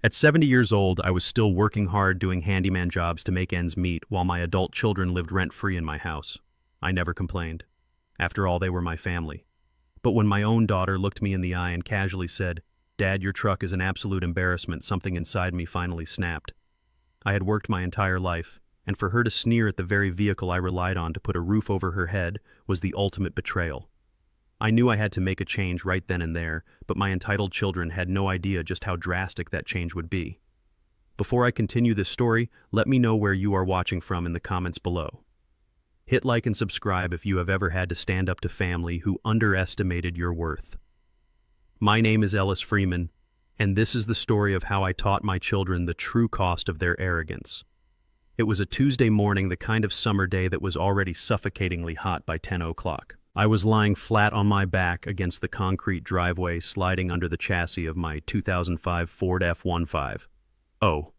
At 70 years old, I was still working hard doing handyman jobs to make ends meet while my adult children lived rent-free in my house. I never complained. After all, they were my family. But when my own daughter looked me in the eye and casually said, "Dad, your truck is an absolute embarrassment," something inside me finally snapped. I had worked my entire life, and for her to sneer at the very vehicle I relied on to put a roof over her head was the ultimate betrayal. I knew I had to make a change right then and there, but my entitled children had no idea just how drastic that change would be. Before I continue this story, let me know where you are watching from in the comments below. Hit like and subscribe if you have ever had to stand up to family who underestimated your worth. My name is Ellis Freeman, and this is the story of how I taught my children the true cost of their arrogance. It was a Tuesday morning, the kind of summer day that was already suffocatingly hot by 10 o'clock. I was lying flat on my back against the concrete driveway, sliding under the chassis of my 2005 Ford F-15. Oh,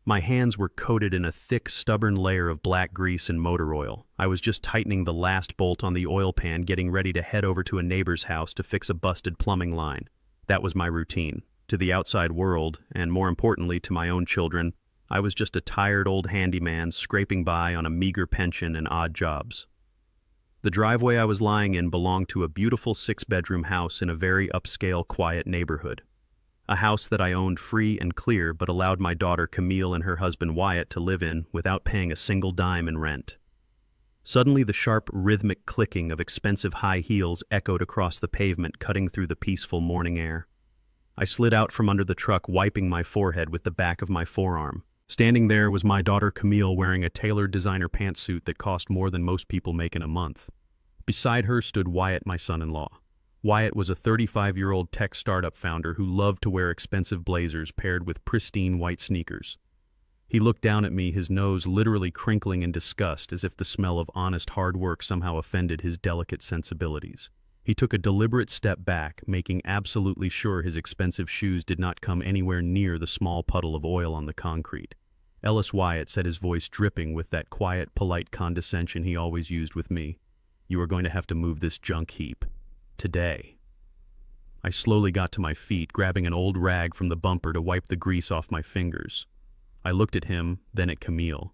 my hands were coated in a thick, stubborn layer of black grease and motor oil. I was just tightening the last bolt on the oil pan, getting ready to head over to a neighbor's house to fix a busted plumbing line. That was my routine. To the outside world, and more importantly to my own children, I was just a tired old handyman scraping by on a meager pension and odd jobs. The driveway I was lying in belonged to a beautiful 6-bedroom house in a very upscale, quiet neighborhood. A house that I owned free and clear, but allowed my daughter Camille and her husband Wyatt to live in without paying a single dime in rent. Suddenly, the sharp, rhythmic clicking of expensive high heels echoed across the pavement, cutting through the peaceful morning air. I slid out from under the truck, wiping my forehead with the back of my forearm. Standing there was my daughter Camille, wearing a tailored designer pantsuit that cost more than most people make in a month. Beside her stood Wyatt, my son-in-law. Wyatt was a 35-year-old tech startup founder who loved to wear expensive blazers paired with pristine white sneakers. He looked down at me, his nose literally crinkling in disgust, as if the smell of honest hard work somehow offended his delicate sensibilities. He took a deliberate step back, making absolutely sure his expensive shoes did not come anywhere near the small puddle of oil on the concrete. "Ellis," Wyatt said, his voice dripping with that quiet, polite condescension he always used with me, "you are going to have to move this junk heap. Today." I slowly got to my feet, grabbing an old rag from the bumper to wipe the grease off my fingers. I looked at him, then at Camille.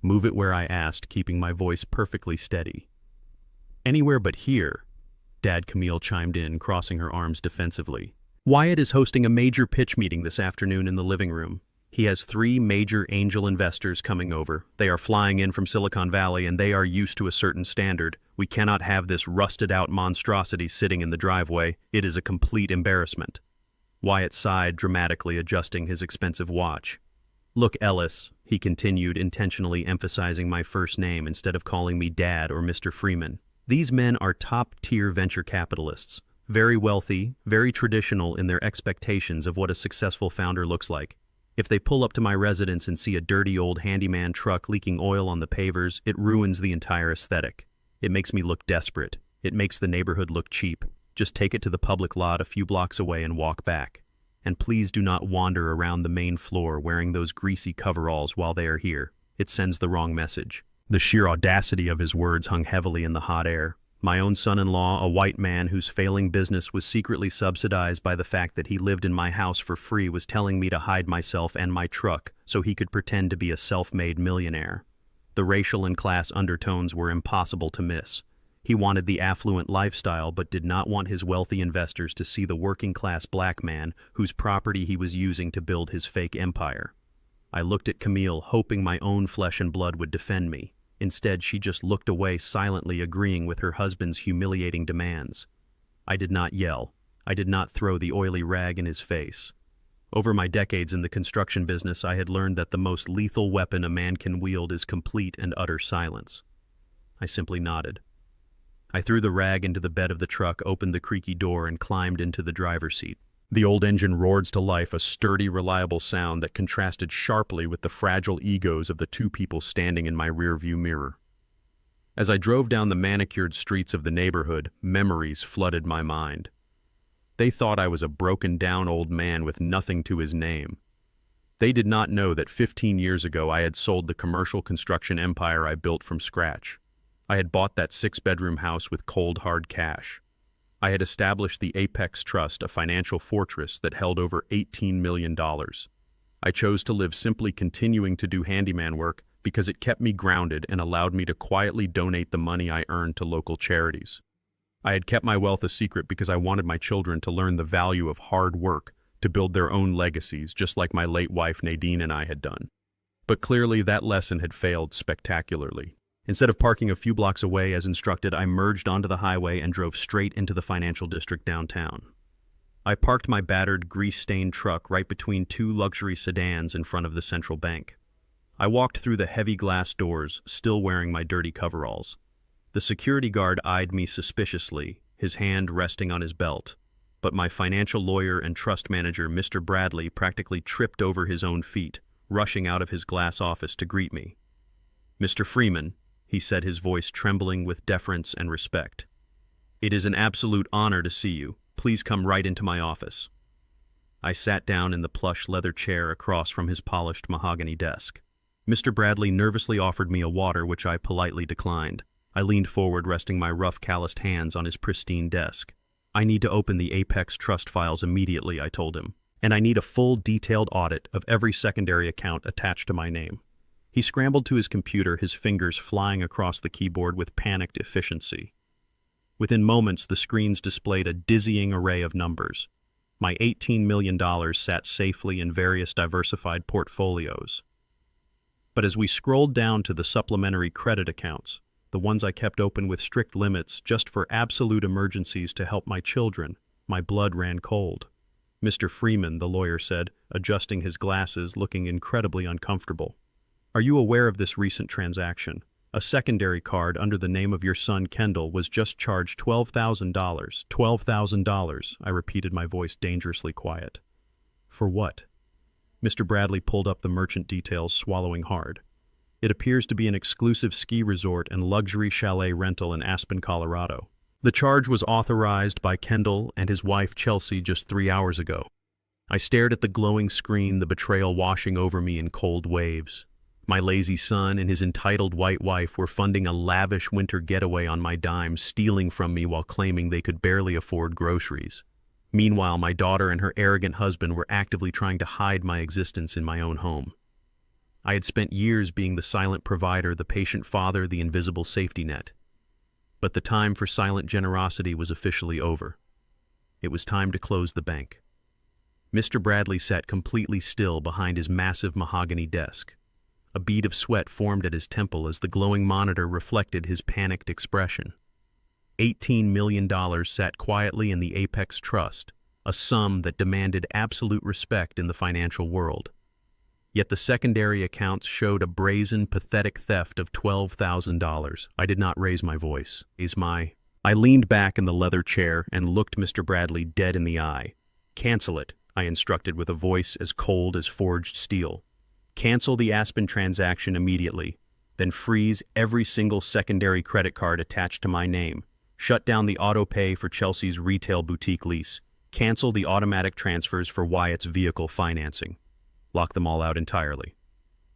"Move it where," I asked, keeping my voice perfectly steady. "Anywhere but here," Dad, Camille chimed in, crossing her arms defensively. "Wyatt is hosting a major pitch meeting this afternoon in the living room. He has 3 major angel investors coming over. They are flying in from Silicon Valley, and they are used to a certain standard. We cannot have this rusted-out monstrosity sitting in the driveway. It is a complete embarrassment." Wyatt sighed dramatically, adjusting his expensive watch. "Look, Ellis," he continued, intentionally emphasizing my first name instead of calling me Dad or Mr. Freeman. "These men are top-tier venture capitalists, very wealthy, very traditional in their expectations of what a successful founder looks like. If they pull up to my residence and see a dirty old handyman truck leaking oil on the pavers, it ruins the entire aesthetic. It makes me look desperate. It makes the neighborhood look cheap. Just take it to the public lot a few blocks away and walk back. And please do not wander around the main floor wearing those greasy coveralls while they are here. It sends the wrong message." The sheer audacity of his words hung heavily in the hot air. My own son-in-law, a white man whose failing business was secretly subsidized by the fact that he lived in my house for free, was telling me to hide myself and my truck so he could pretend to be a self-made millionaire. The racial and class undertones were impossible to miss. He wanted the affluent lifestyle, but did not want his wealthy investors to see the working-class black man whose property he was using to build his fake empire. I looked at Camille, hoping my own flesh and blood would defend me. Instead, she just looked away, silently agreeing with her husband's humiliating demands. I did not yell. I did not throw the oily rag in his face. Over my decades in the construction business, I had learned that the most lethal weapon a man can wield is complete and utter silence. I simply nodded. I threw the rag into the bed of the truck, opened the creaky door, and climbed into the driver's seat. The old engine roared to life, a sturdy, reliable sound that contrasted sharply with the fragile egos of the 2 people standing in my rearview mirror. As I drove down the manicured streets of the neighborhood, memories flooded my mind. They thought I was a broken-down old man with nothing to his name. They did not know that 15 years ago I had sold the commercial construction empire I built from scratch. I had bought that 6-bedroom house with cold, hard cash. I had established the Apex Trust, a financial fortress that held over $18 million. I chose to live simply continuing to do handyman work because it kept me grounded and allowed me to quietly donate the money I earned to local charities. I had kept my wealth a secret because I wanted my children to learn the value of hard work to build their own legacies, just like my late wife Nadine and I had done. But clearly that lesson had failed spectacularly. Instead of parking a few blocks away as instructed, I merged onto the highway and drove straight into the financial district downtown. I parked my battered, grease-stained truck right between two luxury sedans in front of the central bank. I walked through the heavy glass doors, still wearing my dirty coveralls. The security guard eyed me suspiciously, his hand resting on his belt, but my financial lawyer and trust manager, Mr. Bradley, practically tripped over his own feet, rushing out of his glass office to greet me. "Mr. Freeman," he said, his voice trembling with deference and respect. "It is an absolute honor to see you. Please come right into my office." I sat down in the plush leather chair across from his polished mahogany desk. Mr. Bradley nervously offered me a water, which I politely declined. I leaned forward, resting my rough, calloused hands on his pristine desk. "I need to open the Apex Trust files immediately," I told him, "and I need a full, detailed audit of every secondary account attached to my name." He scrambled to his computer, his fingers flying across the keyboard with panicked efficiency. Within moments, the screens displayed a dizzying array of numbers. My $18 million sat safely in various diversified portfolios. But as we scrolled down to the supplementary credit accounts, the ones I kept open with strict limits just for absolute emergencies to help my children, my blood ran cold. "Mr. Freeman," the lawyer said, adjusting his glasses, looking incredibly uncomfortable. "Are you aware of this recent transaction? A secondary card under the name of your son Kendall was just charged $12,000. $12,000, I repeated, my voice dangerously quiet. "For what?" Mr. Bradley pulled up the merchant details, swallowing hard. "It appears to be an exclusive ski resort and luxury chalet rental in Aspen, Colorado. The charge was authorized by Kendall and his wife Chelsea just 3 hours ago." I stared at the glowing screen, the betrayal washing over me in cold waves. My lazy son and his entitled white wife were funding a lavish winter getaway on my dime, stealing from me while claiming they could barely afford groceries. Meanwhile, my daughter and her arrogant husband were actively trying to hide my existence in my own home. I had spent years being the silent provider, the patient father, the invisible safety net. But the time for silent generosity was officially over. It was time to close the bank. Mr. Bradley sat completely still behind his massive mahogany desk. A bead of sweat formed at his temple as the glowing monitor reflected his panicked expression. $18 million sat quietly in the Apex Trust, a sum that demanded absolute respect in the financial world. Yet the secondary accounts showed a brazen, pathetic theft of $12,000. I did not raise my voice. I leaned back in the leather chair and looked Mr. Bradley dead in the eye. "Cancel it," I instructed with a voice as cold as forged steel. "Cancel the Aspen transaction immediately, then freeze every single secondary credit card attached to my name. Shut down the auto pay for Chelsea's retail boutique lease. Cancel the automatic transfers for Wyatt's vehicle financing. Lock them all out entirely."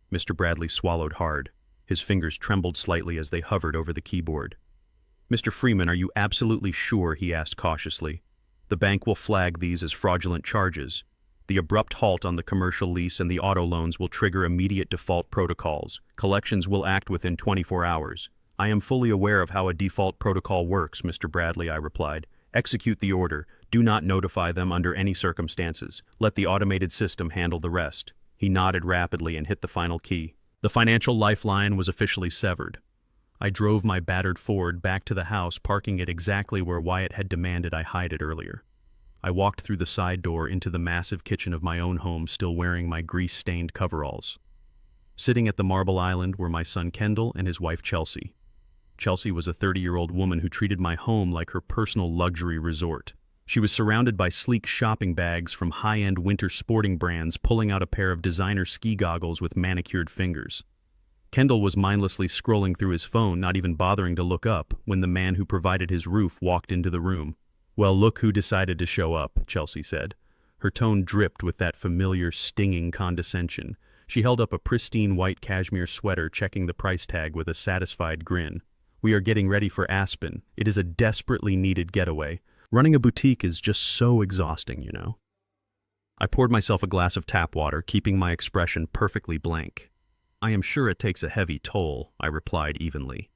Mr. Bradley swallowed hard. His fingers trembled slightly as they hovered over the keyboard. "Mr. Freeman, are you absolutely sure?" he asked cautiously. "The bank will flag these as fraudulent charges. The abrupt halt on the commercial lease and the auto loans will trigger immediate default protocols. Collections will act within 24 hours. "I am fully aware of how a default protocol works, Mr. Bradley," I replied. "Execute the order. Do not notify them under any circumstances. Let the automated system handle the rest." He nodded rapidly and hit the final key. The financial lifeline was officially severed. I drove my battered Ford back to the house, parking it exactly where Wyatt had demanded I hide it earlier. I walked through the side door into the massive kitchen of my own home, still wearing my grease-stained coveralls. Sitting at the marble island were my son Kendall and his wife Chelsea. Chelsea was a 30-year-old woman who treated my home like her personal luxury resort. She was surrounded by sleek shopping bags from high-end winter sporting brands, pulling out a pair of designer ski goggles with manicured fingers. Kendall was mindlessly scrolling through his phone, not even bothering to look up, when the man who provided his roof walked into the room. "Well, look who decided to show up," Chelsea said. Her tone dripped with that familiar, stinging condescension. She held up a pristine white cashmere sweater, checking the price tag with a satisfied grin. "We are getting ready for Aspen. It is a desperately needed getaway. Running a boutique is just so exhausting, you know? I poured myself a glass of tap water, keeping my expression perfectly blank. I am sure it takes a heavy toll, I replied evenly.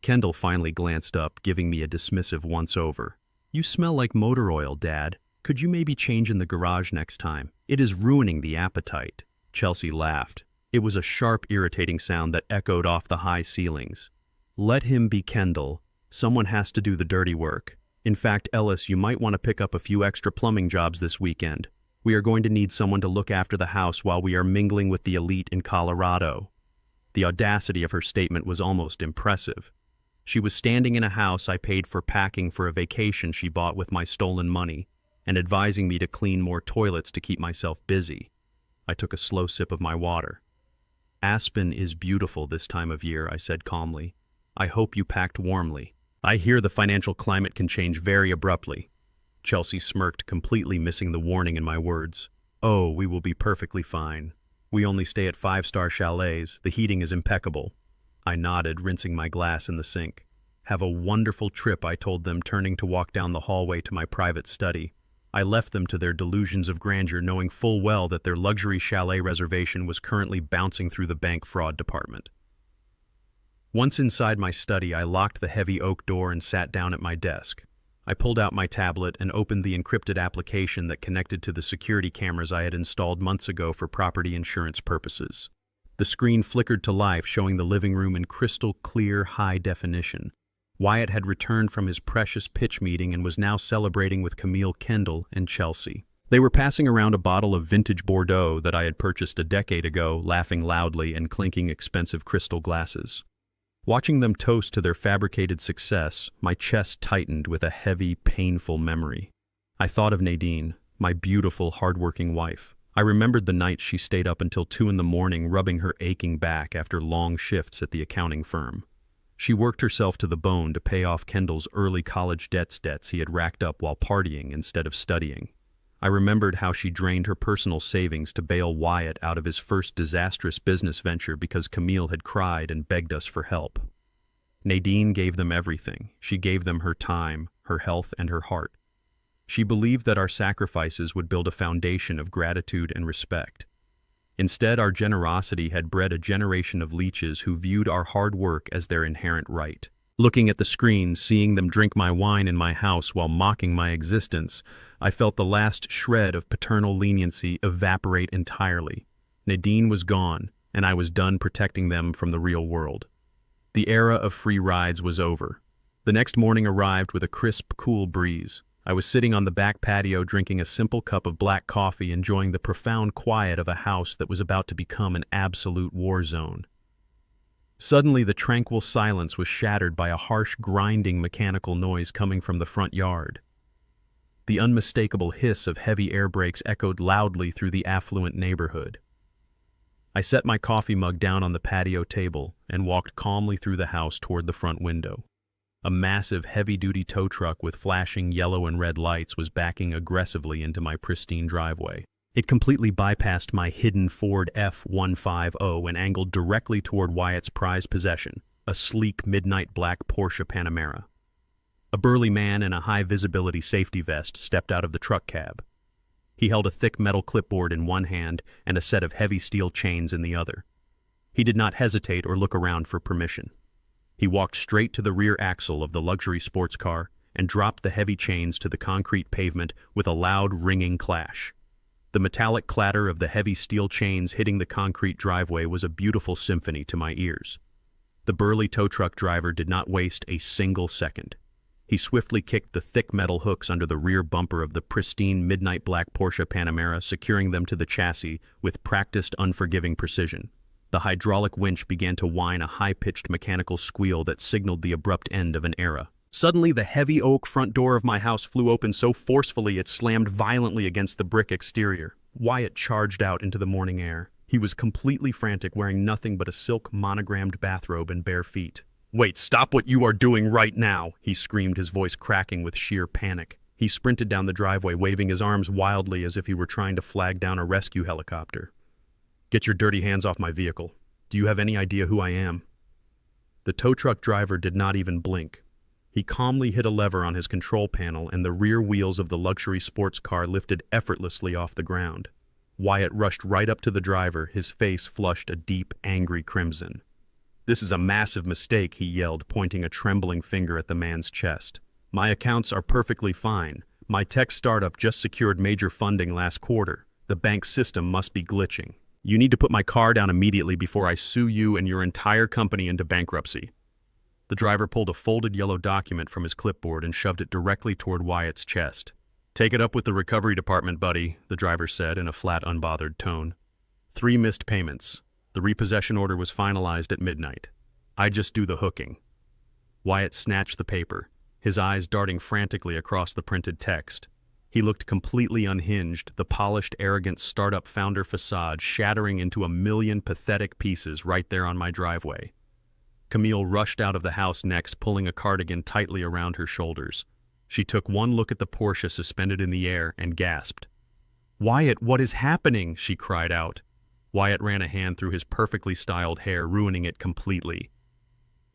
Kendall finally glanced up, giving me a dismissive once-over. You smell like motor oil, Dad. Could you maybe change in the garage next time? It is ruining the appetite. Chelsea laughed. It was a sharp, irritating sound that echoed off the high ceilings. Let him be Kendall. Someone has to do the dirty work. In fact, Ellis, you might want to pick up a few extra plumbing jobs this weekend. We are going to need someone to look after the house while we are mingling with the elite in Colorado. The audacity of her statement was almost impressive. She was standing in a house I paid for packing for a vacation she bought with my stolen money, and advising me to clean more toilets to keep myself busy. I took a slow sip of my water. Aspen is beautiful this time of year, I said calmly. I hope you packed warmly. I hear the financial climate can change very abruptly. Chelsea smirked, completely missing the warning in my words. Oh, we will be perfectly fine. We only stay at 5-star chalets. The heating is impeccable. I nodded, rinsing my glass in the sink. Have a wonderful trip, I told them, turning to walk down the hallway to my private study. I left them to their delusions of grandeur, knowing full well that their luxury chalet reservation was currently bouncing through the bank fraud department. Once inside my study, I locked the heavy oak door and sat down at my desk. I pulled out my tablet and opened the encrypted application that connected to the security cameras I had installed months ago for property insurance purposes. The screen flickered to life, showing the living room in crystal clear, high definition. Wyatt had returned from his precious pitch meeting and was now celebrating with Camille, Kendall, and Chelsea. They were passing around a bottle of vintage Bordeaux that I had purchased a decade ago, laughing loudly and clinking expensive crystal glasses. Watching them toast to their fabricated success, my chest tightened with a heavy, painful memory. I thought of Nadine, my beautiful, hard-working wife. I remembered the nights she stayed up until 2 a.m, rubbing her aching back after long shifts at the accounting firm. She worked herself to the bone to pay off Kendall's early college debts he had racked up while partying instead of studying. I remembered how she drained her personal savings to bail Wyatt out of his first disastrous business venture because Camille had cried and begged us for help. Nadine gave them everything. She gave them her time, her health, and her heart. She believed that our sacrifices would build a foundation of gratitude and respect. Instead, our generosity had bred a generation of leeches who viewed our hard work as their inherent right. Looking at the screen, seeing them drink my wine in my house while mocking my existence, I felt the last shred of paternal leniency evaporate entirely. Nadine was gone, and I was done protecting them from the real world. The era of free rides was over. The next morning arrived with a crisp, cool breeze. I was sitting on the back patio drinking a simple cup of black coffee, enjoying the profound quiet of a house that was about to become an absolute war zone. Suddenly, the tranquil silence was shattered by a harsh, grinding mechanical noise coming from the front yard. The unmistakable hiss of heavy air brakes echoed loudly through the affluent neighborhood. I set my coffee mug down on the patio table and walked calmly through the house toward the front window. A massive, heavy-duty tow truck with flashing yellow and red lights was backing aggressively into my pristine driveway. It completely bypassed my hidden Ford F-150 and angled directly toward Wyatt's prized possession, a sleek, midnight black Porsche Panamera. A burly man in a high-visibility safety vest stepped out of the truck cab. He held a thick metal clipboard in one hand and a set of heavy steel chains in the other. He did not hesitate or look around for permission. He walked straight to the rear axle of the luxury sports car and dropped the heavy chains to the concrete pavement with a loud, ringing clash. The metallic clatter of the heavy steel chains hitting the concrete driveway was a beautiful symphony to my ears. The burly tow truck driver did not waste a single second. He swiftly kicked the thick metal hooks under the rear bumper of the pristine midnight black Porsche Panamera, securing them to the chassis with practiced, unforgiving precision. The hydraulic winch began to whine a high-pitched mechanical squeal that signaled the abrupt end of an era. Suddenly, the heavy oak front door of my house flew open so forcefully it slammed violently against the brick exterior. Wyatt charged out into the morning air. He was completely frantic, wearing nothing but a silk monogrammed bathrobe and bare feet. "Wait, stop what you are doing right now!" he screamed, his voice cracking with sheer panic. He sprinted down the driveway, waving his arms wildly as if he were trying to flag down a rescue helicopter. "Get your dirty hands off my vehicle. Do you have any idea who I am?" The tow truck driver did not even blink. He calmly hit a lever on his control panel, and the rear wheels of the luxury sports car lifted effortlessly off the ground. Wyatt rushed right up to the driver, his face flushed a deep, angry crimson. "This is a massive mistake," he yelled, pointing a trembling finger at the man's chest. "My accounts are perfectly fine. My tech startup just secured major funding last quarter. The bank system must be glitching. You need to put my car down immediately before I sue you and your entire company into bankruptcy." The driver pulled a folded yellow document from his clipboard and shoved it directly toward Wyatt's chest. "Take it up with the recovery department, buddy," the driver said in a flat, unbothered tone. 3 missed payments. The repossession order was finalized at midnight. I just do the hooking." Wyatt snatched the paper, his eyes darting frantically across the printed text. He looked completely unhinged, the polished, arrogant startup founder facade shattering into a million pathetic pieces right there on my driveway. Camille rushed out of the house next, pulling a cardigan tightly around her shoulders. She took one look at the Porsche suspended in the air and gasped. "Wyatt, what is happening?" she cried out. Wyatt ran a hand through his perfectly styled hair, ruining it completely.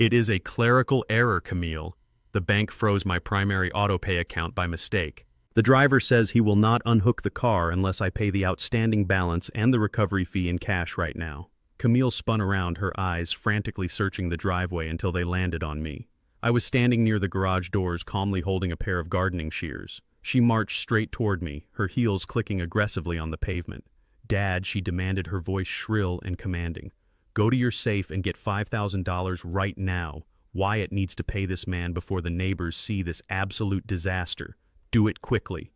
"It is a clerical error, Camille. The bank froze my primary autopay account by mistake. The driver says he will not unhook the car unless I pay the outstanding balance and the recovery fee in cash right now." Camille spun around, her eyes frantically searching the driveway until they landed on me. I was standing near the garage doors, calmly holding a pair of gardening shears. She marched straight toward me, her heels clicking aggressively on the pavement. "Dad," she demanded, her voice shrill and commanding. "Go to your safe and get $5,000 right now. Wyatt needs to pay this man before the neighbors see this absolute disaster. Do it quickly."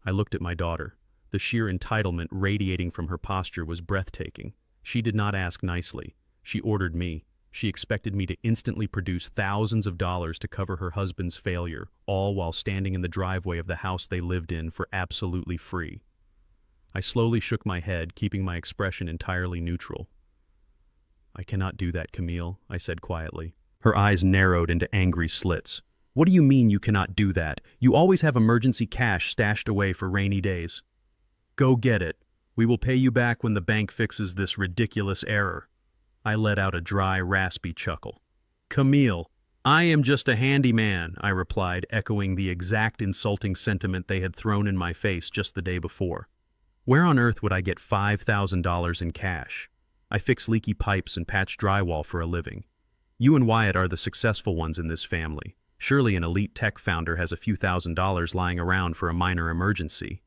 I looked at my daughter. The sheer entitlement radiating from her posture was breathtaking. She did not ask nicely. She ordered me. She expected me to instantly produce thousands of dollars to cover her husband's failure, all while standing in the driveway of the house they lived in for absolutely free. I slowly shook my head, keeping my expression entirely neutral. "I cannot do that, Camille," I said quietly. Her eyes narrowed into angry slits. "What do you mean you cannot do that? You always have emergency cash stashed away for rainy days." "Go get it. We will pay you back when the bank fixes this ridiculous error." I let out a dry, raspy chuckle. "Camille, I am just a handyman," I replied, echoing the exact insulting sentiment they had thrown in my face just the day before. Where on earth would I get $5,000 in cash? I fix leaky pipes and patch drywall for a living. You and Wyatt are the successful ones in this family. Surely an elite tech founder has a few $1,000s lying around for a minor emergency.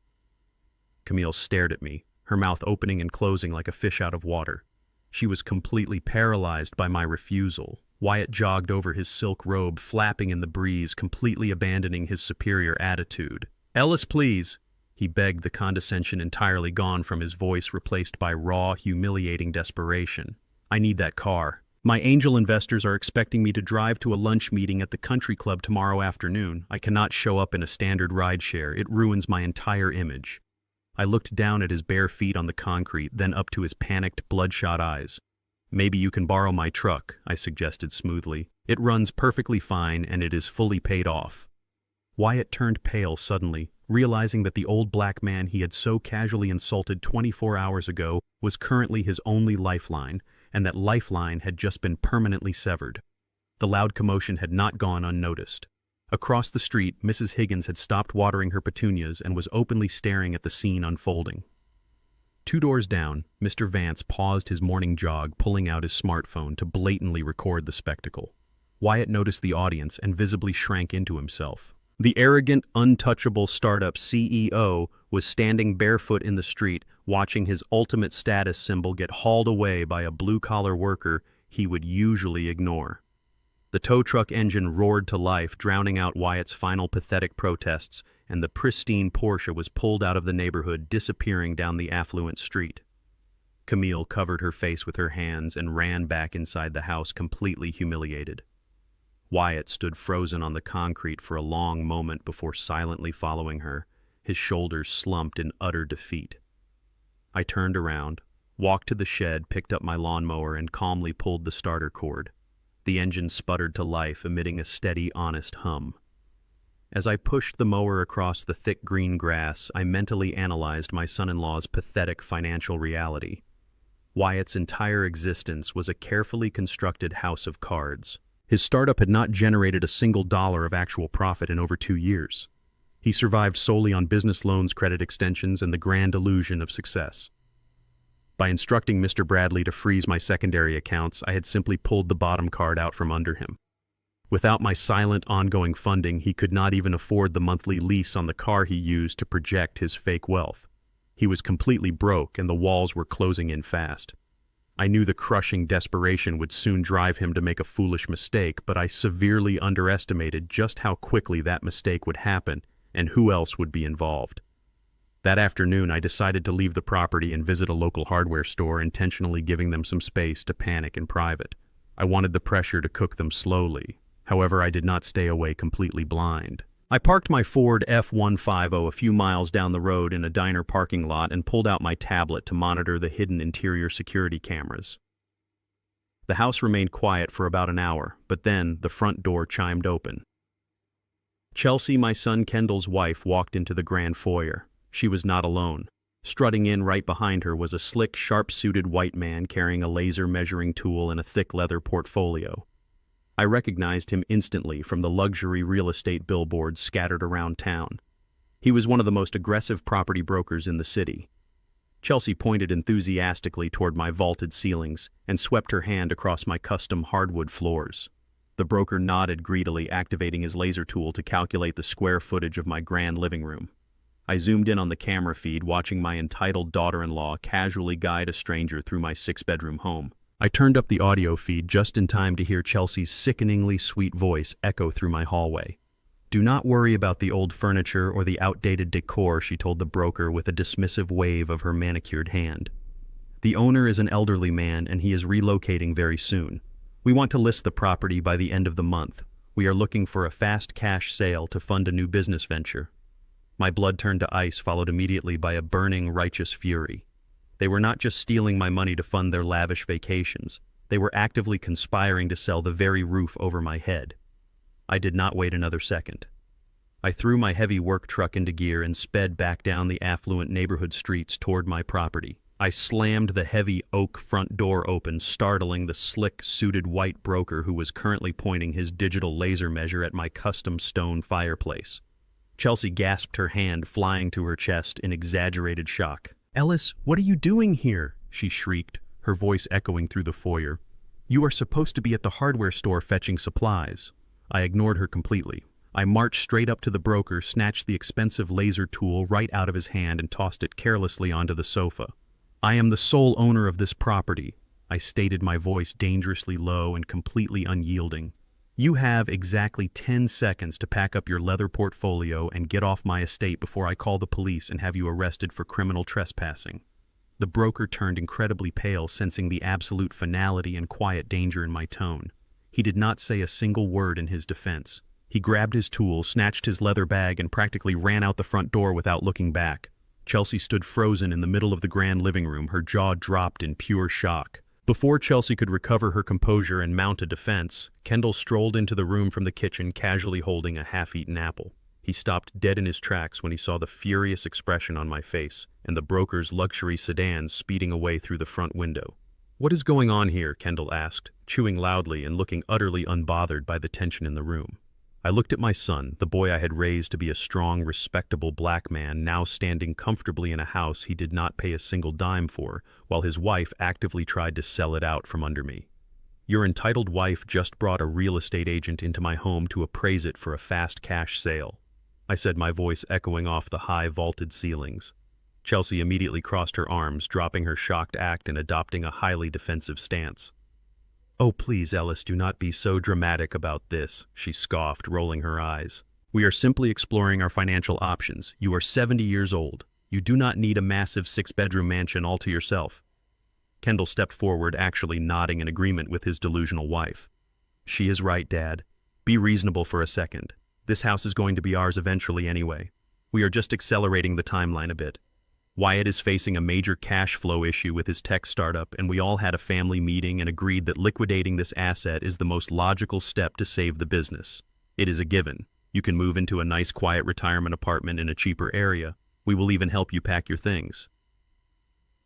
Camille stared at me, her mouth opening and closing like a fish out of water. She was completely paralyzed by my refusal. Wyatt jogged over his silk robe, flapping in the breeze, completely abandoning his superior attitude. "Ellis, please," he begged, the condescension entirely gone from his voice, replaced by raw, humiliating desperation. "I need that car. My angel investors are expecting me to drive to a lunch meeting at the country club tomorrow afternoon. I cannot show up in a standard rideshare. It ruins my entire image." I looked down at his bare feet on the concrete, then up to his panicked, bloodshot eyes. "Maybe you can borrow my truck," I suggested smoothly. "It runs perfectly fine and it is fully paid off." Wyatt turned pale suddenly, realizing that the old black man he had so casually insulted 24 hours ago was currently his only lifeline, and that lifeline had just been permanently severed. The loud commotion had not gone unnoticed. Across the street, Mrs. Higgins had stopped watering her petunias and was openly staring at the scene unfolding. 2 doors down, Mr. Vance paused his morning jog, pulling out his smartphone to blatantly record the spectacle. Wyatt noticed the audience and visibly shrank into himself. The arrogant, untouchable startup CEO was standing barefoot in the street, watching his ultimate status symbol get hauled away by a blue-collar worker he would usually ignore. The tow truck engine roared to life, drowning out Wyatt's final pathetic protests, and the pristine Porsche was pulled out of the neighborhood, disappearing down the affluent street. Camille covered her face with her hands and ran back inside the house, completely humiliated. Wyatt stood frozen on the concrete for a long moment before silently following her, his shoulders slumped in utter defeat. I turned around, walked to the shed, picked up my lawnmower, and calmly pulled the starter cord. The engine sputtered to life, emitting a steady, honest hum. As I pushed the mower across the thick green grass, I mentally analyzed my son-in-law's pathetic financial reality. Wyatt's entire existence was a carefully constructed house of cards. His startup had not generated a single dollar of actual profit in over 2 years. He survived solely on business loans, credit extensions, and the grand illusion of success. By instructing Mr. Bradley to freeze my secondary accounts, I had simply pulled the bottom card out from under him. Without my silent, ongoing funding, he could not even afford the monthly lease on the car he used to project his fake wealth. He was completely broke, and the walls were closing in fast. I knew the crushing desperation would soon drive him to make a foolish mistake, but I severely underestimated just how quickly that mistake would happen and who else would be involved. That afternoon, I decided to leave the property and visit a local hardware store, intentionally giving them some space to panic in private. I wanted the pressure to cook them slowly. However, I did not stay away completely blind. I parked my Ford F-150 a few miles down the road in a diner parking lot and pulled out my tablet to monitor the hidden interior security cameras. The house remained quiet for about an hour, but then the front door chimed open. Chelsea, my son Kendall's wife, walked into the grand foyer. She was not alone. Strutting in right behind her was a slick, sharp-suited white man carrying a laser measuring tool and a thick leather portfolio. I recognized him instantly from the luxury real estate billboards scattered around town. He was one of the most aggressive property brokers in the city. Chelsea pointed enthusiastically toward my vaulted ceilings and swept her hand across my custom hardwood floors. The broker nodded greedily, activating his laser tool to calculate the square footage of my grand living room. I zoomed in on the camera feed, watching my entitled daughter-in-law casually guide a stranger through my 6-bedroom home. I turned up the audio feed just in time to hear Chelsea's sickeningly sweet voice echo through my hallway. "Do not worry about the old furniture or the outdated decor," she told the broker with a dismissive wave of her manicured hand. "The owner is an elderly man and he is relocating very soon. We want to list the property by the end of the month. We are looking for a fast cash sale to fund a new business venture." My blood turned to ice, followed immediately by a burning, righteous fury. They were not just stealing my money to fund their lavish vacations. They were actively conspiring to sell the very roof over my head. I did not wait another second. I threw my heavy work truck into gear and sped back down the affluent neighborhood streets toward my property. I slammed the heavy oak front door open, startling the slick, suited white broker who was currently pointing his digital laser measure at my custom stone fireplace. Chelsea gasped, her hand flying to her chest in exaggerated shock. "Ellis, what are you doing here?" she shrieked, her voice echoing through the foyer. "You are supposed to be at the hardware store fetching supplies." I ignored her completely. I marched straight up to the broker, snatched the expensive laser tool right out of his hand and tossed it carelessly onto the sofa. "I am the sole owner of this property," I stated, my voice dangerously low and completely unyielding. "You have exactly 10 seconds to pack up your leather portfolio and get off my estate before I call the police and have you arrested for criminal trespassing." The broker turned incredibly pale, sensing the absolute finality and quiet danger in my tone. He did not say a single word in his defense. He grabbed his tool, snatched his leather bag, and practically ran out the front door without looking back. Chelsea stood frozen in the middle of the grand living room, her jaw dropped in pure shock. Before Chelsea could recover her composure and mount a defense, Kendall strolled into the room from the kitchen, casually holding a half-eaten apple. He stopped dead in his tracks when he saw the furious expression on my face and the broker's luxury sedan speeding away through the front window. "What is going on here?" Kendall asked, chewing loudly and looking utterly unbothered by the tension in the room. I looked at my son, the boy I had raised to be a strong, respectable black man, now standing comfortably in a house he did not pay a single dime for, while his wife actively tried to sell it out from under me. "Your entitled wife just brought a real estate agent into my home to appraise it for a fast cash sale," I said, my voice echoing off the high vaulted ceilings. Chelsea immediately crossed her arms, dropping her shocked act and adopting a highly defensive stance. "Oh, please, Ellis, do not be so dramatic about this," she scoffed, rolling her eyes. "We are simply exploring our financial options. You are 70 years old. You do not need a massive 6-bedroom mansion all to yourself." Kendall stepped forward, actually nodding in agreement with his delusional wife. "She is right, Dad. Be reasonable for a second. This house is going to be ours eventually anyway. We are just accelerating the timeline a bit. Wyatt is facing a major cash flow issue with his tech startup, and we all had a family meeting and agreed that liquidating this asset is the most logical step to save the business. It is a given. You can move into a nice, quiet retirement apartment in a cheaper area. We will even help you pack your things."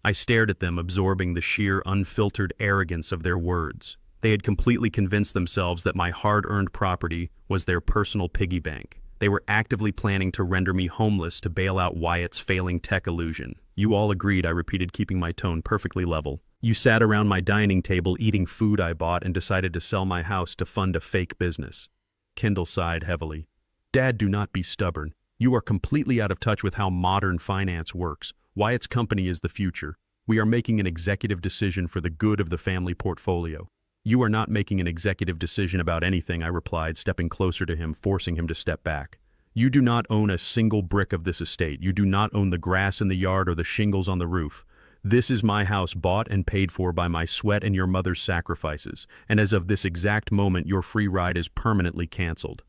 I stared at them, absorbing the sheer, unfiltered arrogance of their words. They had completely convinced themselves that my hard-earned property was their personal piggy bank. They were actively planning to render me homeless to bail out Wyatt's failing tech illusion. You all agreed, I repeated, keeping my tone perfectly level. You sat around my dining table eating food I bought and decided to sell my house to fund a fake business. Kendall sighed heavily. Dad, do not be stubborn. You are completely out of touch with how modern finance works. Wyatt's company is the future. We are making an executive decision for the good of the family portfolio. You are not making an executive decision about anything, I replied, stepping closer to him, forcing him to step back. You do not own a single brick of this estate. You do not own the grass in the yard or the shingles on the roof. This is my house, bought and paid for by my sweat and your mother's sacrifices, and as of this exact moment, your free ride is permanently canceled.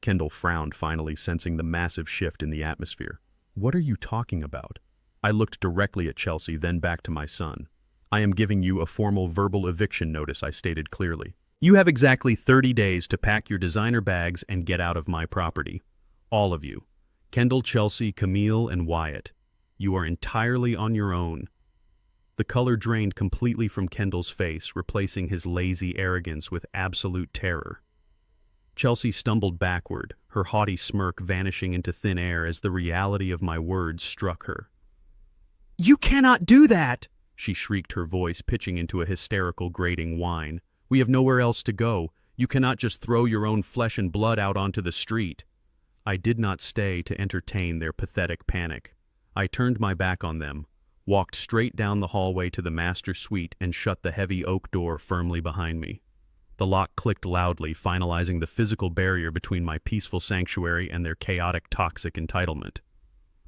Kendall frowned, finally sensing the massive shift in the atmosphere. What are you talking about? I looked directly at Chelsea, then back to my son. I am giving you a formal verbal eviction notice, I stated clearly. You have exactly 30 days to pack your designer bags and get out of my property. All of you. Kendall, Chelsea, Camille, and Wyatt. You are entirely on your own. The color drained completely from Kendall's face, replacing his lazy arrogance with absolute terror. Chelsea stumbled backward, her haughty smirk vanishing into thin air as the reality of my words struck her. You cannot do that! She shrieked, her voice pitching into a hysterical, grating whine. We have nowhere else to go. You cannot just throw your own flesh and blood out onto the street. I did not stay to entertain their pathetic panic. I turned my back on them, walked straight down the hallway to the master suite, and shut the heavy oak door firmly behind me. The lock clicked loudly, finalizing the physical barrier between my peaceful sanctuary and their chaotic, toxic entitlement.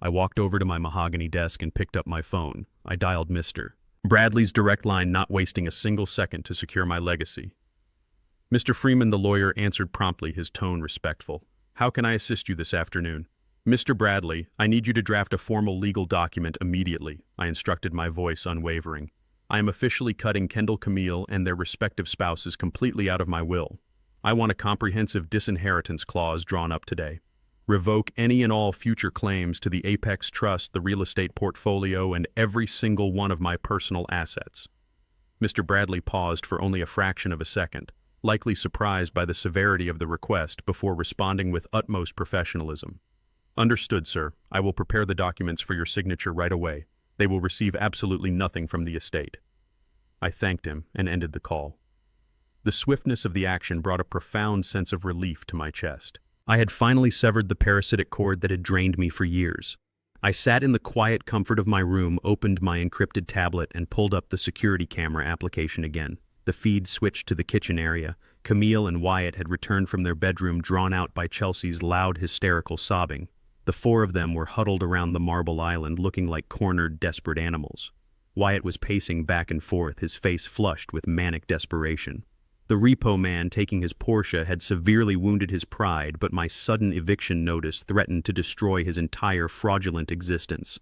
I walked over to my mahogany desk and picked up my phone. I dialed Mr. Bradley's direct line, not wasting a single second to secure my legacy. Mr. Freeman, the lawyer, answered promptly, his tone respectful. How can I assist you this afternoon? Mr. Bradley, I need you to draft a formal legal document immediately, I instructed, my voice unwavering. I am officially cutting Kendall, Camille, and their respective spouses completely out of my will. I want a comprehensive disinheritance clause drawn up today. Revoke any and all future claims to the Apex Trust, the real estate portfolio, and every single one of my personal assets. Mr. Bradley paused for only a fraction of a second, likely surprised by the severity of the request, before responding with utmost professionalism. Understood, sir. I will prepare the documents for your signature right away. They will receive absolutely nothing from the estate. I thanked him and ended the call. The swiftness of the action brought a profound sense of relief to my chest. I had finally severed the parasitic cord that had drained me for years. I sat in the quiet comfort of my room, opened my encrypted tablet, and pulled up the security camera application again. The feed switched to the kitchen area. Camille and Wyatt had returned from their bedroom, drawn out by Chelsea's loud, hysterical sobbing. The four of them were huddled around the marble island, looking like cornered, desperate animals. Wyatt was pacing back and forth, his face flushed with manic desperation. The repo man taking his Porsche had severely wounded his pride, but my sudden eviction notice threatened to destroy his entire fraudulent existence.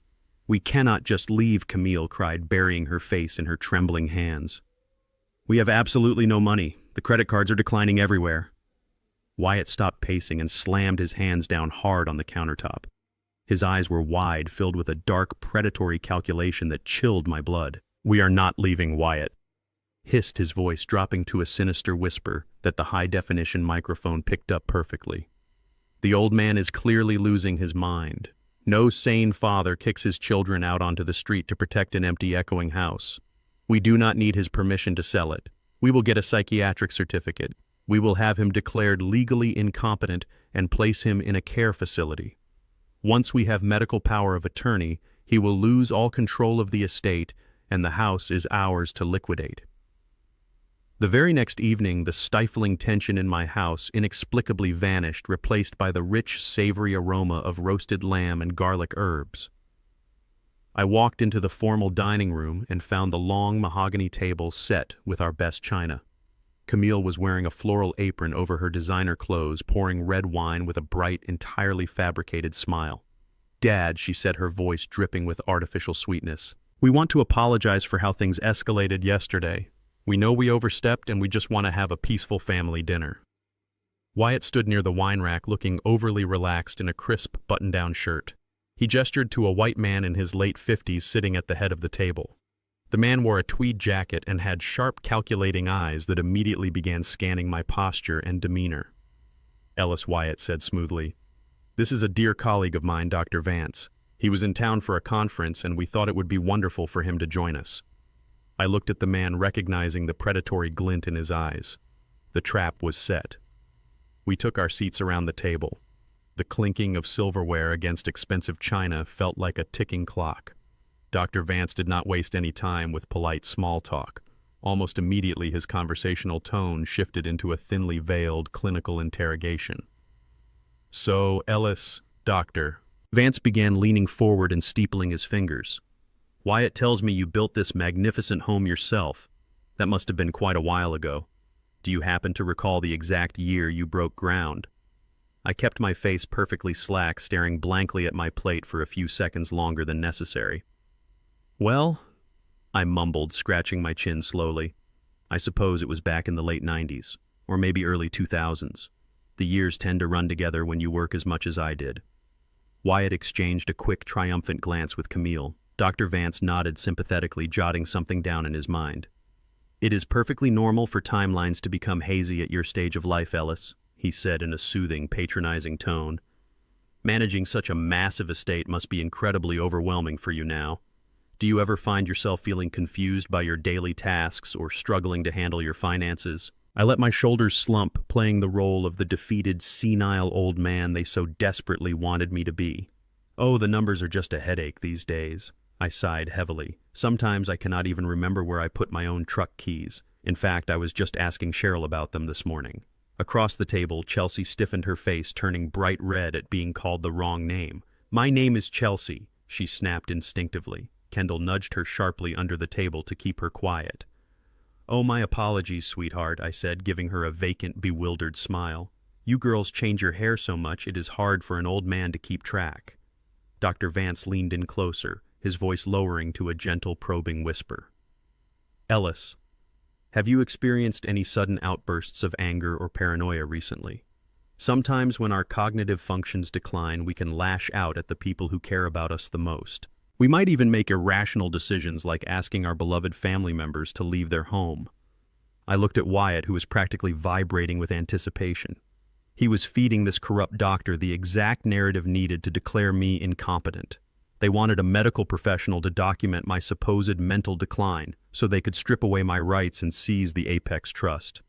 We cannot just leave, Camille cried, burying her face in her trembling hands. We have absolutely no money. The credit cards are declining everywhere. Wyatt stopped pacing and slammed his hands down hard on the countertop. His eyes were wide, filled with a dark, predatory calculation that chilled my blood. We are not leaving, Wyatt, hissed, his voice dropping to a sinister whisper that the high-definition microphone picked up perfectly. The old man is clearly losing his mind. No sane father kicks his children out onto the street to protect an empty, echoing house. We do not need his permission to sell it. We will get a psychiatric certificate. We will have him declared legally incompetent and place him in a care facility. Once we have medical power of attorney, he will lose all control of the estate, and the house is ours to liquidate. The very next evening, the stifling tension in my house inexplicably vanished, replaced by the rich, savory aroma of roasted lamb and garlic herbs. I walked into the formal dining room and found the long mahogany table set with our best china. Camille was wearing a floral apron over her designer clothes, pouring red wine with a bright, entirely fabricated smile. Dad, she said, her voice dripping with artificial sweetness. We want to apologize for how things escalated yesterday. We know we overstepped and we just want to have a peaceful family dinner. Wyatt stood near the wine rack, looking overly relaxed in a crisp button-down shirt. He gestured to a white man in his late 50s sitting at the head of the table. The man wore a tweed jacket and had sharp, calculating eyes that immediately began scanning my posture and demeanor. "Ellis," Wyatt said smoothly. "This is a dear colleague of mine, Dr. Vance. He was in town for a conference, and we thought it would be wonderful for him to join us." I looked at the man, recognizing the predatory glint in his eyes. The trap was set. We took our seats around the table. The clinking of silverware against expensive china felt like a ticking clock. Dr. Vance did not waste any time with polite small talk. Almost immediately, his conversational tone shifted into a thinly veiled clinical interrogation. "So, Ellis, doctor." Vance began leaning forward and steepling his fingers. "Wyatt tells me you built this magnificent home yourself. That must have been quite a while ago. Do you happen to recall the exact year you broke ground?" I kept my face perfectly slack, staring blankly at my plate for a few seconds longer than necessary. "Well," I mumbled, scratching my chin slowly, "I suppose it was back in the late 90s, or maybe early 2000s. The years tend to run together when you work as much as I did." Wyatt exchanged a quick, triumphant glance with Camille. Dr. Vance nodded sympathetically, jotting something down in his mind. "It is perfectly normal for timelines to become hazy at your stage of life, Ellis," he said in a soothing, patronizing tone. "Managing such a massive estate must be incredibly overwhelming for you now. Do you ever find yourself feeling confused by your daily tasks or struggling to handle your finances?" I let my shoulders slump, playing the role of the defeated, senile old man they so desperately wanted me to be. "Oh, the numbers are just a headache these days," I sighed heavily. "Sometimes I cannot even remember where I put my own truck keys. In fact, I was just asking Cheryl about them this morning." Across the table, Chelsea stiffened her face, turning bright red at being called the wrong name. "My name is Chelsea," she snapped instinctively. Kendall nudged her sharply under the table to keep her quiet. "Oh, my apologies, sweetheart," I said, giving her a vacant, bewildered smile. "You girls change your hair so much it is hard for an old man to keep track." Dr. Vance leaned in closer, his voice lowering to a gentle, probing whisper. "Ellis, have you experienced any sudden outbursts of anger or paranoia recently? Sometimes when our cognitive functions decline, we can lash out at the people who care about us the most. We might even make irrational decisions like asking our beloved family members to leave their home." I looked at Wyatt, who was practically vibrating with anticipation. He was feeding this corrupt doctor the exact narrative needed to declare me incompetent. They wanted a medical professional to document my supposed mental decline so they could strip away my rights and seize the Apex Trust.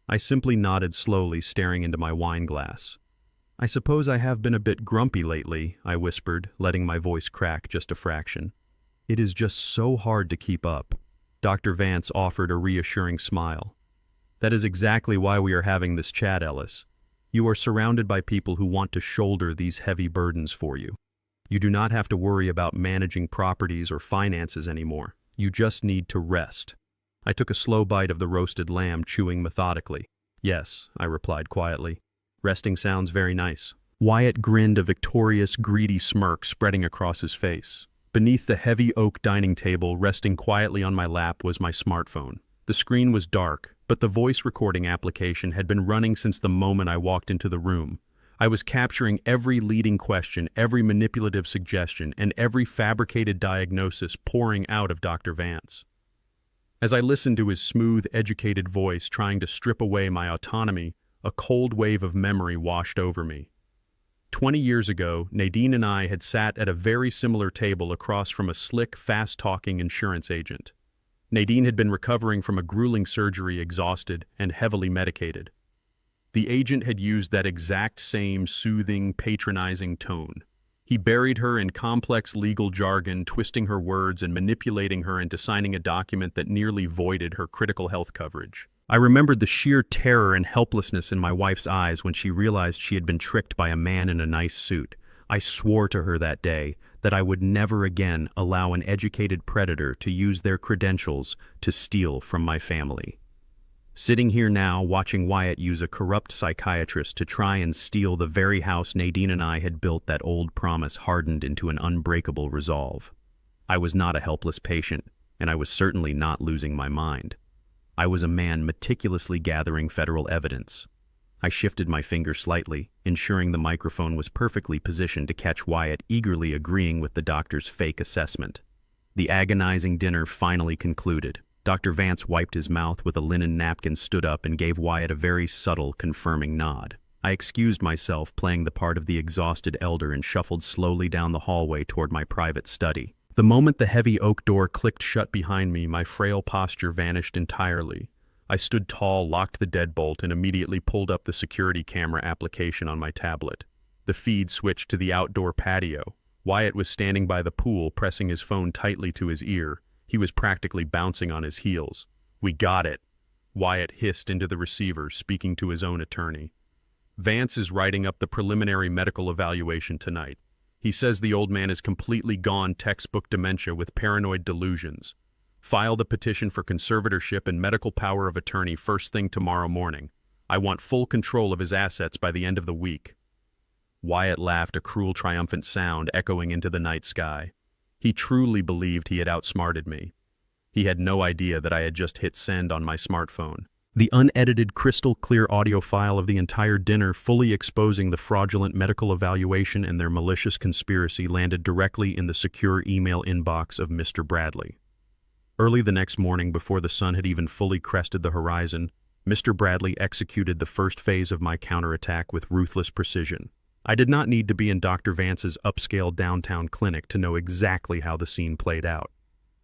I simply nodded slowly, staring into my wine glass. "I suppose I have been a bit grumpy lately," I whispered, letting my voice crack just a fraction. "It is just so hard to keep up." Dr. Vance offered a reassuring smile. "That is exactly why we are having this chat, Ellis. You are surrounded by people who want to shoulder these heavy burdens for you. You do not have to worry about managing properties or finances anymore. You just need to rest." I took a slow bite of the roasted lamb, chewing methodically. "Yes," I replied quietly. "Resting sounds very nice." Wyatt grinned, a victorious, greedy smirk spreading across his face. Beneath the heavy oak dining table, resting quietly on my lap, was my smartphone. The screen was dark, but the voice recording application had been running since the moment I walked into the room. I was capturing every leading question, every manipulative suggestion, and every fabricated diagnosis pouring out of Dr. Vance. As I listened to his smooth, educated voice trying to strip away my autonomy, a cold wave of memory washed over me. 20 years ago, Nadine and I had sat at a very similar table across from a slick, fast-talking insurance agent. Nadine had been recovering from a grueling surgery, exhausted and heavily medicated. The agent had used that exact same soothing, patronizing tone. He buried her in complex legal jargon, twisting her words and manipulating her into signing a document that nearly voided her critical health coverage. I remembered the sheer terror and helplessness in my wife's eyes when she realized she had been tricked by a man in a nice suit. I swore to her that day that I would never again allow an educated predator to use their credentials to steal from my family. Sitting here now, watching Wyatt use a corrupt psychiatrist to try and steal the very house Nadine and I had built, that old promise hardened into an unbreakable resolve. I was not a helpless patient, and I was certainly not losing my mind. I was a man meticulously gathering federal evidence. I shifted my finger slightly, ensuring the microphone was perfectly positioned to catch Wyatt eagerly agreeing with the doctor's fake assessment. The agonizing dinner finally concluded. Dr. Vance wiped his mouth with a linen napkin, stood up, and gave Wyatt a very subtle, confirming nod. I excused myself, playing the part of the exhausted elder, and shuffled slowly down the hallway toward my private study. The moment the heavy oak door clicked shut behind me, my frail posture vanished entirely. I stood tall, locked the deadbolt, and immediately pulled up the security camera application on my tablet. The feed switched to the outdoor patio. Wyatt was standing by the pool, pressing his phone tightly to his ear. He was practically bouncing on his heels. "We got it," Wyatt hissed into the receiver, speaking to his own attorney. "Vance is writing up the preliminary medical evaluation tonight. He says the old man is completely gone textbook dementia with paranoid delusions. File the petition for conservatorship and medical power of attorney first thing tomorrow morning. I want full control of his assets by the end of the week." Wyatt laughed, a cruel, triumphant sound echoing into the night sky. He truly believed he had outsmarted me. He had no idea that I had just hit send on my smartphone. The unedited, crystal-clear audio file of the entire dinner, fully exposing the fraudulent medical evaluation and their malicious conspiracy, landed directly in the secure email inbox of Mr. Bradley. Early the next morning, before the sun had even fully crested the horizon, Mr. Bradley executed the first phase of my counterattack with ruthless precision. I did not need to be in Dr. Vance's upscale downtown clinic to know exactly how the scene played out.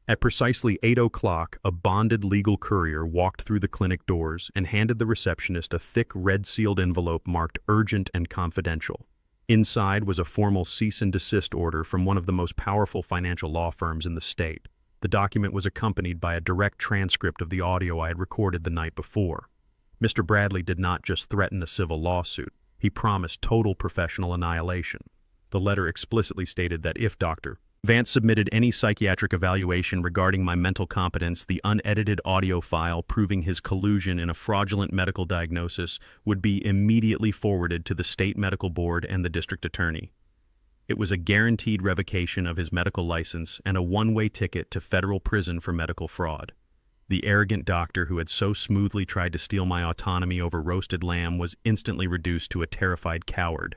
At precisely 8 o'clock, a bonded legal courier walked through the clinic doors and handed the receptionist a thick, red-sealed envelope marked urgent and confidential. Inside was a formal cease and desist order from one of the most powerful financial law firms in the state. The document was accompanied by a direct transcript of the audio I had recorded the night before. Mr. Bradley did not just threaten a civil lawsuit. He promised total professional annihilation. The letter explicitly stated that if Dr. Vance submitted any psychiatric evaluation regarding my mental competence, the unedited audio file proving his collusion in a fraudulent medical diagnosis would be immediately forwarded to the state medical board and the district attorney. It was a guaranteed revocation of his medical license and a one-way ticket to federal prison for medical fraud. The arrogant doctor who had so smoothly tried to steal my autonomy over roasted lamb was instantly reduced to a terrified coward.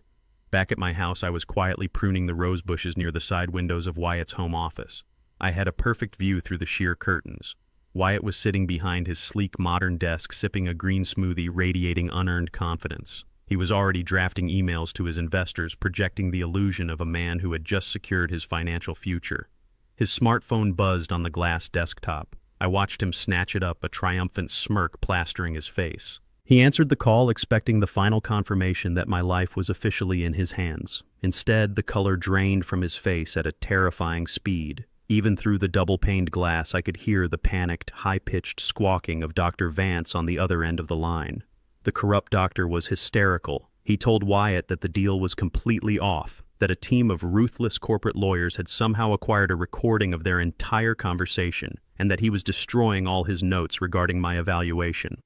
Back at my house, I was quietly pruning the rose bushes near the side windows of Wyatt's home office. I had a perfect view through the sheer curtains. Wyatt was sitting behind his sleek modern desk, sipping a green smoothie, radiating unearned confidence. He was already drafting emails to his investors, projecting the illusion of a man who had just secured his financial future. His smartphone buzzed on the glass desktop. I watched him snatch it up, a triumphant smirk plastering his face. He answered the call, expecting the final confirmation that my life was officially in his hands. Instead, the color drained from his face at a terrifying speed. Even through the double-paned glass, I could hear the panicked, high-pitched squawking of Dr. Vance on the other end of the line. The corrupt doctor was hysterical. He told Wyatt that the deal was completely off, that a team of ruthless corporate lawyers had somehow acquired a recording of their entire conversation, and that he was destroying all his notes regarding my evaluation.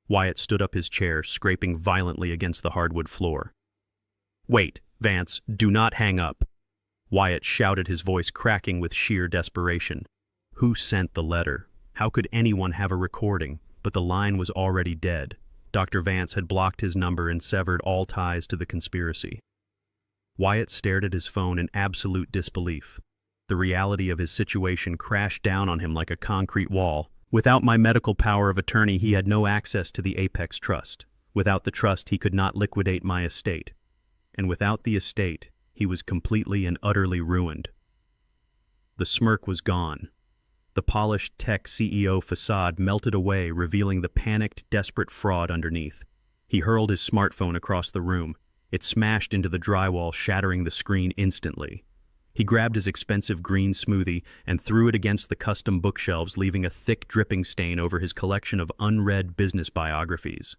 Wyatt stood up his chair, scraping violently against the hardwood floor. "Wait, Vance, do not hang up," Wyatt shouted, his voice cracking with sheer desperation. Who sent the letter? How could anyone have a recording? But the line was already dead. Dr. Vance had blocked his number and severed all ties to the conspiracy. Wyatt stared at his phone in absolute disbelief. The reality of his situation crashed down on him like a concrete wall. Without my medical power of attorney, he had no access to the Apex Trust. Without the trust, he could not liquidate my estate. And without the estate, he was completely and utterly ruined. The smirk was gone. The polished tech CEO facade melted away, revealing the panicked, desperate fraud underneath. He hurled his smartphone across the room. It smashed into the drywall, shattering the screen instantly. He grabbed his expensive green smoothie and threw it against the custom bookshelves, leaving a thick dripping stain over his collection of unread business biographies.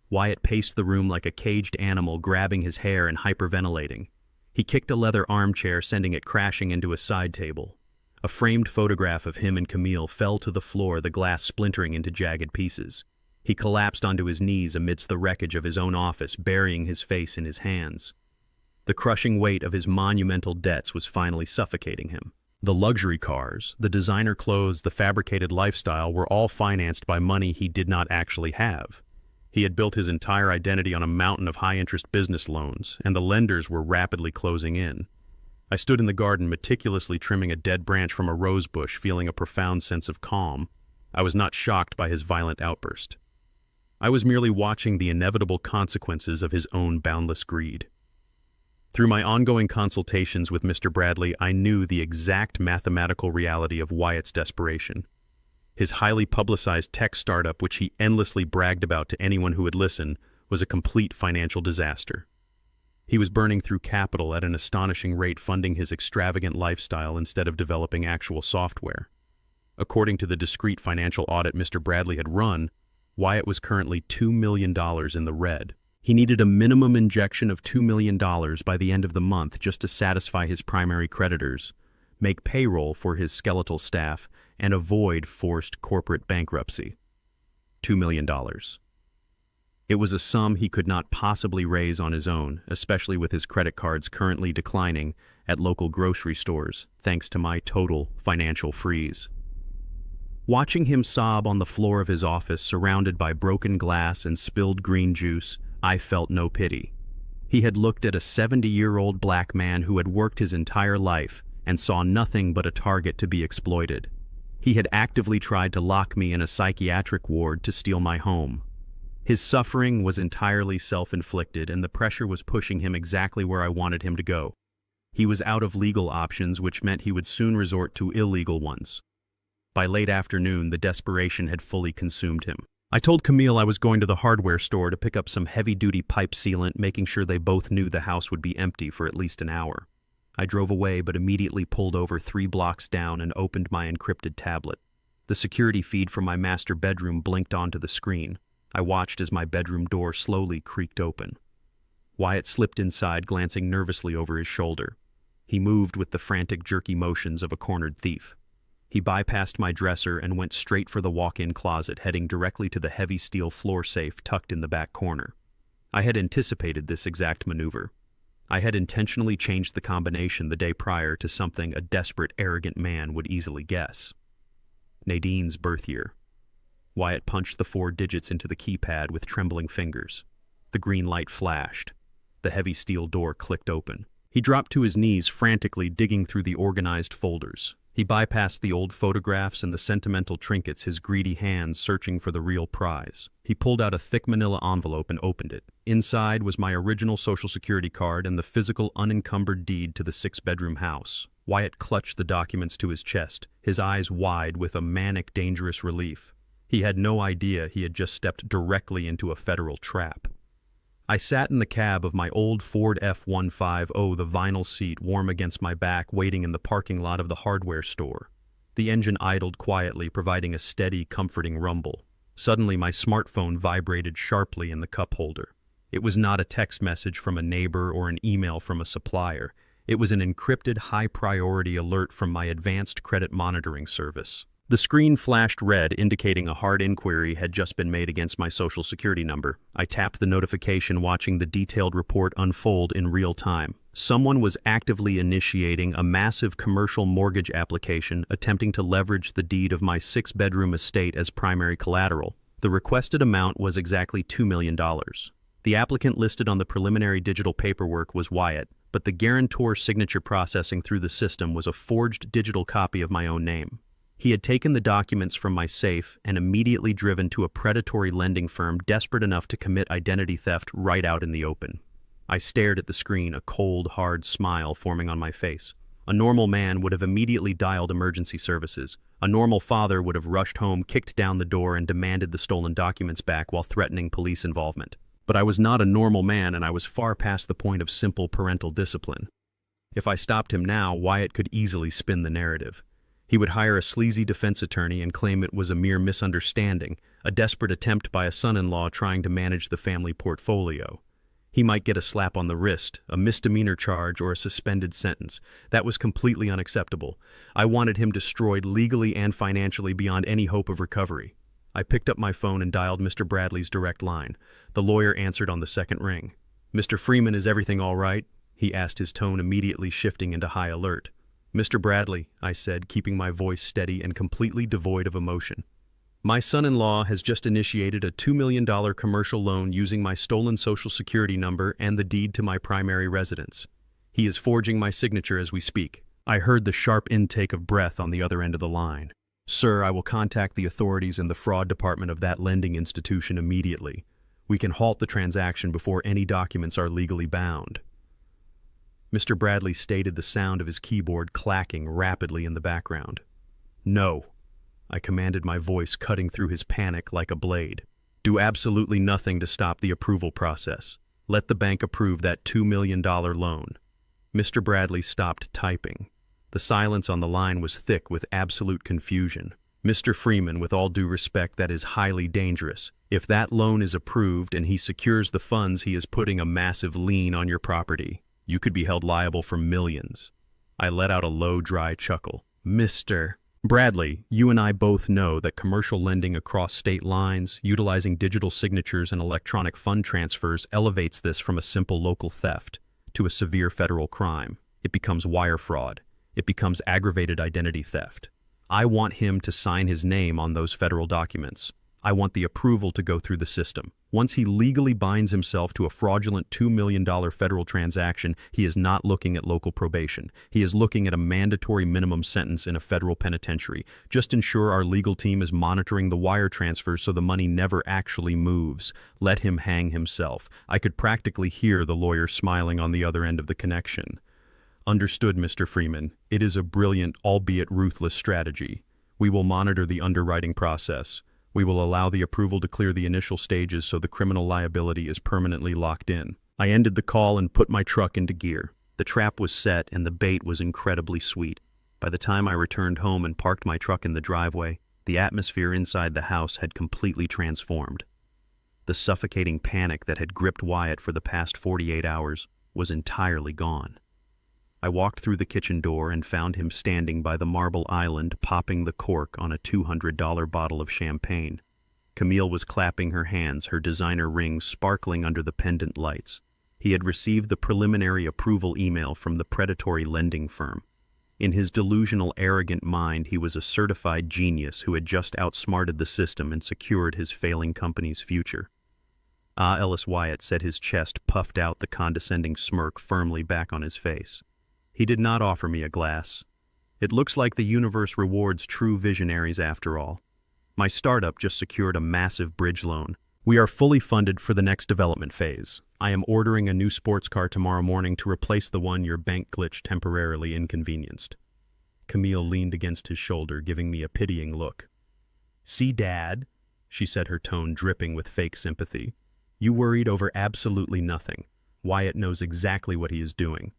Wyatt paced the room like a caged animal, grabbing his hair and hyperventilating. He kicked a leather armchair, sending it crashing into a side table. A framed photograph of him and Camille fell to the floor, the glass splintering into jagged pieces. He collapsed onto his knees amidst the wreckage of his own office, burying his face in his hands. The crushing weight of his monumental debts was finally suffocating him. The luxury cars, the designer clothes, the fabricated lifestyle were all financed by money he did not actually have. He had built his entire identity on a mountain of high-interest business loans, and the lenders were rapidly closing in. I stood in the garden meticulously trimming a dead branch from a rose bush, feeling a profound sense of calm. I was not shocked by his violent outburst. I was merely watching the inevitable consequences of his own boundless greed. Through my ongoing consultations with Mr. Bradley, I knew the exact mathematical reality of Wyatt's desperation. His highly publicized tech startup, which he endlessly bragged about to anyone who would listen, was a complete financial disaster. He was burning through capital at an astonishing rate, funding his extravagant lifestyle instead of developing actual software. According to the discreet financial audit Mr. Bradley had run, Wyatt was currently $2 million in the red. He needed a minimum injection of $2 million by the end of the month just to satisfy his primary creditors, make payroll for his skeletal staff, and avoid forced corporate bankruptcy. $2 million. It was a sum he could not possibly raise on his own, especially with his credit cards currently declining at local grocery stores, thanks to my total financial freeze. Watching him sob on the floor of his office, surrounded by broken glass and spilled green juice, I felt no pity. He had looked at a 70-year-old black man who had worked his entire life and saw nothing but a target to be exploited. He had actively tried to lock me in a psychiatric ward to steal my home. His suffering was entirely self-inflicted, and the pressure was pushing him exactly where I wanted him to go. He was out of legal options, which meant he would soon resort to illegal ones. By late afternoon, the desperation had fully consumed him. I told Camille I was going to the hardware store to pick up some heavy-duty pipe sealant, making sure they both knew the house would be empty for at least an hour. I drove away, but immediately pulled over 3 blocks down and opened my encrypted tablet. The security feed from my master bedroom blinked onto the screen. I watched as my bedroom door slowly creaked open. Wyatt slipped inside, glancing nervously over his shoulder. He moved with the frantic, jerky motions of a cornered thief. He bypassed my dresser and went straight for the walk-in closet, heading directly to the heavy steel floor safe tucked in the back corner. I had anticipated this exact maneuver. I had intentionally changed the combination the day prior to something a desperate, arrogant man would easily guess. Nadine's birth year. Wyatt punched the 4 digits into the keypad with trembling fingers. The green light flashed. The heavy steel door clicked open. He dropped to his knees, frantically digging through the organized folders. He bypassed the old photographs and the sentimental trinkets, his greedy hands searching for the real prize. He pulled out a thick manila envelope and opened it. Inside was my original Social Security card and the physical, unencumbered deed to the 6-bedroom house. Wyatt clutched the documents to his chest, his eyes wide with a manic, dangerous relief. He had no idea he had just stepped directly into a federal trap. I sat in the cab of my old Ford F-150, the vinyl seat warm against my back, waiting in the parking lot of the hardware store. The engine idled quietly, providing a steady, comforting rumble. Suddenly, my smartphone vibrated sharply in the cup holder. It was not a text message from a neighbor or an email from a supplier. It was an encrypted, high-priority alert from my advanced credit monitoring service. The screen flashed red, indicating a hard inquiry had just been made against my Social Security number. I tapped the notification, watching the detailed report unfold in real time. Someone was actively initiating a massive commercial mortgage application, attempting to leverage the deed of my 6-bedroom estate as primary collateral. The requested amount was exactly $2 million. The applicant listed on the preliminary digital paperwork was Wyatt, but the guarantor signature processing through the system was a forged digital copy of my own name. He had taken the documents from my safe and immediately driven to a predatory lending firm desperate enough to commit identity theft right out in the open. I stared at the screen, a cold, hard smile forming on my face. A normal man would have immediately dialed emergency services. A normal father would have rushed home, kicked down the door, and demanded the stolen documents back while threatening police involvement. But I was not a normal man, and I was far past the point of simple parental discipline. If I stopped him now, Wyatt could easily spin the narrative. He would hire a sleazy defense attorney and claim it was a mere misunderstanding, a desperate attempt by a son-in-law trying to manage the family portfolio. He might get a slap on the wrist, a misdemeanor charge, or a suspended sentence. That was completely unacceptable. I wanted him destroyed legally and financially beyond any hope of recovery. I picked up my phone and dialed Mr. Bradley's direct line. The lawyer answered on the second ring. "Mr. Freeman, is everything all right?" he asked, his tone immediately shifting into high alert. "Mr. Bradley," I said, keeping my voice steady and completely devoid of emotion. "My son-in-law has just initiated a $2 million commercial loan using my stolen Social Security number and the deed to my primary residence. He is forging my signature as we speak. I heard the sharp intake of breath on the other end of the line. Sir, I will contact the authorities and the fraud department of that lending institution immediately. We can halt the transaction before any documents are legally bound. Mr. Bradley stated, the sound of his keyboard clacking rapidly in the background. No, I commanded, my voice cutting through his panic like a blade. Do absolutely nothing to stop the approval process. Let the bank approve that $2 million loan. Mr. Bradley stopped typing. The silence on the line was thick with absolute confusion. Mr. Freeman, with all due respect, that is highly dangerous. If that loan is approved and he secures the funds, he is putting a massive lien on your property. You could be held liable for millions. I let out a low, dry chuckle. Mr. Bradley, you and I both know that commercial lending across state lines, utilizing digital signatures and electronic fund transfers, elevates this from a simple local theft to a severe federal crime. It becomes wire fraud. It becomes aggravated identity theft. I want him to sign his name on those federal documents. I want the approval to go through the system. Once he legally binds himself to a fraudulent $2 million federal transaction, he is not looking at local probation. He is looking at a mandatory minimum sentence in a federal penitentiary. Just ensure our legal team is monitoring the wire transfers so the money never actually moves. Let him hang himself. I could practically hear the lawyer smiling on the other end of the connection. Understood, Mr. Freeman. It is a brilliant, albeit ruthless strategy. We will monitor the underwriting process. We will allow the approval to clear the initial stages so the criminal liability is permanently locked in. I ended the call and put my truck into gear. The trap was set and the bait was incredibly sweet. By the time I returned home and parked my truck in the driveway, the atmosphere inside the house had completely transformed. The suffocating panic that had gripped Wyatt for the past 48 hours was entirely gone. I walked through the kitchen door and found him standing by the marble island, popping the cork on a $200 bottle of champagne. Camille was clapping her hands, her designer rings sparkling under the pendant lights. He had received the preliminary approval email from the predatory lending firm. In his delusional, arrogant mind, he was a certified genius who had just outsmarted the system and secured his failing company's future. Ah, Ellis Wyatt said, his chest puffed out, the condescending smirk firmly back on his face. He did not offer me a glass. It looks like the universe rewards true visionaries after all. My startup just secured a massive bridge loan. We are fully funded for the next development phase. I am ordering a new sports car tomorrow morning to replace the one your bank glitch temporarily inconvenienced. Camille leaned against his shoulder, giving me a pitying look. See, Dad, she said, her tone dripping with fake sympathy. You worried over absolutely nothing. Wyatt knows exactly what he is doing.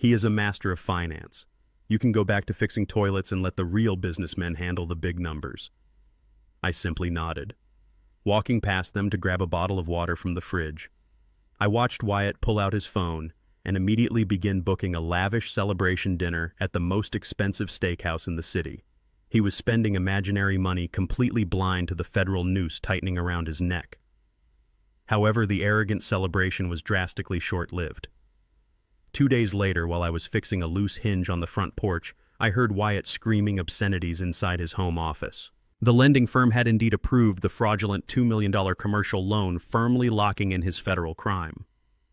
He is a master of finance. You can go back to fixing toilets and let the real businessmen handle the big numbers. I simply nodded, walking past them to grab a bottle of water from the fridge. I watched Wyatt pull out his phone and immediately begin booking a lavish celebration dinner at the most expensive steakhouse in the city. He was spending imaginary money, completely blind to the federal noose tightening around his neck. However, the arrogant celebration was drastically short-lived. 2 days later, while I was fixing a loose hinge on the front porch, I heard Wyatt screaming obscenities inside his home office. The lending firm had indeed approved the fraudulent $2 million commercial loan, firmly locking in his federal crime.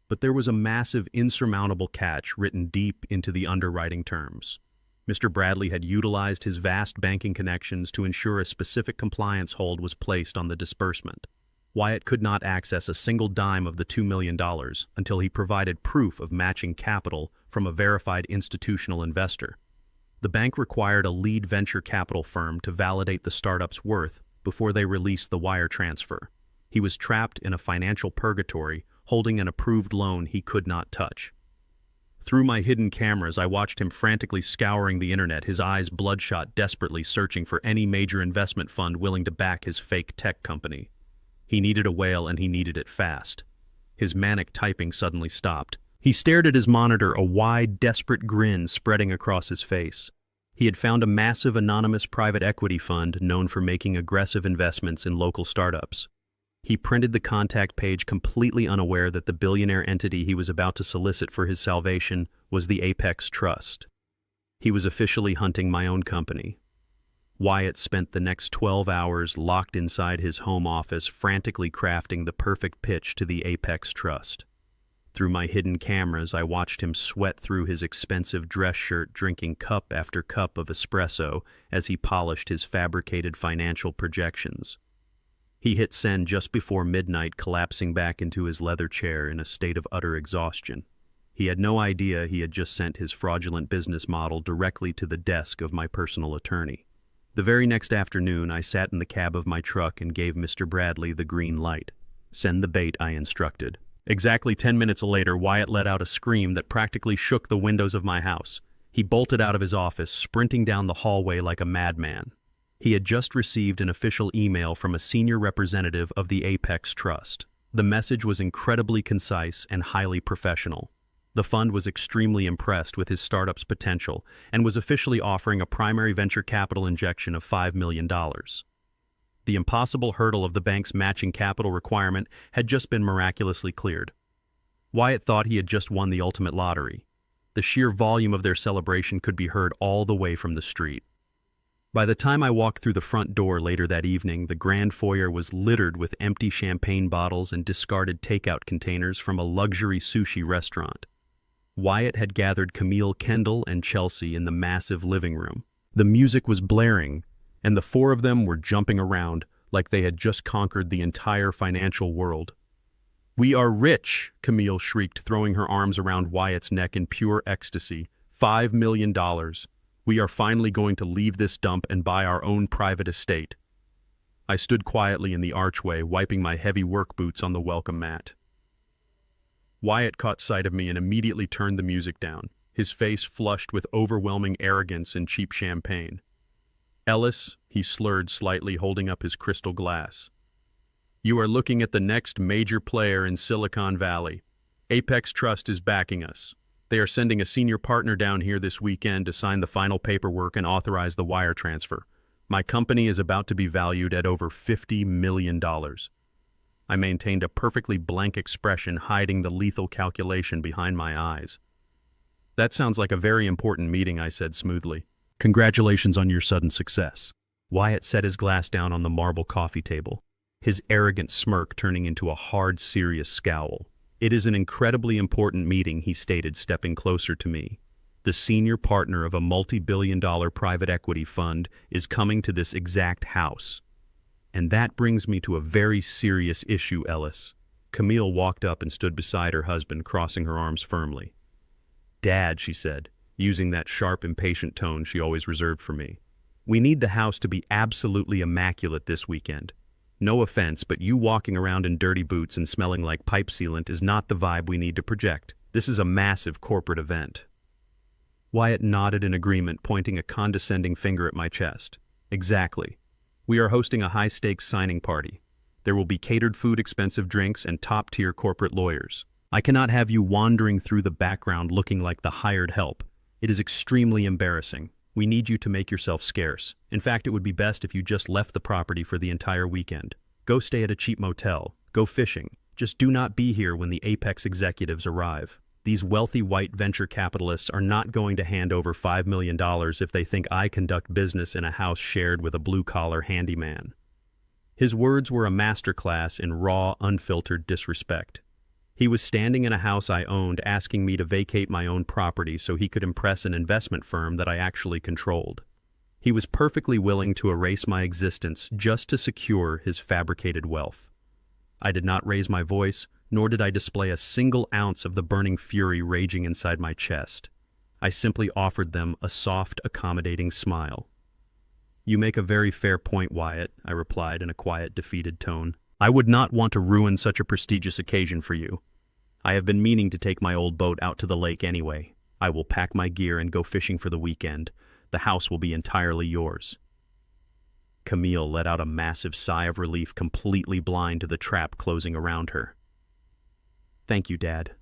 But there was a massive, insurmountable catch written deep into the underwriting terms. Mr. Bradley had utilized his vast banking connections to ensure a specific compliance hold was placed on the disbursement. Wyatt could not access a single dime of the $2 million until he provided proof of matching capital from a verified institutional investor. The bank required a lead venture capital firm to validate the startup's worth before they released the wire transfer. He was trapped in a financial purgatory, holding an approved loan he could not touch. Through my hidden cameras, I watched him frantically scouring the internet, his eyes bloodshot, desperately searching for any major investment fund willing to back his fake tech company. He needed a whale, and he needed it fast. His manic typing suddenly stopped. He stared at his monitor, a wide, desperate grin spreading across his face. He had found a massive anonymous private equity fund known for making aggressive investments in local startups. He printed the contact page, completely unaware that the billionaire entity he was about to solicit for his salvation was the Apex Trust. He was officially hunting my own company. Wyatt spent the next 12 hours locked inside his home office, frantically crafting the perfect pitch to the Apex Trust. Through my hidden cameras, I watched him sweat through his expensive dress shirt, drinking cup after cup of espresso as he polished his fabricated financial projections. He hit send just before midnight, collapsing back into his leather chair in a state of utter exhaustion. He had no idea he had just sent his fraudulent business model directly to the desk of my personal attorney. The very next afternoon, I sat in the cab of my truck and gave Mr. Bradley the green light. "Send the bait," I instructed. Exactly 10 minutes later, Wyatt let out a scream that practically shook the windows of my house. He bolted out of his office, sprinting down the hallway like a madman. He had just received an official email from a senior representative of the Apex Trust. The message was incredibly concise and highly professional. The fund was extremely impressed with his startup's potential and was officially offering a primary venture capital injection of $5 million. The impossible hurdle of the bank's matching capital requirement had just been miraculously cleared. Wyatt thought he had just won the ultimate lottery. The sheer volume of their celebration could be heard all the way from the street. By the time I walked through the front door later that evening, the grand foyer was littered with empty champagne bottles and discarded takeout containers from a luxury sushi restaurant. Wyatt had gathered Camille, Kendall, and Chelsea in the massive living room. The music was blaring, and the four of them were jumping around like they had just conquered the entire financial world. "We are rich!" Camille shrieked, throwing her arms around Wyatt's neck in pure ecstasy. $5 million. We are finally going to leave this dump and buy our own private estate. I stood quietly in the archway, wiping my heavy work boots on the welcome mat. Wyatt caught sight of me and immediately turned the music down, his face flushed with overwhelming arrogance and cheap champagne. "Ellis," he slurred slightly, holding up his crystal glass. "You are looking at the next major player in Silicon Valley. Apex Trust is backing us. They are sending a senior partner down here this weekend to sign the final paperwork and authorize the wire transfer. My company is about to be valued at over $50 million. I maintained a perfectly blank expression, hiding the lethal calculation behind my eyes. "That sounds like a very important meeting," I said smoothly. "Congratulations on your sudden success." Wyatt set his glass down on the marble coffee table, his arrogant smirk turning into a hard, serious scowl. "It is an incredibly important meeting," he stated, stepping closer to me. "The senior partner of a multi-billion-dollar private equity fund is coming to this exact house. And that brings me to a very serious issue, Ellis." Camille walked up and stood beside her husband, crossing her arms firmly. "Dad," she said, using that sharp, impatient tone she always reserved for me, "we need the house to be absolutely immaculate this weekend. No offense, but you walking around in dirty boots and smelling like pipe sealant is not the vibe we need to project. This is a massive corporate event." Wyatt nodded in agreement, pointing a condescending finger at my chest. "Exactly. We are hosting a high-stakes signing party. There will be catered food, expensive drinks, and top-tier corporate lawyers. I cannot have you wandering through the background looking like the hired help. It is extremely embarrassing. We need you to make yourself scarce. In fact, it would be best if you just left the property for the entire weekend. Go stay at a cheap motel. Go fishing. Just do not be here when the Apex executives arrive. These wealthy white venture capitalists are not going to hand over $5 million if they think I conduct business in a house shared with a blue-collar handyman." His words were a masterclass in raw, unfiltered disrespect. He was standing in a house I owned, asking me to vacate my own property so he could impress an investment firm that I actually controlled. He was perfectly willing to erase my existence just to secure his fabricated wealth. I did not raise my voice, nor did I display a single ounce of the burning fury raging inside my chest. I simply offered them a soft, accommodating smile. "You make a very fair point, Wyatt," I replied in a quiet, defeated tone. "I would not want to ruin such a prestigious occasion for you. I have been meaning to take my old boat out to the lake anyway. I will pack my gear and go fishing for the weekend. The house will be entirely yours." Camille let out a massive sigh of relief, completely blind to the trap closing around her. "Thank you, Dad.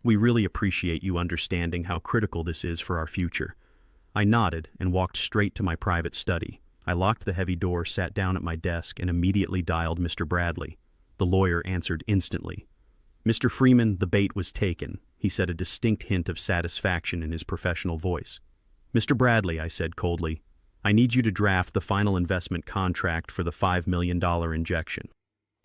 We really appreciate you understanding how critical this is for our future." I nodded and walked straight to my private study. I locked the heavy door, sat down at my desk, and immediately dialed Mr. Bradley. The lawyer answered instantly. "Mr. Freeman, the bait was taken," he said, a distinct hint of satisfaction in his professional voice. "Mr. Bradley," I said coldly, "I need you to draft the final investment contract for the $5 million injection."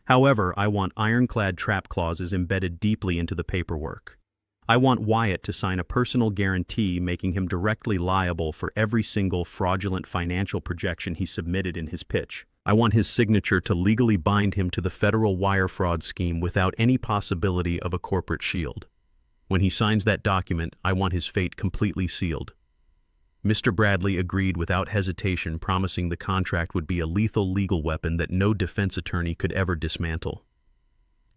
However, I want ironclad trap clauses embedded deeply into the paperwork. I want Wyatt to sign a personal guarantee making him directly liable for every single fraudulent financial projection he submitted in his pitch. I want his signature to legally bind him to the federal wire fraud scheme without any possibility of a corporate shield. When he signs that document, I want his fate completely sealed. Mr. Bradley agreed without hesitation, promising the contract would be a lethal legal weapon that no defense attorney could ever dismantle.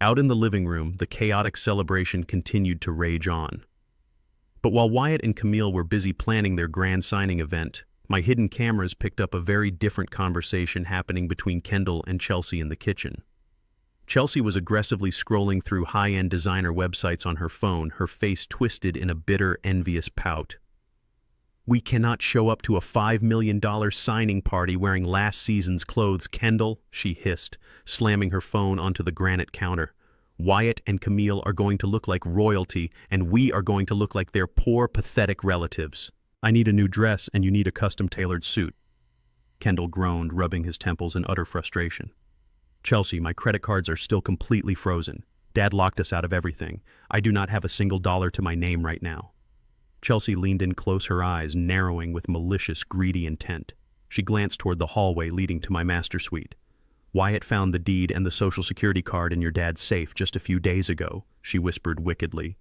Out in the living room, the chaotic celebration continued to rage on. But while Wyatt and Camille were busy planning their grand signing event, my hidden cameras picked up a very different conversation happening between Kendall and Chelsea in the kitchen. Chelsea was aggressively scrolling through high-end designer websites on her phone, her face twisted in a bitter, envious pout. "We cannot show up to a $5 million signing party wearing last season's clothes, Kendall," she hissed, slamming her phone onto the granite counter. "Wyatt and Camille are going to look like royalty, and we are going to look like their poor, pathetic relatives. I need a new dress, and you need a custom-tailored suit." Kendall groaned, rubbing his temples in utter frustration. "Chelsea, my credit cards are still completely frozen. Dad locked us out of everything. I do not have a single dollar to my name right now." Chelsea leaned in close, her eyes narrowing with malicious, greedy intent. She glanced toward the hallway leading to my master suite. "Wyatt found the deed and the social security card in your dad's safe just a few days ago," she whispered wickedly.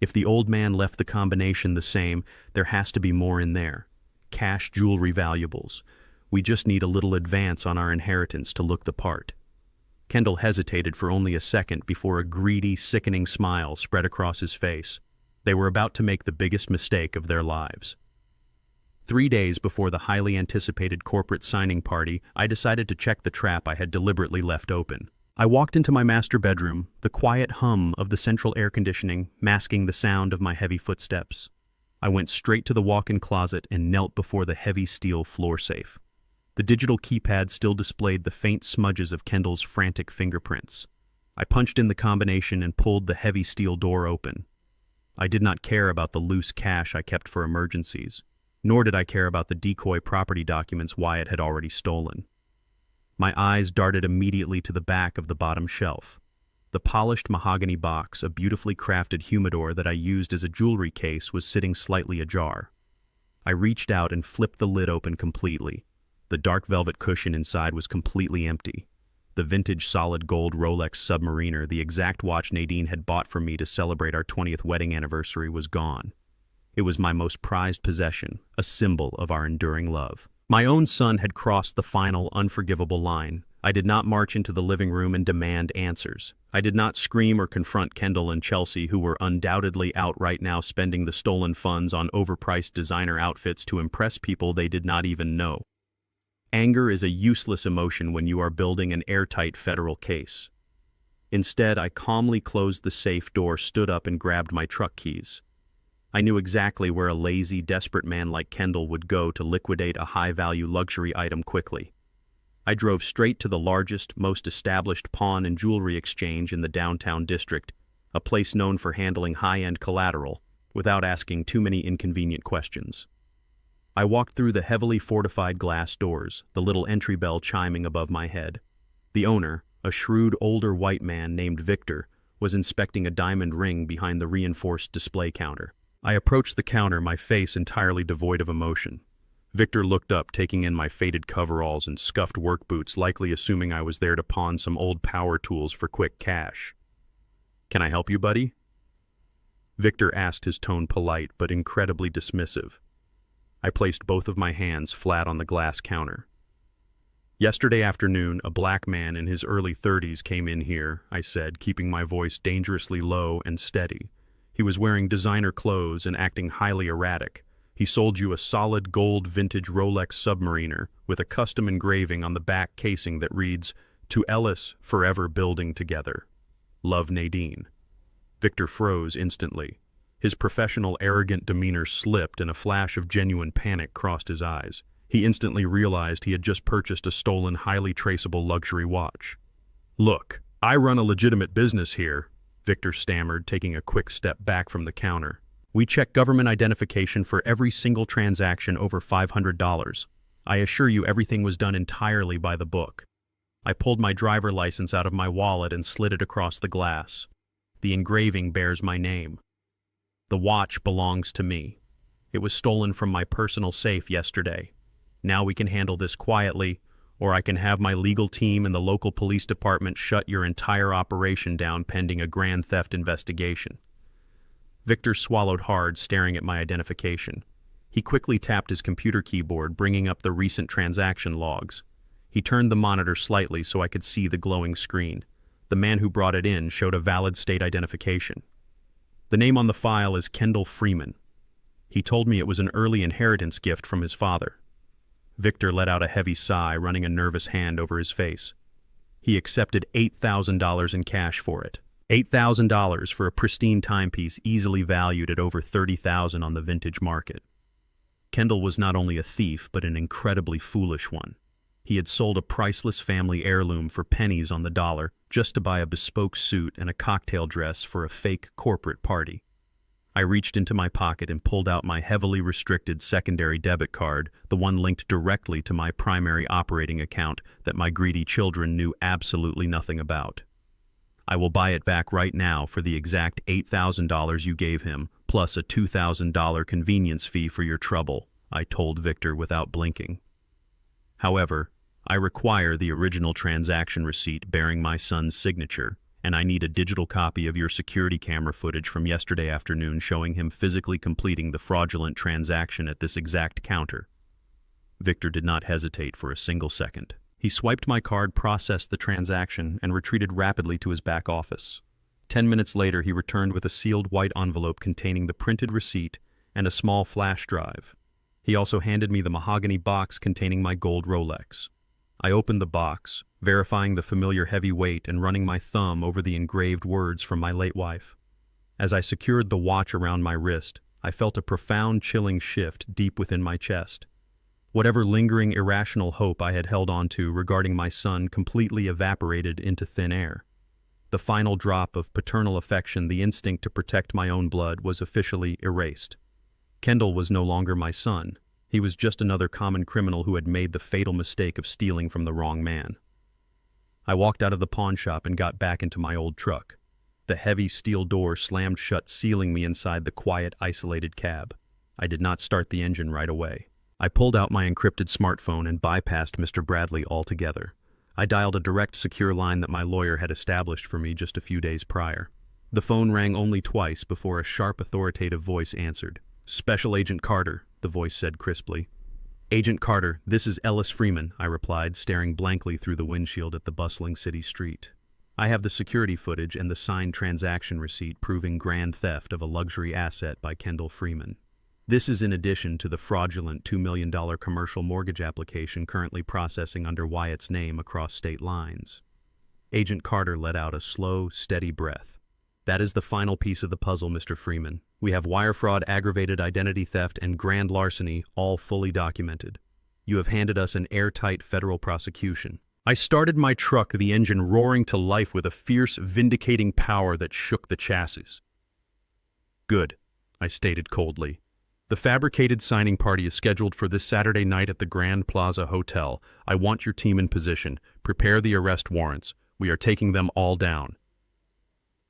"If the old man left the combination the same, there has to be more in there. Cash, jewelry, valuables. We just need a little advance on our inheritance to look the part." Kendall hesitated for only a second before a greedy, sickening smile spread across his face. They were about to make the biggest mistake of their lives. 3 days before the highly anticipated corporate signing party, I decided to check the trap I had deliberately left open. I walked into my master bedroom, the quiet hum of the central air conditioning masking the sound of my heavy footsteps. I went straight to the walk-in closet and knelt before the heavy steel floor safe. The digital keypad still displayed the faint smudges of Kendall's frantic fingerprints. I punched in the combination and pulled the heavy steel door open. I did not care about the loose cash I kept for emergencies, nor did I care about the decoy property documents Wyatt had already stolen. My eyes darted immediately to the back of the bottom shelf. The polished mahogany box, a beautifully crafted humidor that I used as a jewelry case, was sitting slightly ajar. I reached out and flipped the lid open completely. The dark velvet cushion inside was completely empty. The vintage solid gold Rolex Submariner, the exact watch Nadine had bought for me to celebrate our 20th wedding anniversary, was gone. It was my most prized possession, a symbol of our enduring love. My own son had crossed the final, unforgivable line. I did not march into the living room and demand answers. I did not scream or confront Kendall and Chelsea, who were undoubtedly out right now spending the stolen funds on overpriced designer outfits to impress people they did not even know. Anger is a useless emotion when you are building an airtight federal case. Instead, I calmly closed the safe door, stood up, and grabbed my truck keys. I knew exactly where a lazy, desperate man like Kendall would go to liquidate a high-value luxury item quickly. I drove straight to the largest, most established pawn and jewelry exchange in the downtown district, a place known for handling high-end collateral, without asking too many inconvenient questions. I walked through the heavily fortified glass doors, the little entry bell chiming above my head. The owner, a shrewd older white man named Victor, was inspecting a diamond ring behind the reinforced display counter. I approached the counter, my face entirely devoid of emotion. Victor looked up, taking in my faded coveralls and scuffed work boots, likely assuming I was there to pawn some old power tools for quick cash. "Can I help you, buddy?" Victor asked, his tone polite but incredibly dismissive. I placed both of my hands flat on the glass counter. "Yesterday afternoon, a black man in his early 30s came in here," I said, keeping my voice dangerously low and steady. "He was wearing designer clothes and acting highly erratic. He sold you a solid gold vintage Rolex Submariner with a custom engraving on the back casing that reads, 'To Ellis, forever building together. Love, Nadine.'" Victor froze instantly. His professional, arrogant demeanor slipped and a flash of genuine panic crossed his eyes. He instantly realized he had just purchased a stolen, highly traceable luxury watch. "Look, I run a legitimate business here," Victor stammered, taking a quick step back from the counter. "We check government identification for every single transaction over $500. I assure you everything was done entirely by the book." I pulled my driver license out of my wallet and slid it across the glass. The engraving bears my name. The watch belongs to me. It was stolen from my personal safe yesterday. Now we can handle this quietly, or I can have my legal team and the local police department shut your entire operation down pending a grand theft investigation. Victor swallowed hard, staring at my identification. He quickly tapped his computer keyboard, bringing up the recent transaction logs. He turned the monitor slightly so I could see the glowing screen. The man who brought it in showed a valid state identification. The name on the file is Kendall Freeman. He told me it was an early inheritance gift from his father. Victor let out a heavy sigh, running a nervous hand over his face. He accepted $8,000 in cash for it. $8,000 for a pristine timepiece easily valued at over $30,000 on the vintage market. Kendall was not only a thief, but an incredibly foolish one. He had sold a priceless family heirloom for pennies on the dollar just to buy a bespoke suit and a cocktail dress for a fake corporate party. I reached into my pocket and pulled out my heavily restricted secondary debit card, the one linked directly to my primary operating account that my greedy children knew absolutely nothing about. I will buy it back right now for the exact $8,000 you gave him, plus a $2,000 convenience fee for your trouble, I told Victor without blinking. However, I require the original transaction receipt bearing my son's signature, and I need a digital copy of your security camera footage from yesterday afternoon showing him physically completing the fraudulent transaction at this exact counter. Victor did not hesitate for a single second. He swiped my card, processed the transaction, and retreated rapidly to his back office. 10 minutes later, he returned with a sealed white envelope containing the printed receipt and a small flash drive. He also handed me the mahogany box containing my gold Rolex. I opened the box, verifying the familiar heavy weight and running my thumb over the engraved words from my late wife. As I secured the watch around my wrist, I felt a profound, chilling shift deep within my chest. Whatever lingering, irrational hope I had held on to regarding my son completely evaporated into thin air. The final drop of paternal affection, the instinct to protect my own blood, was officially erased. Kendall was no longer my son. He was just another common criminal who had made the fatal mistake of stealing from the wrong man. I walked out of the pawn shop and got back into my old truck. The heavy steel door slammed shut, sealing me inside the quiet, isolated cab. I did not start the engine right away. I pulled out my encrypted smartphone and bypassed Mr. Bradley altogether. I dialed a direct, secure line that my lawyer had established for me just a few days prior. The phone rang only twice before a sharp, authoritative voice answered. "Special Agent Carter," the voice said crisply. "Agent Carter, this is Ellis Freeman," I replied, staring blankly through the windshield at the bustling city street. "I have the security footage and the signed transaction receipt proving grand theft of a luxury asset by Kendall Freeman. This is in addition to the fraudulent $2 million commercial mortgage application currently processing under Wyatt's name across state lines." Agent Carter let out a slow, steady breath. "That is the final piece of the puzzle, Mr. Freeman. We have wire fraud, aggravated identity theft, and grand larceny all fully documented. You have handed us an airtight federal prosecution." I started my truck, the engine roaring to life with a fierce, vindicating power that shook the chassis. "Good," I stated coldly. "The fabricated signing party is scheduled for this Saturday night at the Grand Plaza Hotel. I want your team in position. Prepare the arrest warrants. We are taking them all down."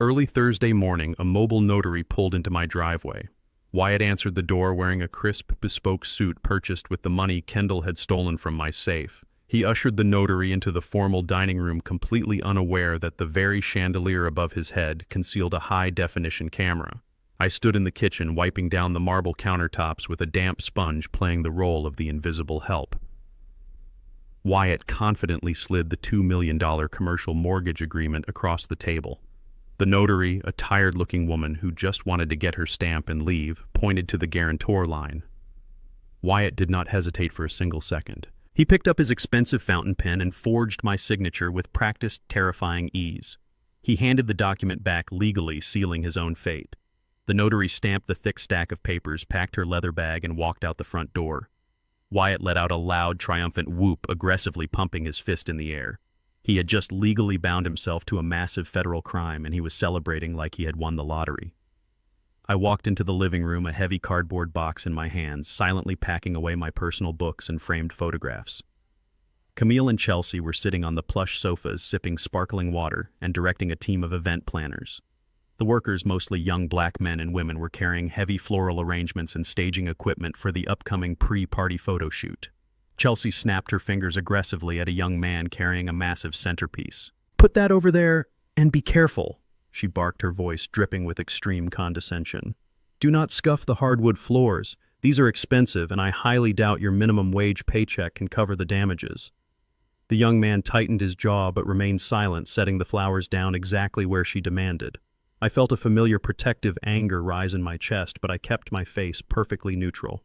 Early Thursday morning, a mobile notary pulled into my driveway. Wyatt answered the door wearing a crisp, bespoke suit purchased with the money Kendall had stolen from my safe. He ushered the notary into the formal dining room, completely unaware that the very chandelier above his head concealed a high-definition camera. I stood in the kitchen, wiping down the marble countertops with a damp sponge playing the role of the invisible help. Wyatt confidently slid the $2 million commercial mortgage agreement across the table. The notary, a tired-looking woman who just wanted to get her stamp and leave, pointed to the guarantor line. Wyatt did not hesitate for a single second. He picked up his expensive fountain pen and forged my signature with practiced, terrifying ease. He handed the document back legally, sealing his own fate. The notary stamped the thick stack of papers, packed her leather bag, and walked out the front door. Wyatt let out a loud, triumphant whoop, aggressively pumping his fist in the air. He had just legally bound himself to a massive federal crime, and he was celebrating like he had won the lottery. I walked into the living room, a heavy cardboard box in my hands, silently packing away my personal books and framed photographs. Camille and Chelsea were sitting on the plush sofas sipping sparkling water and directing a team of event planners. The workers, mostly young black men and women, were carrying heavy floral arrangements and staging equipment for the upcoming pre-party photo shoot. Chelsea snapped her fingers aggressively at a young man carrying a massive centerpiece. "Put that over there and be careful," she barked, her voice dripping with extreme condescension. "Do not scuff the hardwood floors. These are expensive, and I highly doubt your minimum wage paycheck can cover the damages." The young man tightened his jaw but remained silent, setting the flowers down exactly where she demanded. I felt a familiar protective anger rise in my chest, but I kept my face perfectly neutral.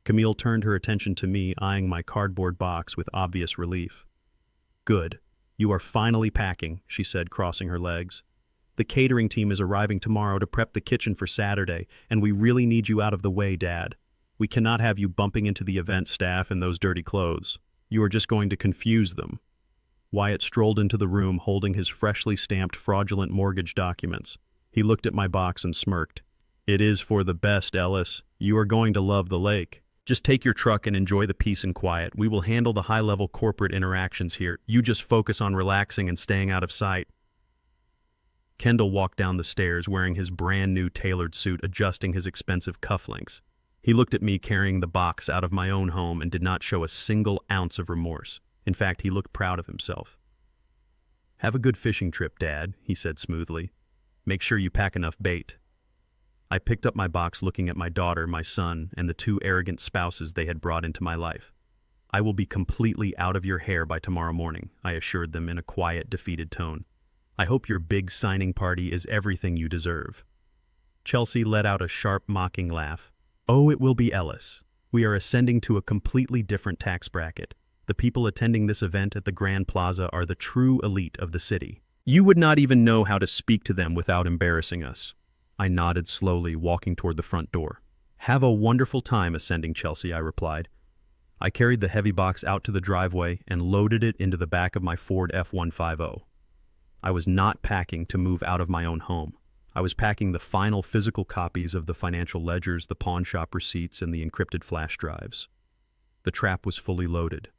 Camille turned her attention to me, eyeing my cardboard box with obvious relief. "Good. You are finally packing," she said, crossing her legs. "The catering team is arriving tomorrow to prep the kitchen for Saturday, and we really need you out of the way, Dad. We cannot have you bumping into the event staff in those dirty clothes. You are just going to confuse them." Wyatt strolled into the room holding his freshly stamped fraudulent mortgage documents. He looked at my box and smirked. "It is for the best, Ellis. You are going to love the lake. Just take your truck and enjoy the peace and quiet. We will handle the high-level corporate interactions here. You just focus on relaxing and staying out of sight." Kendall walked down the stairs wearing his brand-new tailored suit, adjusting his expensive cufflinks. He looked at me carrying the box out of my own home and did not show a single ounce of remorse. In fact, he looked proud of himself. "Have a good fishing trip, Dad," he said smoothly. "Make sure you pack enough bait." I picked up my box, looking at my daughter, my son, and the two arrogant spouses they had brought into my life. "I will be completely out of your hair by tomorrow morning," I assured them in a quiet, defeated tone. "I hope your big signing party is everything you deserve." Chelsea let out a sharp, mocking laugh. "Oh, it will be Ellis. We are ascending to a completely different tax bracket. The people attending this event at the Grand Plaza are the true elite of the city. You would not even know how to speak to them without embarrassing us." I nodded slowly, walking toward the front door. "Have a wonderful time ascending, Chelsea," I replied. I carried the heavy box out to the driveway and loaded it into the back of my Ford F-150. I was not packing to move out of my own home. I was packing the final physical copies of the financial ledgers, the pawn shop receipts, and the encrypted flash drives. The trap was fully loaded.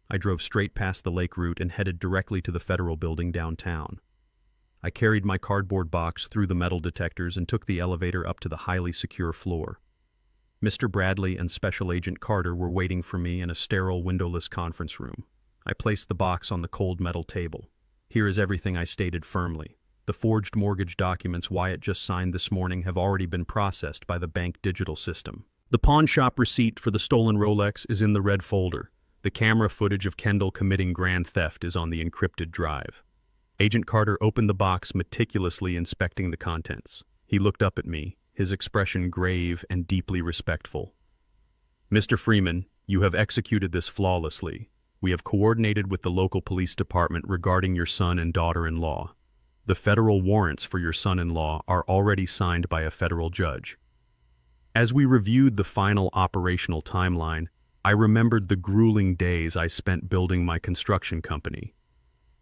I drove straight past the lake route and headed directly to the Federal Building downtown. I carried my cardboard box through the metal detectors and took the elevator up to the highly secure floor. Mr. Bradley and Special Agent Carter were waiting for me in a sterile, windowless conference room. I placed the box on the cold metal table. "Here is everything," I stated firmly. "The forged mortgage documents Wyatt just signed this morning have already been processed by the bank digital system. The pawn shop receipt for the stolen Rolex is in the red folder. The camera footage of Kendall committing grand theft is on the encrypted drive." Agent Carter opened the box, meticulously inspecting the contents. He looked up at me, his expression grave and deeply respectful. "Mr. Freeman, you have executed this flawlessly. We have coordinated with the local police department regarding your son and daughter-in-law. The federal warrants for your son-in-law are already signed by a federal judge." As we reviewed the final operational timeline, I remembered the grueling days I spent building my construction company.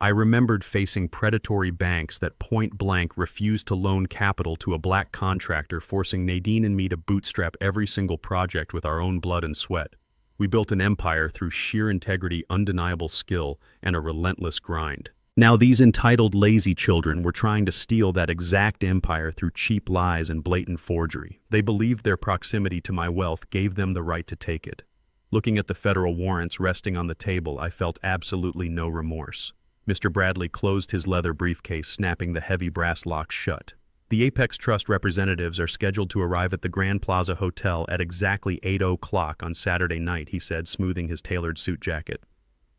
I remembered facing predatory banks that point-blank refused to loan capital to a black contractor, forcing Nadine and me to bootstrap every single project with our own blood and sweat. We built an empire through sheer integrity, undeniable skill, and a relentless grind. Now these entitled, lazy children were trying to steal that exact empire through cheap lies and blatant forgery. They believed their proximity to my wealth gave them the right to take it. Looking at the federal warrants resting on the table, I felt absolutely no remorse. Mr. Bradley closed his leather briefcase, snapping the heavy brass locks shut. "The Apex Trust representatives are scheduled to arrive at the Grand Plaza Hotel at exactly 8 o'clock on Saturday night," he said, smoothing his tailored suit jacket.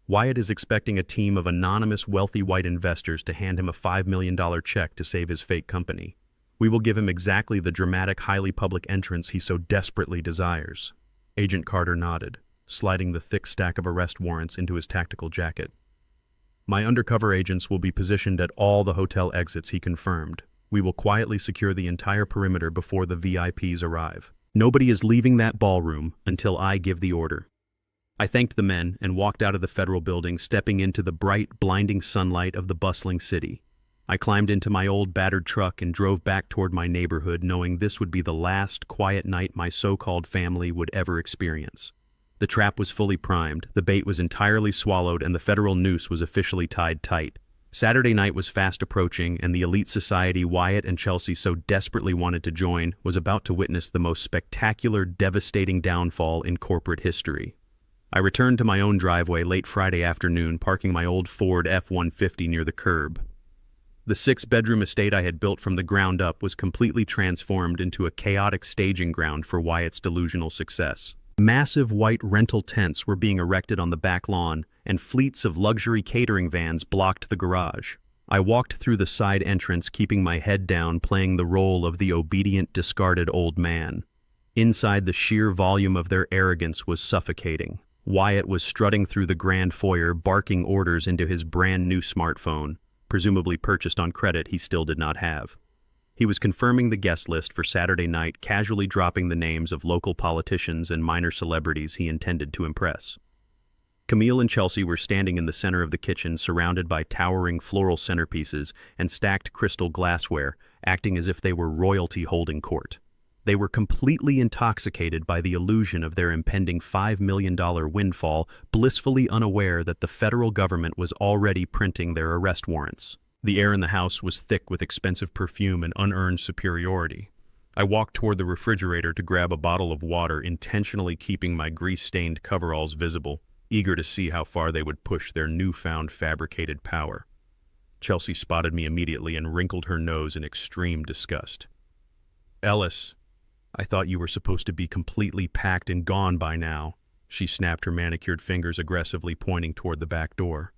"Wyatt is expecting a team of anonymous, wealthy white investors to hand him a $5 million check to save his fake company. We will give him exactly the dramatic, highly public entrance he so desperately desires." Agent Carter nodded, sliding the thick stack of arrest warrants into his tactical jacket. "My undercover agents will be positioned at all the hotel exits," he confirmed. "We will quietly secure the entire perimeter before the VIPs arrive. Nobody is leaving that ballroom until I give the order." I thanked the men and walked out of the Federal Building, stepping into the bright, blinding sunlight of the bustling city. I climbed into my old battered truck and drove back toward my neighborhood, knowing this would be the last quiet night my so-called family would ever experience. The trap was fully primed, the bait was entirely swallowed, and the federal noose was officially tied tight. Saturday night was fast approaching, and the elite society Wyatt and Chelsea so desperately wanted to join was about to witness the most spectacular, devastating downfall in corporate history. I returned to my own driveway late Friday afternoon, parking my old Ford F-150 near the curb. The 6-bedroom estate I had built from the ground up was completely transformed into a chaotic staging ground for Wyatt's delusional success. Massive white rental tents were being erected on the back lawn, and fleets of luxury catering vans blocked the garage. I walked through the side entrance, keeping my head down, playing the role of the obedient, discarded old man. Inside, the sheer volume of their arrogance was suffocating. Wyatt was strutting through the grand foyer, barking orders into his brand-new smartphone, presumably purchased on credit he still did not have. He was confirming the guest list for Saturday night, casually dropping the names of local politicians and minor celebrities he intended to impress. Camille and Chelsea were standing in the center of the kitchen, surrounded by towering floral centerpieces and stacked crystal glassware, acting as if they were royalty holding court. They were completely intoxicated by the illusion of their impending $5 million windfall, blissfully unaware that the federal government was already printing their arrest warrants. The air in the house was thick with expensive perfume and unearned superiority. I walked toward the refrigerator to grab a bottle of water, intentionally keeping my grease-stained coveralls visible, eager to see how far they would push their newfound fabricated power. Chelsea spotted me immediately and wrinkled her nose in extreme disgust. "Ellis, I thought you were supposed to be completely packed and gone by now," she snapped, her manicured fingers aggressively pointing toward the back door.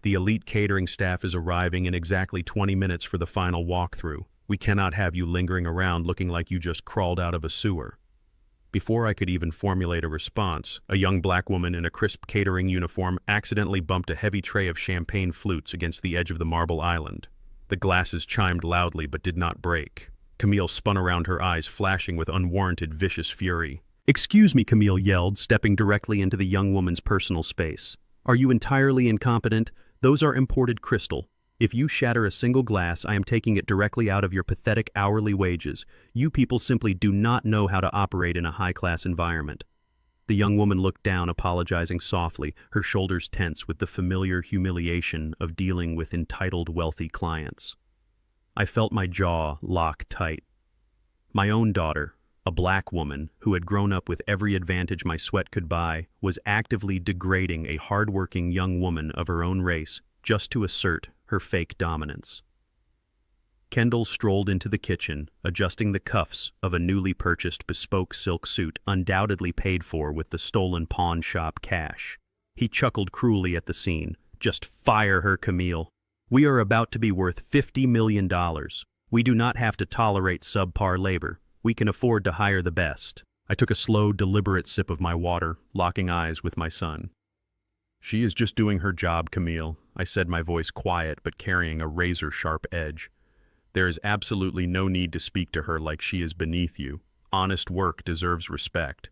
"The elite catering staff is arriving in exactly 20 minutes for the final walkthrough. We cannot have you lingering around looking like you just crawled out of a sewer." Before I could even formulate a response, a young black woman in a crisp catering uniform accidentally bumped a heavy tray of champagne flutes against the edge of the marble island. The glasses chimed loudly but did not break. Camille spun around, her eyes flashing with unwarranted vicious fury. "Excuse me," Camille yelled, stepping directly into the young woman's personal space. "Are you entirely incompetent? Those are imported crystal. If you shatter a single glass, I am taking it directly out of your pathetic hourly wages. You people simply do not know how to operate in a high-class environment." The young woman looked down, apologizing softly, her shoulders tense with the familiar humiliation of dealing with entitled, wealthy clients. I felt my jaw lock tight. My own daughter, a black woman who had grown up with every advantage my sweat could buy, was actively degrading a hard-working young woman of her own race just to assert her fake dominance. Kendall strolled into the kitchen, adjusting the cuffs of a newly purchased bespoke silk suit undoubtedly paid for with the stolen pawn shop cash. He chuckled cruelly at the scene. "Just fire her, Camille. We are about to be worth $50 million. We do not have to tolerate subpar labor. We can afford to hire the best." I took a slow, deliberate sip of my water, locking eyes with my son. "She is just doing her job, Camille," I said, my voice quiet but carrying a razor-sharp edge. "There is absolutely no need to speak to her like she is beneath you. Honest work deserves respect."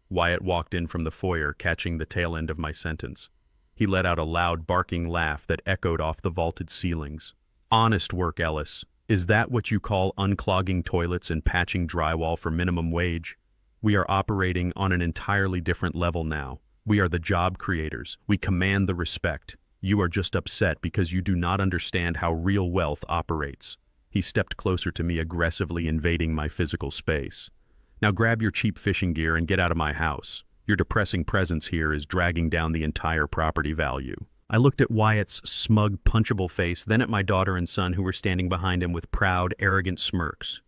Wyatt walked in from the foyer, catching the tail end of my sentence. He let out a loud, barking laugh that echoed off the vaulted ceilings. "Honest work, Ellis. Is that what you call unclogging toilets and patching drywall for minimum wage? We are operating on an entirely different level now. We are the job creators. We command the respect. You are just upset because you do not understand how real wealth operates." He stepped closer to me, aggressively invading my physical space. "Now grab your cheap fishing gear and get out of my house. Your depressing presence here is dragging down the entire property value." I looked at Wyatt's smug, punchable face, then at my daughter and son who were standing behind him with proud, arrogant smirks.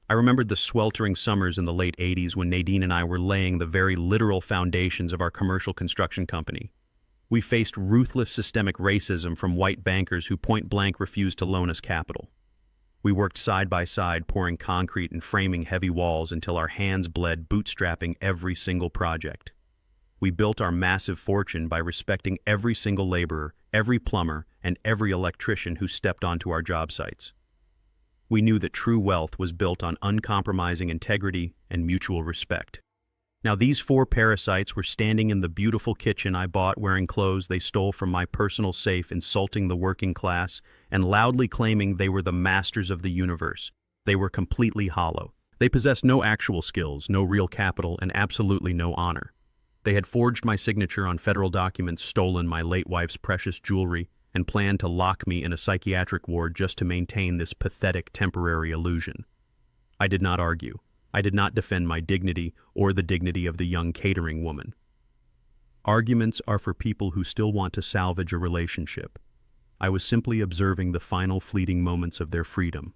I remembered the sweltering summers in the late 80s when Nadine and I were laying the very literal foundations of our commercial construction company. We faced ruthless systemic racism from white bankers who point-blank refused to loan us capital. We worked side by side, pouring concrete and framing heavy walls until our hands bled, bootstrapping every single project. We built our massive fortune by respecting every single laborer, every plumber, and every electrician who stepped onto our job sites. We knew that true wealth was built on uncompromising integrity and mutual respect. Now these 4 parasites were standing in the beautiful kitchen I bought, wearing clothes they stole from my personal safe, insulting the working class, and loudly claiming they were the masters of the universe. They were completely hollow. They possessed no actual skills, no real capital, and absolutely no honor. They had forged my signature on federal documents, stolen my late wife's precious jewelry, and planned to lock me in a psychiatric ward just to maintain this pathetic temporary illusion. I did not argue. I did not defend my dignity or the dignity of the young catering woman. Arguments are for people who still want to salvage a relationship. I was simply observing the final fleeting moments of their freedom.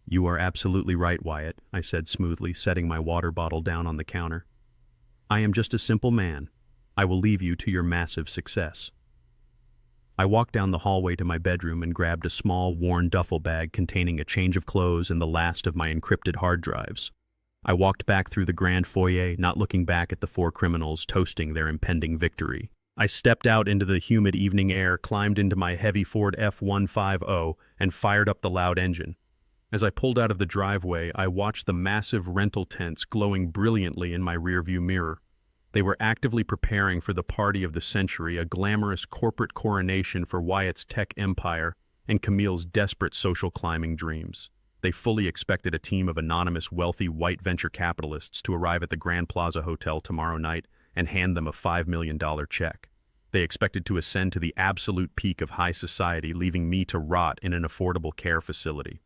"You are absolutely right, Wyatt," I said smoothly, setting my water bottle down on the counter. "I am just a simple man. I will leave you to your massive success." I walked down the hallway to my bedroom and grabbed a small, worn duffel bag containing a change of clothes and the last of my encrypted hard drives. I walked back through the grand foyer, not looking back at the four criminals toasting their impending victory. I stepped out into the humid evening air, climbed into my heavy Ford F-150, and fired up the loud engine. As I pulled out of the driveway, I watched the massive rental tents glowing brilliantly in my rearview mirror. They were actively preparing for the party of the century, a glamorous corporate coronation for Wyatt's tech empire and Camille's desperate social climbing dreams. They fully expected a team of anonymous, wealthy white venture capitalists to arrive at the Grand Plaza Hotel tomorrow night and hand them a $5 million check. They expected to ascend to the absolute peak of high society, leaving me to rot in an affordable care facility.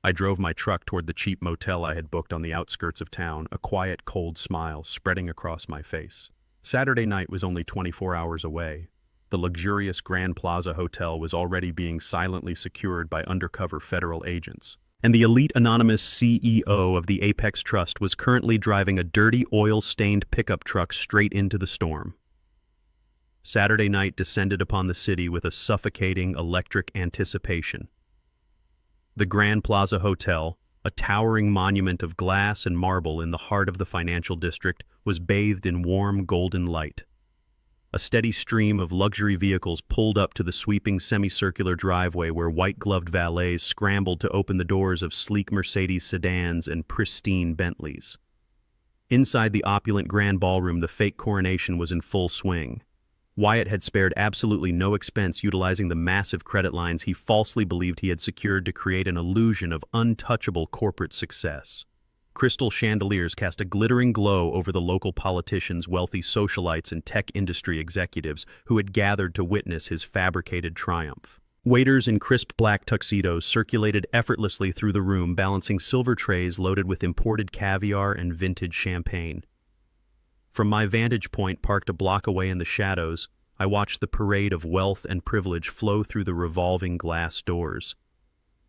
I drove my truck toward the cheap motel I had booked on the outskirts of town, a quiet, cold smile spreading across my face. Saturday night was only 24 hours away. The luxurious Grand Plaza Hotel was already being silently secured by undercover federal agents. And the elite anonymous CEO of the Apex Trust was currently driving a dirty, oil-stained pickup truck straight into the storm. Saturday night descended upon the city with a suffocating, electric anticipation. The Grand Plaza Hotel, a towering monument of glass and marble in the heart of the financial district, was bathed in warm, golden light. A steady stream of luxury vehicles pulled up to the sweeping semicircular driveway where white-gloved valets scrambled to open the doors of sleek Mercedes sedans and pristine Bentleys. Inside the opulent grand ballroom, the fake coronation was in full swing. Wyatt had spared absolutely no expense utilizing the massive credit lines he falsely believed he had secured to create an illusion of untouchable corporate success. Crystal chandeliers cast a glittering glow over the local politicians, wealthy socialites, and tech industry executives who had gathered to witness his fabricated triumph. Waiters in crisp black tuxedos circulated effortlessly through the room, balancing silver trays loaded with imported caviar and vintage champagne. From my vantage point, parked a block away in the shadows, I watched the parade of wealth and privilege flow through the revolving glass doors.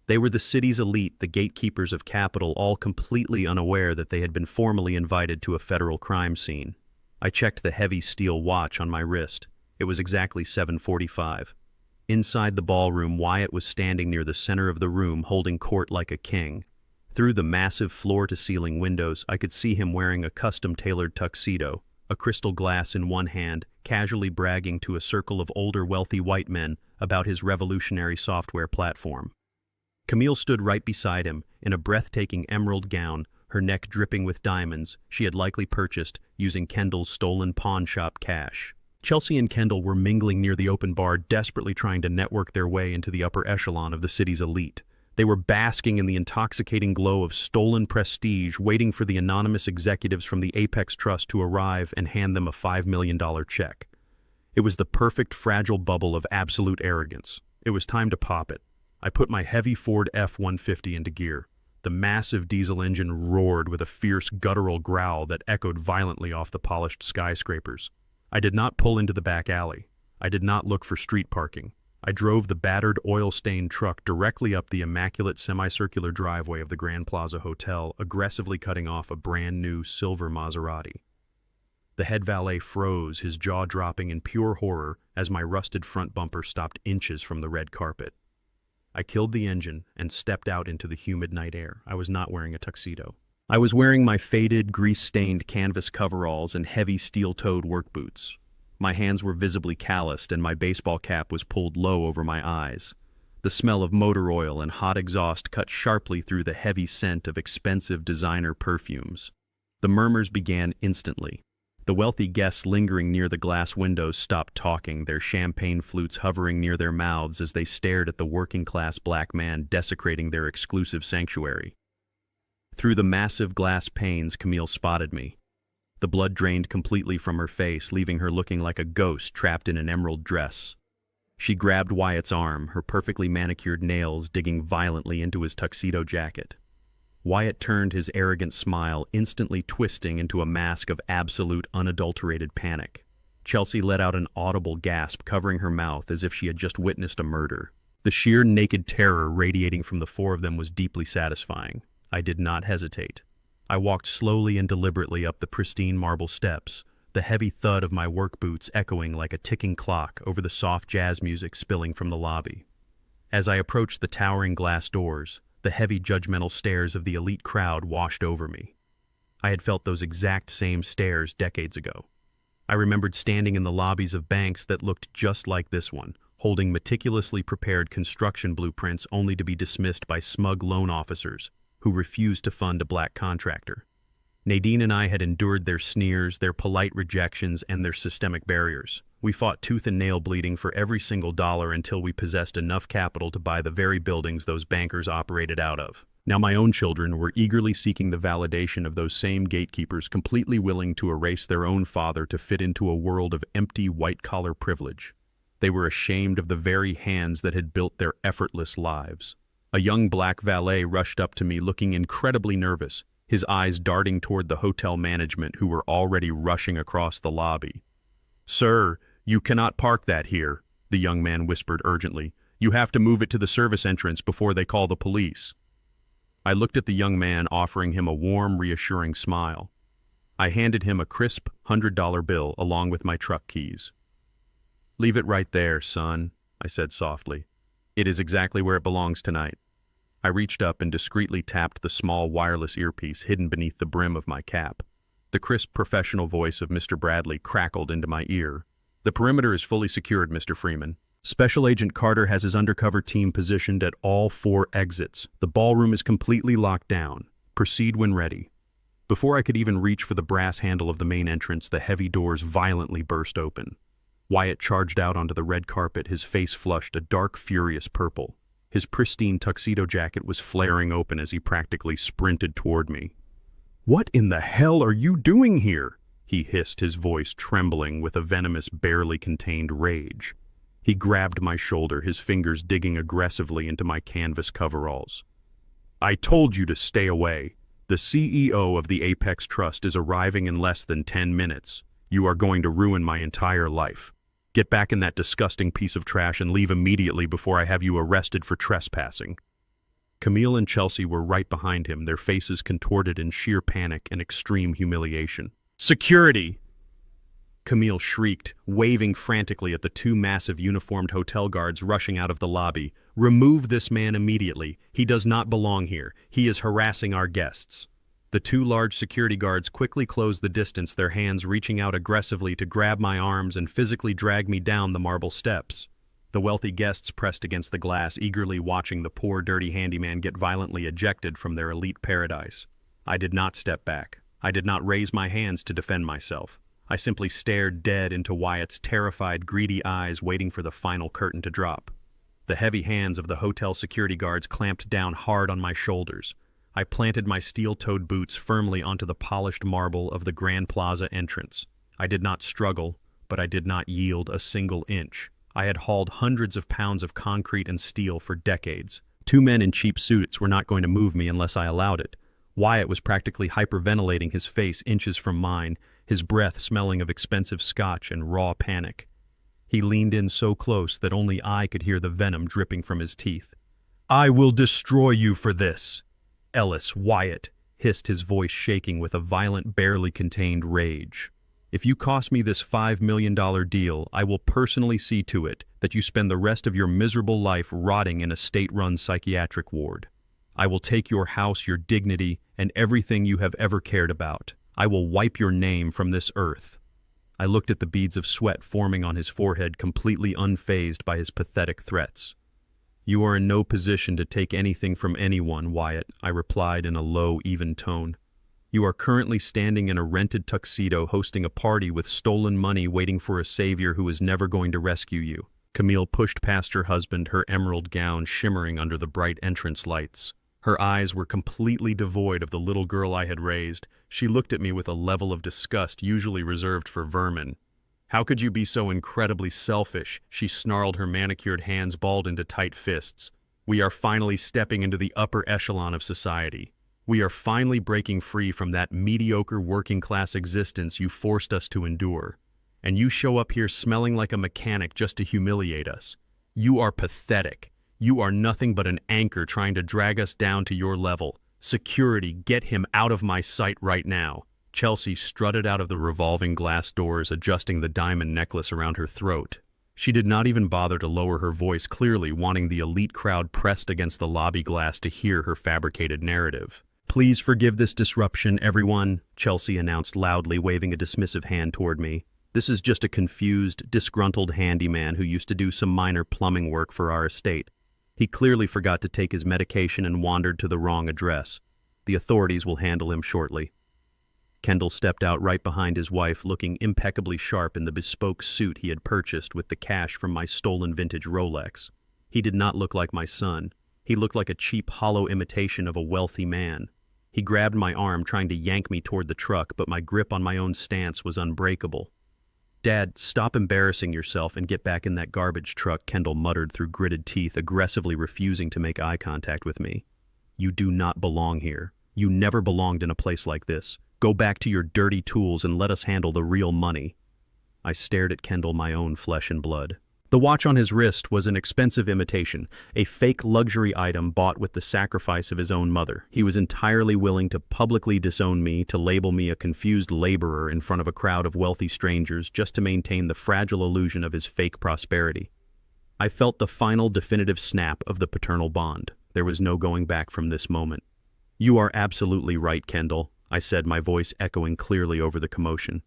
They were the city's elite, the gatekeepers of capital, all completely unaware that they had been formally invited to a federal crime scene. I checked the heavy steel watch on my wrist. It was exactly 7:45. Inside the ballroom, Wyatt was standing near the center of the room, holding court like a king. Through the massive floor-to-ceiling windows, I could see him wearing a custom-tailored tuxedo, a crystal glass in one hand, casually bragging to a circle of older, wealthy white men about his revolutionary software platform. Camille stood right beside him, in a breathtaking emerald gown, her neck dripping with diamonds she had likely purchased using Kendall's stolen pawn shop cash. Chelsea and Kendall were mingling near the open bar, desperately trying to network their way into the upper echelon of the city's elite. They were basking in the intoxicating glow of stolen prestige, waiting for the anonymous executives from the Apex Trust to arrive and hand them a $5 million check. It was the perfect fragile bubble of absolute arrogance. It was time to pop it. I put my heavy Ford F-150 into gear. The massive diesel engine roared with a fierce guttural growl that echoed violently off the polished skyscrapers. I did not pull into the back alley. I did not look for street parking. I drove the battered, oil-stained truck directly up the immaculate semicircular driveway of the Grand Plaza Hotel, aggressively cutting off a brand-new silver Maserati. The head valet froze, his jaw dropping in pure horror as my rusted front bumper stopped inches from the red carpet. I killed the engine and stepped out into the humid night air. I was not wearing a tuxedo. I was wearing my faded, grease-stained canvas coveralls and heavy steel-toed work boots. My hands were visibly calloused and my baseball cap was pulled low over my eyes. The smell of motor oil and hot exhaust cut sharply through the heavy scent of expensive designer perfumes. The murmurs began instantly. The wealthy guests lingering near the glass windows stopped talking, their champagne flutes hovering near their mouths as they stared at the working-class black man desecrating their exclusive sanctuary. Through the massive glass panes, Camille spotted me. The blood drained completely from her face, leaving her looking like a ghost trapped in an emerald dress. She grabbed Wyatt's arm, her perfectly manicured nails digging violently into his tuxedo jacket. Wyatt turned his arrogant smile, instantly twisting into a mask of absolute, unadulterated panic. Chelsea let out an audible gasp, covering her mouth as if she had just witnessed a murder. The sheer naked terror radiating from the four of them was deeply satisfying. I did not hesitate. I walked slowly and deliberately up the pristine marble steps, the heavy thud of my work boots echoing like a ticking clock over the soft jazz music spilling from the lobby. As I approached the towering glass doors, the heavy judgmental stares of the elite crowd washed over me. I had felt those exact same stares decades ago. I remembered standing in the lobbies of banks that looked just like this one, holding meticulously prepared construction blueprints only to be dismissed by smug loan officers who refused to fund a black contractor. Nadine and I had endured their sneers, their polite rejections, and their systemic barriers. We fought tooth and nail bleeding for every single dollar until we possessed enough capital to buy the very buildings those bankers operated out of. Now my own children were eagerly seeking the validation of those same gatekeepers, completely willing to erase their own father to fit into a world of empty white-collar privilege. They were ashamed of the very hands that had built their effortless lives. A young black valet rushed up to me looking incredibly nervous, his eyes darting toward the hotel management who were already rushing across the lobby. "Sir, you cannot park that here," the young man whispered urgently. "You have to move it to the service entrance before they call the police." I looked at the young man, offering him a warm, reassuring smile. I handed him a crisp $100 bill along with my truck keys. "Leave it right there, son," I said softly. "It is exactly where it belongs tonight." I reached up and discreetly tapped the small wireless earpiece hidden beneath the brim of my cap. The crisp professional voice of Mr. Bradley crackled into my ear. "The perimeter is fully secured, Mr. Freeman. Special Agent Carter has his undercover team positioned at all 4 exits. The ballroom is completely locked down. Proceed when ready." Before I could even reach for the brass handle of the main entrance, the heavy doors violently burst open. Wyatt charged out onto the red carpet, his face flushed a dark, furious purple. His pristine tuxedo jacket was flaring open as he practically sprinted toward me. "What in the hell are you doing here?" he hissed, his voice trembling with a venomous, barely contained rage. He grabbed my shoulder, his fingers digging aggressively into my canvas coveralls. "I told you to stay away. The CEO of the Apex Trust is arriving in less than 10 minutes. You are going to ruin my entire life. Get back in that disgusting piece of trash and leave immediately before I have you arrested for trespassing." Camille and Chelsea were right behind him, their faces contorted in sheer panic and extreme humiliation. "Security!" Camille shrieked, waving frantically at the 2 massive uniformed hotel guards rushing out of the lobby. "Remove this man immediately. He does not belong here. He is harassing our guests." The 2 large security guards quickly closed the distance, their hands reaching out aggressively to grab my arms and physically drag me down the marble steps. The wealthy guests pressed against the glass, eagerly watching the poor, dirty handyman get violently ejected from their elite paradise. I did not step back. I did not raise my hands to defend myself. I simply stared dead into Wyatt's terrified, greedy eyes, waiting for the final curtain to drop. The heavy hands of the hotel security guards clamped down hard on my shoulders. I planted my steel-toed boots firmly onto the polished marble of the Grand Plaza entrance. I did not struggle, but I did not yield a single inch. I had hauled hundreds of pounds of concrete and steel for decades. 2 men in cheap suits were not going to move me unless I allowed it. Wyatt was practically hyperventilating, his face inches from mine, his breath smelling of expensive scotch and raw panic. He leaned in so close that only I could hear the venom dripping from his teeth. "I will destroy you for this." "Ellis, Wyatt," hissed, his voice shaking with a violent, barely contained rage. "If you cost me this $5 million deal, I will personally see to it that you spend the rest of your miserable life rotting in a state-run psychiatric ward. I will take your house, your dignity, and everything you have ever cared about. I will wipe your name from this earth." I looked at the beads of sweat forming on his forehead, completely unfazed by his pathetic threats. "You are in no position to take anything from anyone, Wyatt," I replied in a low, even tone. "You are currently standing in a rented tuxedo hosting a party with stolen money waiting for a savior who is never going to rescue you." Camille pushed past her husband, her emerald gown shimmering under the bright entrance lights. Her eyes were completely devoid of the little girl I had raised. She looked at me with a level of disgust usually reserved for vermin. "How could you be so incredibly selfish?" She snarled, her manicured hands balled into tight fists. "We are finally stepping into the upper echelon of society. We are finally breaking free from that mediocre working-class existence you forced us to endure. And you show up here smelling like a mechanic just to humiliate us. You are pathetic. You are nothing but an anchor trying to drag us down to your level. Security, get him out of my sight right now." Chelsea strutted out of the revolving glass doors, adjusting the diamond necklace around her throat. She did not even bother to lower her voice, clearly wanting the elite crowd pressed against the lobby glass to hear her fabricated narrative. "Please forgive this disruption, everyone," Chelsea announced loudly, waving a dismissive hand toward me. "This is just a confused, disgruntled handyman who used to do some minor plumbing work for our estate. He clearly forgot to take his medication and wandered to the wrong address. The authorities will handle him shortly." Kendall stepped out right behind his wife, looking impeccably sharp in the bespoke suit he had purchased with the cash from my stolen vintage Rolex. He did not look like my son. He looked like a cheap, hollow imitation of a wealthy man. He grabbed my arm, trying to yank me toward the truck, but my grip on my own stance was unbreakable. "Dad, stop embarrassing yourself and get back in that garbage truck," Kendall muttered through gritted teeth, aggressively refusing to make eye contact with me. "You do not belong here. You never belonged in a place like this. Go back to your dirty tools and let us handle the real money." I stared at Kendall, my own flesh and blood. The watch on his wrist was an expensive imitation, a fake luxury item bought with the sacrifice of his own mother. He was entirely willing to publicly disown me, to label me a confused laborer in front of a crowd of wealthy strangers just to maintain the fragile illusion of his fake prosperity. I felt the final definitive snap of the paternal bond. There was no going back from this moment. "You are absolutely right, Kendall," I said, my voice echoing clearly over the commotion.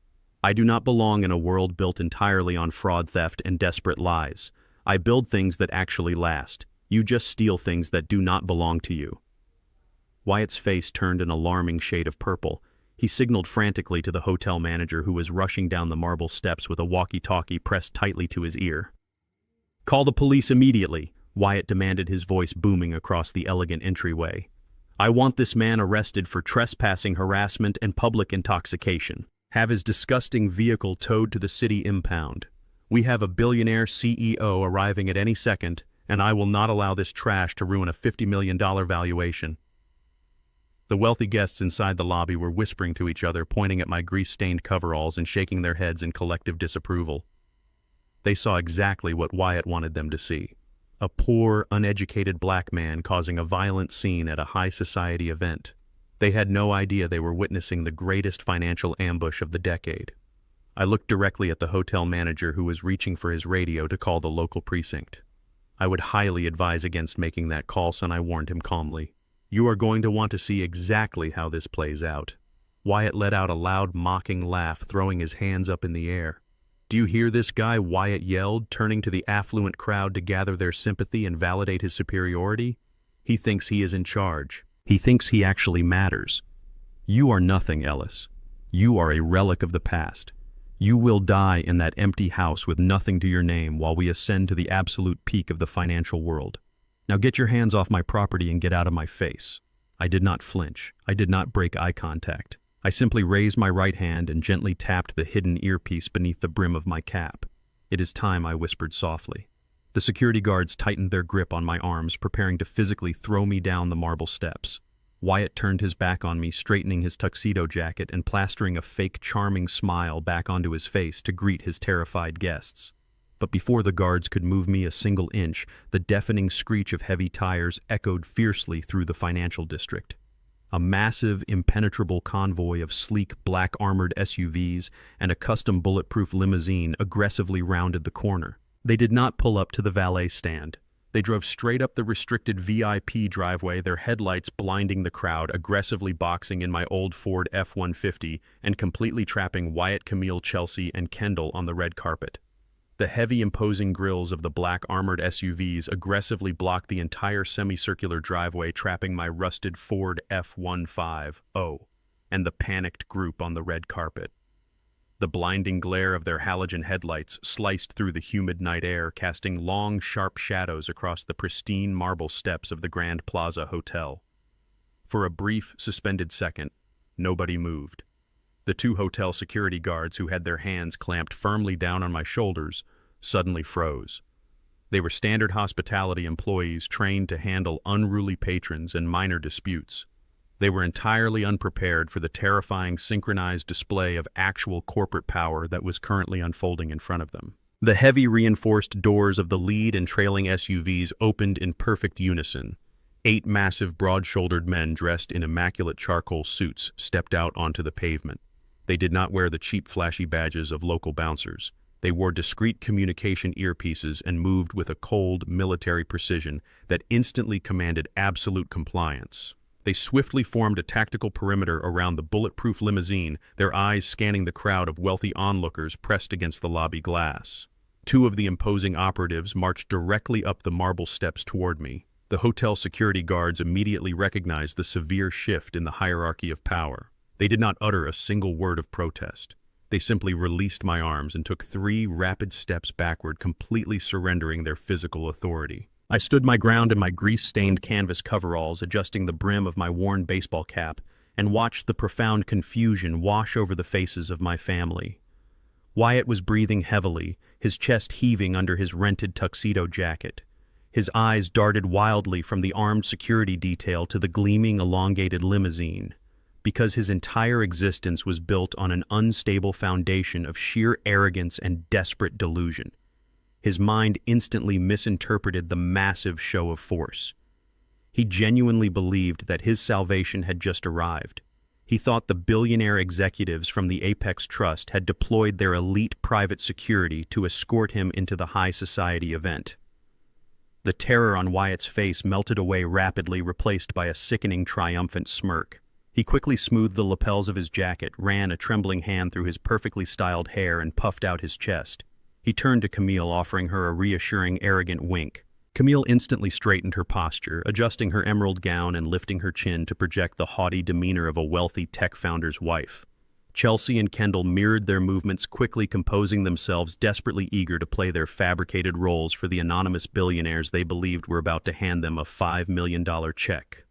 "I do not belong in a world built entirely on fraud, theft, and desperate lies. I build things that actually last. You just steal things that do not belong to you." Wyatt's face turned an alarming shade of purple. He signaled frantically to the hotel manager, who was rushing down the marble steps with a walkie-talkie pressed tightly to his ear. "Call the police immediately," Wyatt demanded, his voice booming across the elegant entryway. "I want this man arrested for trespassing, harassment, and public intoxication. Have his disgusting vehicle towed to the city impound. We have a billionaire CEO arriving at any second, and I will not allow this trash to ruin a $50 million valuation." The wealthy guests inside the lobby were whispering to each other, pointing at my grease-stained coveralls and shaking their heads in collective disapproval. They saw exactly what Wyatt wanted them to see. A poor, uneducated black man causing a violent scene at a high-society event. They had no idea they were witnessing the greatest financial ambush of the decade. I looked directly at the hotel manager, who was reaching for his radio to call the local precinct. "I would highly advise against making that call, son," I warned him calmly. "You are going to want to see exactly how this plays out." Wyatt let out a loud, mocking laugh, throwing his hands up in the air. "Do you hear this guy?" Wyatt yelled, turning to the affluent crowd to gather their sympathy and validate his superiority. "He thinks he is in charge. He thinks he actually matters. You are nothing, Ellis. You are a relic of the past. You will die in that empty house with nothing to your name while we ascend to the absolute peak of the financial world. Now get your hands off my property and get out of my face." I did not flinch. I did not break eye contact. I simply raised my right hand and gently tapped the hidden earpiece beneath the brim of my cap. "It is time," I whispered softly. The security guards tightened their grip on my arms, preparing to physically throw me down the marble steps. Wyatt turned his back on me, straightening his tuxedo jacket and plastering a fake, charming smile back onto his face to greet his terrified guests. But before the guards could move me a single inch, the deafening screech of heavy tires echoed fiercely through the financial district. A massive, impenetrable convoy of sleek, black-armored SUVs and a custom bulletproof limousine aggressively rounded the corner. They did not pull up to the valet stand. They drove straight up the restricted VIP driveway, their headlights blinding the crowd, aggressively boxing in my old Ford F-150 and completely trapping Wyatt, Camille, Chelsea, and Kendall on the red carpet. The heavy, imposing grills of the black armored SUVs aggressively blocked the entire semicircular driveway, trapping my rusted Ford F-150 and the panicked group on the red carpet. The blinding glare of their halogen headlights sliced through the humid night air, casting long, sharp shadows across the pristine marble steps of the Grand Plaza Hotel. For a brief, suspended second, nobody moved. The two hotel security guards who had their hands clamped firmly down on my shoulders suddenly froze. They were standard hospitality employees trained to handle unruly patrons and minor disputes. They were entirely unprepared for the terrifying synchronized display of actual corporate power that was currently unfolding in front of them. The heavy reinforced doors of the lead and trailing SUVs opened in perfect unison. 8 massive broad-shouldered men dressed in immaculate charcoal suits stepped out onto the pavement. They did not wear the cheap flashy badges of local bouncers. They wore discreet communication earpieces and moved with a cold, military precision that instantly commanded absolute compliance. They swiftly formed a tactical perimeter around the bulletproof limousine, their eyes scanning the crowd of wealthy onlookers pressed against the lobby glass. 2 of the imposing operatives marched directly up the marble steps toward me. The hotel security guards immediately recognized the severe shift in the hierarchy of power. They did not utter a single word of protest. They simply released my arms and took 3 rapid steps backward, completely surrendering their physical authority. I stood my ground in my grease-stained canvas coveralls, adjusting the brim of my worn baseball cap, and watched the profound confusion wash over the faces of my family. Wyatt was breathing heavily, his chest heaving under his rented tuxedo jacket. His eyes darted wildly from the armed security detail to the gleaming, elongated limousine. Because his entire existence was built on an unstable foundation of sheer arrogance and desperate delusion. His mind instantly misinterpreted the massive show of force. He genuinely believed that his salvation had just arrived. He thought the billionaire executives from the Apex Trust had deployed their elite private security to escort him into the high society event. The terror on Wyatt's face melted away rapidly, replaced by a sickening, triumphant smirk. He quickly smoothed the lapels of his jacket, ran a trembling hand through his perfectly styled hair, and puffed out his chest. He turned to Camille, offering her a reassuring, arrogant wink. Camille instantly straightened her posture, adjusting her emerald gown and lifting her chin to project the haughty demeanor of a wealthy tech founder's wife. Chelsea and Kendall mirrored their movements, quickly composing themselves, desperately eager to play their fabricated roles for the anonymous billionaires they believed were about to hand them a $5 million check.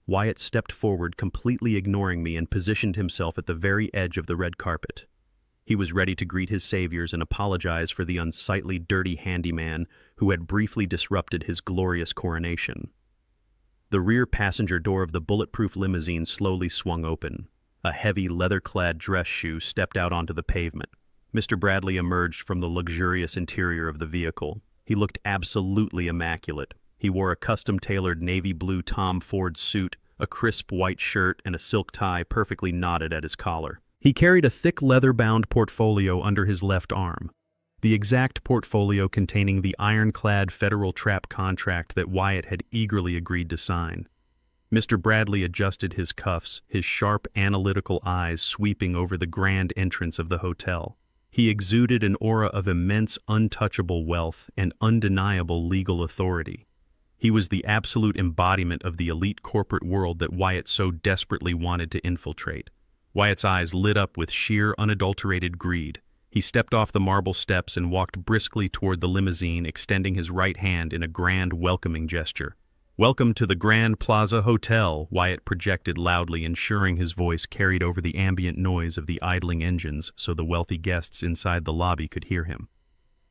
Wyatt stepped forward, completely ignoring me, and positioned himself at the very edge of the red carpet. He was ready to greet his saviors and apologize for the unsightly, dirty handyman who had briefly disrupted his glorious coronation. The rear passenger door of the bulletproof limousine slowly swung open. A heavy, leather-clad dress shoe stepped out onto the pavement. Mr. Bradley emerged from the luxurious interior of the vehicle. He looked absolutely immaculate. He wore a custom-tailored navy blue Tom Ford suit, a crisp white shirt, and a silk tie perfectly knotted at his collar. He carried a thick leather-bound portfolio under his left arm, the exact portfolio containing the ironclad federal trap contract that Wyatt had eagerly agreed to sign. Mr. Bradley adjusted his cuffs, his sharp, analytical eyes sweeping over the grand entrance of the hotel. He exuded an aura of immense, untouchable wealth and undeniable legal authority. He was the absolute embodiment of the elite corporate world that Wyatt so desperately wanted to infiltrate. Wyatt's eyes lit up with sheer, unadulterated greed. He stepped off the marble steps and walked briskly toward the limousine, extending his right hand in a grand, welcoming gesture. "Welcome to the Grand Plaza Hotel," Wyatt projected loudly, ensuring his voice carried over the ambient noise of the idling engines so the wealthy guests inside the lobby could hear him.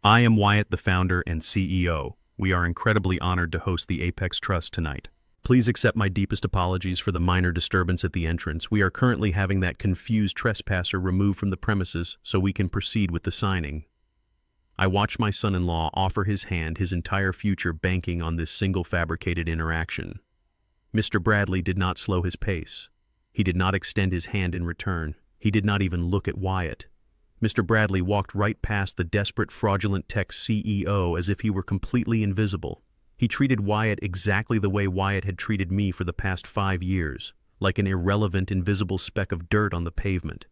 "I am Wyatt, the founder and CEO. We are incredibly honored to host the Apex Trust tonight. Please accept my deepest apologies for the minor disturbance at the entrance. We are currently having that confused trespasser removed from the premises so we can proceed with the signing." I watched my son-in-law offer his hand, his entire future banking on this single fabricated interaction. Mr. Bradley did not slow his pace. He did not extend his hand in return. He did not even look at Wyatt. Mr. Bradley walked right past the desperate, fraudulent tech CEO as if he were completely invisible. He treated Wyatt exactly the way Wyatt had treated me for the past 5 years, like an irrelevant, invisible speck of dirt on the pavement.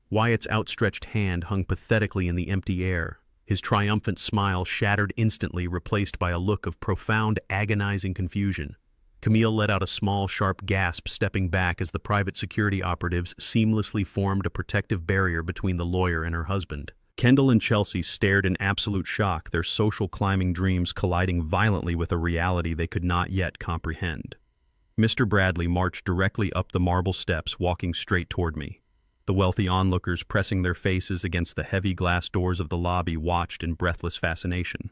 Wyatt's outstretched hand hung pathetically in the empty air. His triumphant smile shattered instantly, replaced by a look of profound, agonizing confusion. Camille let out a small, sharp gasp, stepping back as the private security operatives seamlessly formed a protective barrier between the lawyer and her husband. Kendall and Chelsea stared in absolute shock, their social climbing dreams colliding violently with a reality they could not yet comprehend. Mr. Bradley marched directly up the marble steps, walking straight toward me. The wealthy onlookers, pressing their faces against the heavy glass doors of the lobby, watched in breathless fascination.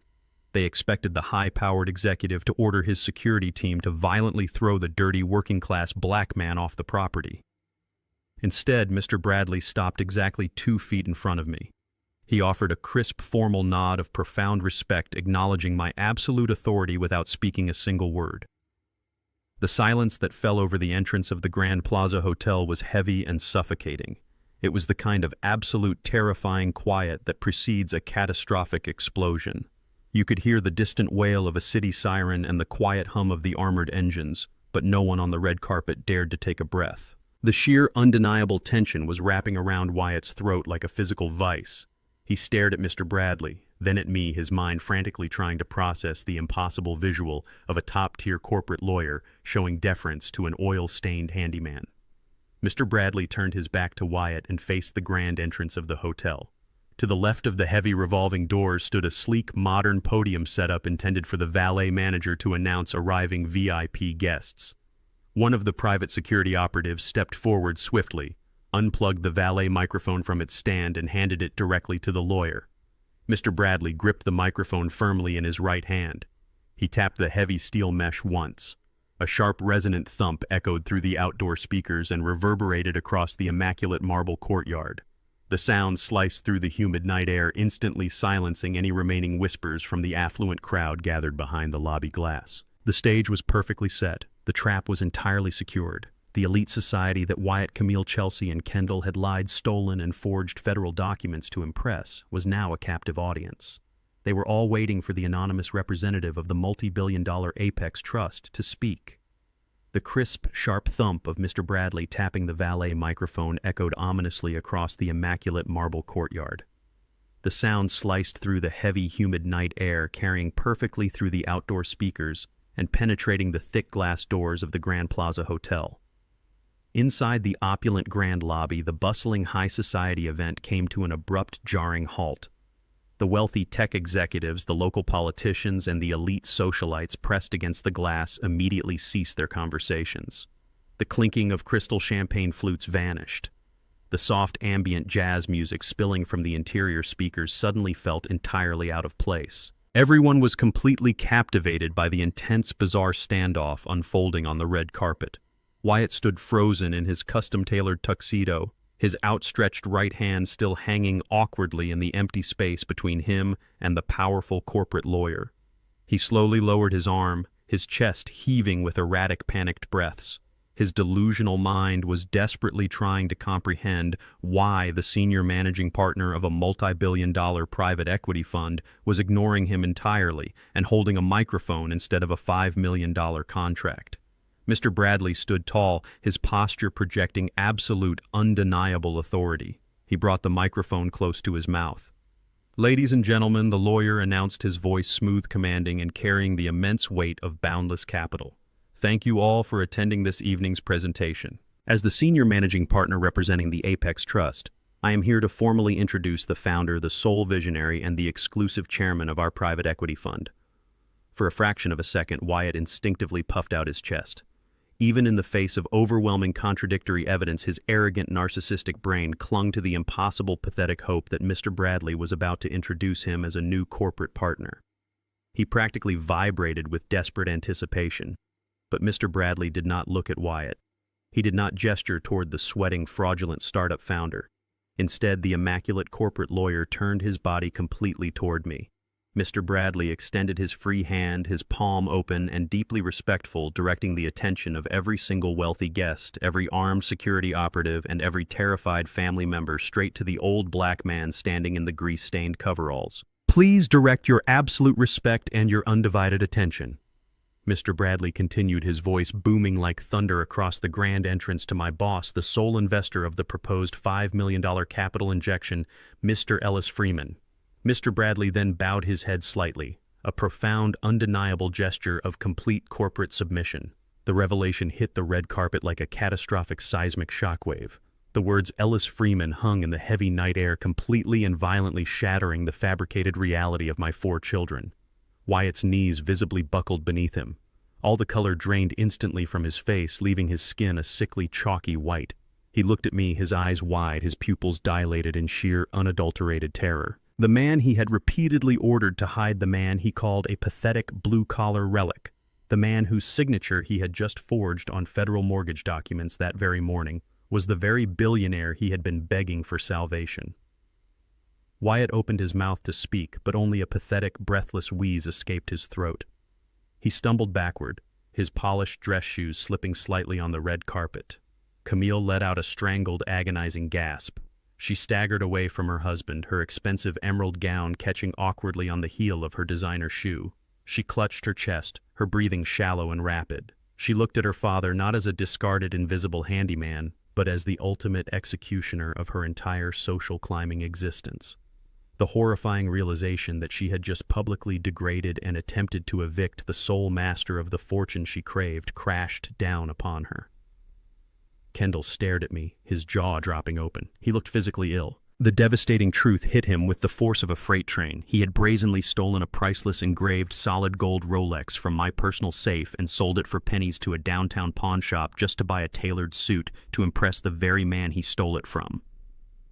They expected the high-powered executive to order his security team to violently throw the dirty working-class black man off the property. Instead, Mr. Bradley stopped exactly 2 feet in front of me. He offered a crisp, formal nod of profound respect, acknowledging my absolute authority without speaking a single word. The silence that fell over the entrance of the Grand Plaza Hotel was heavy and suffocating. It was the kind of absolute terrifying quiet that precedes a catastrophic explosion. You could hear the distant wail of a city siren and the quiet hum of the armored engines, but no one on the red carpet dared to take a breath. The sheer, undeniable tension was wrapping around Wyatt's throat like a physical vice. He stared at Mr. Bradley, then at me, his mind frantically trying to process the impossible visual of a top-tier corporate lawyer showing deference to an oil-stained handyman. Mr. Bradley turned his back to Wyatt and faced the grand entrance of the hotel. To the left of the heavy revolving doors stood a sleek, modern podium setup intended for the valet manager to announce arriving VIP guests. One of the private security operatives stepped forward swiftly, unplugged the valet microphone from its stand, and handed it directly to the lawyer. Mr. Bradley gripped the microphone firmly in his right hand. He tapped the heavy steel mesh once. A sharp, resonant thump echoed through the outdoor speakers and reverberated across the immaculate marble courtyard. The sound sliced through the humid night air, instantly silencing any remaining whispers from the affluent crowd gathered behind the lobby glass. The stage was perfectly set. The trap was entirely secured. The elite society that Wyatt, Camille, Chelsea, and Kendall had lied, stolen, and forged federal documents to impress was now a captive audience. They were all waiting for the anonymous representative of the multi-billion-dollar Apex Trust to speak. The crisp, sharp thump of Mr. Bradley tapping the valet microphone echoed ominously across the immaculate marble courtyard. The sound sliced through the heavy, humid night air, carrying perfectly through the outdoor speakers and penetrating the thick glass doors of the Grand Plaza Hotel. Inside the opulent grand lobby, the bustling high society event came to an abrupt, jarring halt. The wealthy tech executives, the local politicians, and the elite socialites pressed against the glass immediately ceased their conversations. The clinking of crystal champagne flutes vanished. The soft ambient jazz music spilling from the interior speakers suddenly felt entirely out of place. Everyone was completely captivated by the intense, bizarre standoff unfolding on the red carpet. Wyatt stood frozen in his custom-tailored tuxedo, his outstretched right hand still hanging awkwardly in the empty space between him and the powerful corporate lawyer. He slowly lowered his arm, his chest heaving with erratic, panicked breaths. His delusional mind was desperately trying to comprehend why the senior managing partner of a multi-billion-dollar private equity fund was ignoring him entirely and holding a microphone instead of a $5 million contract. Mr. Bradley stood tall, his posture projecting absolute, undeniable authority. He brought the microphone close to his mouth. "Ladies and gentlemen," the lawyer announced, his voice smooth, commanding, and carrying the immense weight of boundless capital. "Thank you all for attending this evening's presentation. As the senior managing partner representing the Apex Trust, I am here to formally introduce the founder, the sole visionary, and the exclusive chairman of our private equity fund." For a fraction of a second, Wyatt instinctively puffed out his chest. Even in the face of overwhelming contradictory evidence, his arrogant, narcissistic brain clung to the impossible, pathetic hope that Mr. Bradley was about to introduce him as a new corporate partner. He practically vibrated with desperate anticipation. But Mr. Bradley did not look at Wyatt. He did not gesture toward the sweating, fraudulent startup founder. Instead, the immaculate corporate lawyer turned his body completely toward me. Mr. Bradley extended his free hand, his palm open and deeply respectful, directing the attention of every single wealthy guest, every armed security operative, and every terrified family member straight to the old black man standing in the grease-stained coveralls. "Please direct your absolute respect and your undivided attention." Mr. Bradley continued, his voice booming like thunder across the grand entrance, to my boss, the sole investor of the proposed $5 million capital injection, Mr. Ellis Freeman. Mr. Bradley then bowed his head slightly, a profound, undeniable gesture of complete corporate submission. The revelation hit the red carpet like a catastrophic seismic shockwave. The words Ellis Freeman hung in the heavy night air, completely and violently shattering the fabricated reality of my 4 children. Wyatt's knees visibly buckled beneath him. All the color drained instantly from his face, leaving his skin a sickly, chalky white. He looked at me, his eyes wide, his pupils dilated in sheer, unadulterated terror. The man he had repeatedly ordered to hide the man he called a pathetic blue-collar relic, the man whose signature he had just forged on federal mortgage documents that very morning, was the very billionaire he had been begging for salvation. Wyatt opened his mouth to speak, but only a pathetic, breathless wheeze escaped his throat. He stumbled backward, his polished dress shoes slipping slightly on the red carpet. Camille let out a strangled, agonizing gasp. She staggered away from her husband, her expensive emerald gown catching awkwardly on the heel of her designer shoe. She clutched her chest, her breathing shallow and rapid. She looked at her father not as a discarded invisible handyman, but as the ultimate executioner of her entire social climbing existence. The horrifying realization that she had just publicly degraded and attempted to evict the sole master of the fortune she craved crashed down upon her. Kendall stared at me, his jaw dropping open. He looked physically ill. The devastating truth hit him with the force of a freight train. He had brazenly stolen a priceless engraved solid gold Rolex from my personal safe and sold it for pennies to a downtown pawn shop just to buy a tailored suit to impress the very man he stole it from.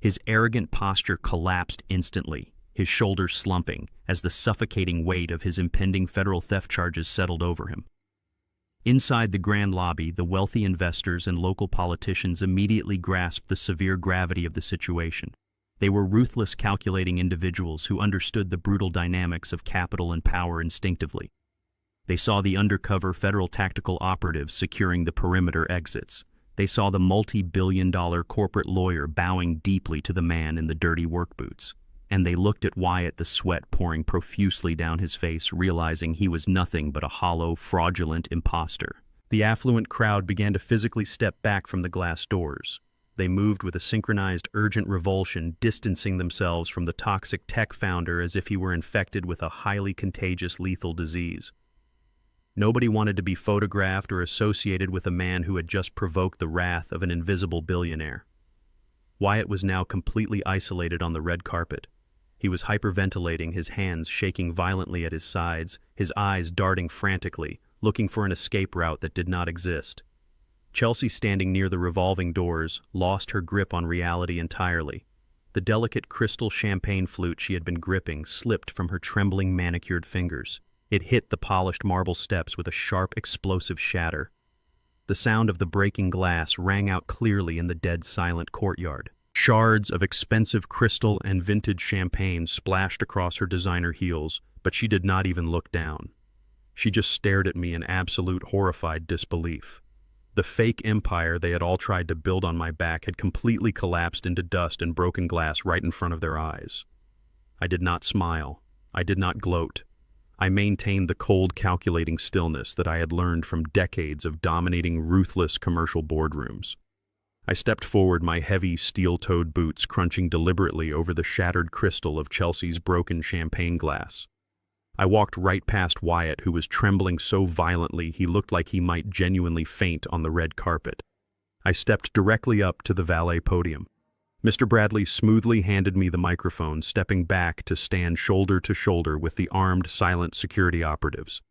His arrogant posture collapsed instantly, his shoulders slumping, as the suffocating weight of his impending federal theft charges settled over him. Inside the grand lobby, the wealthy investors and local politicians immediately grasped the severe gravity of the situation. They were ruthless, calculating individuals who understood the brutal dynamics of capital and power instinctively. They saw the undercover federal tactical operatives securing the perimeter exits. They saw the multi-billion-dollar corporate lawyer bowing deeply to the man in the dirty work boots. And they looked at Wyatt, the sweat pouring profusely down his face, realizing he was nothing but a hollow, fraudulent imposter. The affluent crowd began to physically step back from the glass doors. They moved with a synchronized, urgent revulsion, distancing themselves from the toxic tech founder as if he were infected with a highly contagious, lethal disease. Nobody wanted to be photographed or associated with a man who had just provoked the wrath of an invisible billionaire. Wyatt was now completely isolated on the red carpet. He was hyperventilating, his hands shaking violently at his sides, his eyes darting frantically, looking for an escape route that did not exist. Chelsea, standing near the revolving doors, lost her grip on reality entirely. The delicate crystal champagne flute she had been gripping slipped from her trembling, manicured fingers. It hit the polished marble steps with a sharp, explosive shatter. The sound of the breaking glass rang out clearly in the dead silent courtyard. Shards of expensive crystal and vintage champagne splashed across her designer heels, but she did not even look down. She just stared at me in absolute horrified disbelief. The fake empire they had all tried to build on my back had completely collapsed into dust and broken glass right in front of their eyes. I did not smile. I did not gloat. I maintained the cold, calculating stillness that I had learned from decades of dominating ruthless commercial boardrooms. I stepped forward, my heavy, steel-toed boots crunching deliberately over the shattered crystal of Chelsea's broken champagne glass. I walked right past Wyatt, who was trembling so violently he looked like he might genuinely faint on the red carpet. I stepped directly up to the valet podium. Mr. Bradley smoothly handed me the microphone, stepping back to stand shoulder to shoulder with the armed, silent security operatives.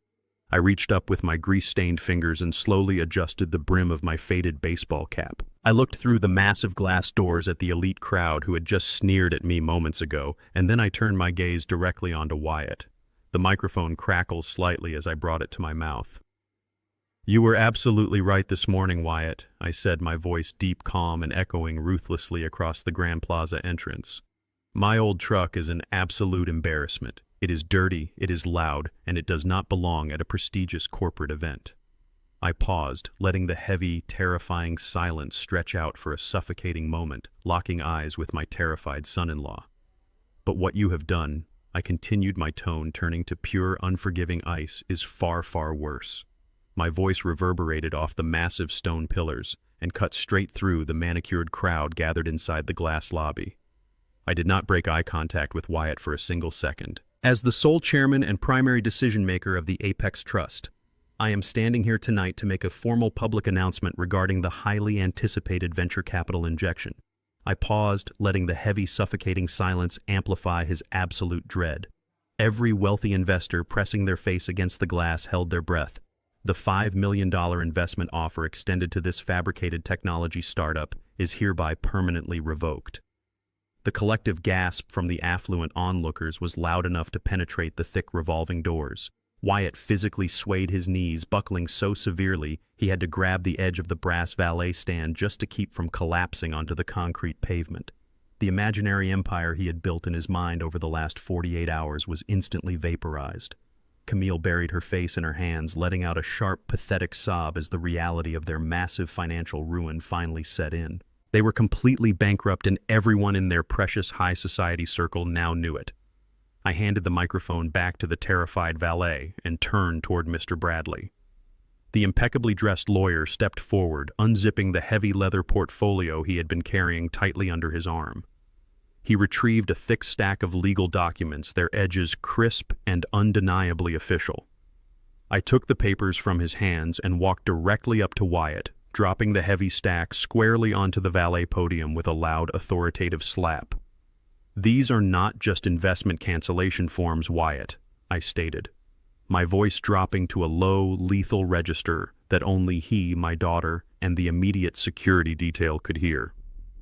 I reached up with my grease-stained fingers and slowly adjusted the brim of my faded baseball cap. I looked through the massive glass doors at the elite crowd who had just sneered at me moments ago, and then I turned my gaze directly onto Wyatt. The microphone crackled slightly as I brought it to my mouth. "You were absolutely right this morning, Wyatt," I said, my voice deep, calm, and echoing ruthlessly across the Grand Plaza entrance. "My old truck is an absolute embarrassment. It is dirty, it is loud, and it does not belong at a prestigious corporate event." I paused, letting the heavy, terrifying silence stretch out for a suffocating moment, locking eyes with my terrified son-in-law. "But what you have done," I continued, my tone turning to pure, unforgiving ice, "is far, far worse." My voice reverberated off the massive stone pillars and cut straight through the manicured crowd gathered inside the glass lobby. I did not break eye contact with Wyatt for a single second. "As the sole chairman and primary decision-maker of the Apex Trust, I am standing here tonight to make a formal public announcement regarding the highly anticipated venture capital injection." I paused, letting the heavy, suffocating silence amplify his absolute dread. Every wealthy investor pressing their face against the glass held their breath. The $5 million investment offer extended to this fabricated technology startup is hereby permanently revoked. The collective gasp from the affluent onlookers was loud enough to penetrate the thick revolving doors. Wyatt physically swayed his knees, buckling so severely he had to grab the edge of the brass valet stand just to keep from collapsing onto the concrete pavement. The imaginary empire he had built in his mind over the last 48 hours was instantly vaporized. Camille buried her face in her hands, letting out a sharp, pathetic sob as the reality of their massive financial ruin finally set in. They were completely bankrupt, and everyone in their precious high society circle now knew it. I handed the microphone back to the terrified valet and turned toward Mr. Bradley. The impeccably dressed lawyer stepped forward, unzipping the heavy leather portfolio he had been carrying tightly under his arm. He retrieved a thick stack of legal documents, their edges crisp and undeniably official. I took the papers from his hands and walked directly up to Wyatt, dropping the heavy stack squarely onto the valet podium with a loud, authoritative slap. "These are not just investment cancellation forms, Wyatt," I stated, my voice dropping to a low, lethal register that only he, my daughter, and the immediate security detail could hear.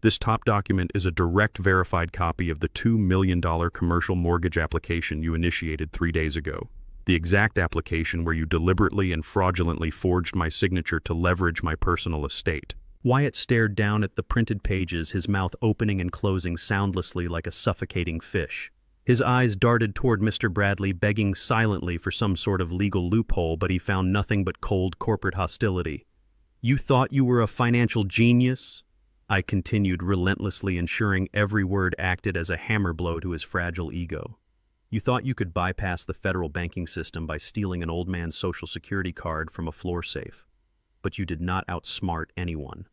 "This top document is a direct verified copy of the $2 million commercial mortgage application you initiated 3 days ago. The exact application where you deliberately and fraudulently forged my signature to leverage my personal estate." Wyatt stared down at the printed pages, his mouth opening and closing soundlessly like a suffocating fish. His eyes darted toward Mr. Bradley, begging silently for some sort of legal loophole, but he found nothing but cold corporate hostility. "You thought you were a financial genius?" I continued, relentlessly ensuring every word acted as a hammer blow to his fragile ego. "You thought you could bypass the federal banking system by stealing an old man's Social Security card from a floor safe. But you did not outsmart anyone.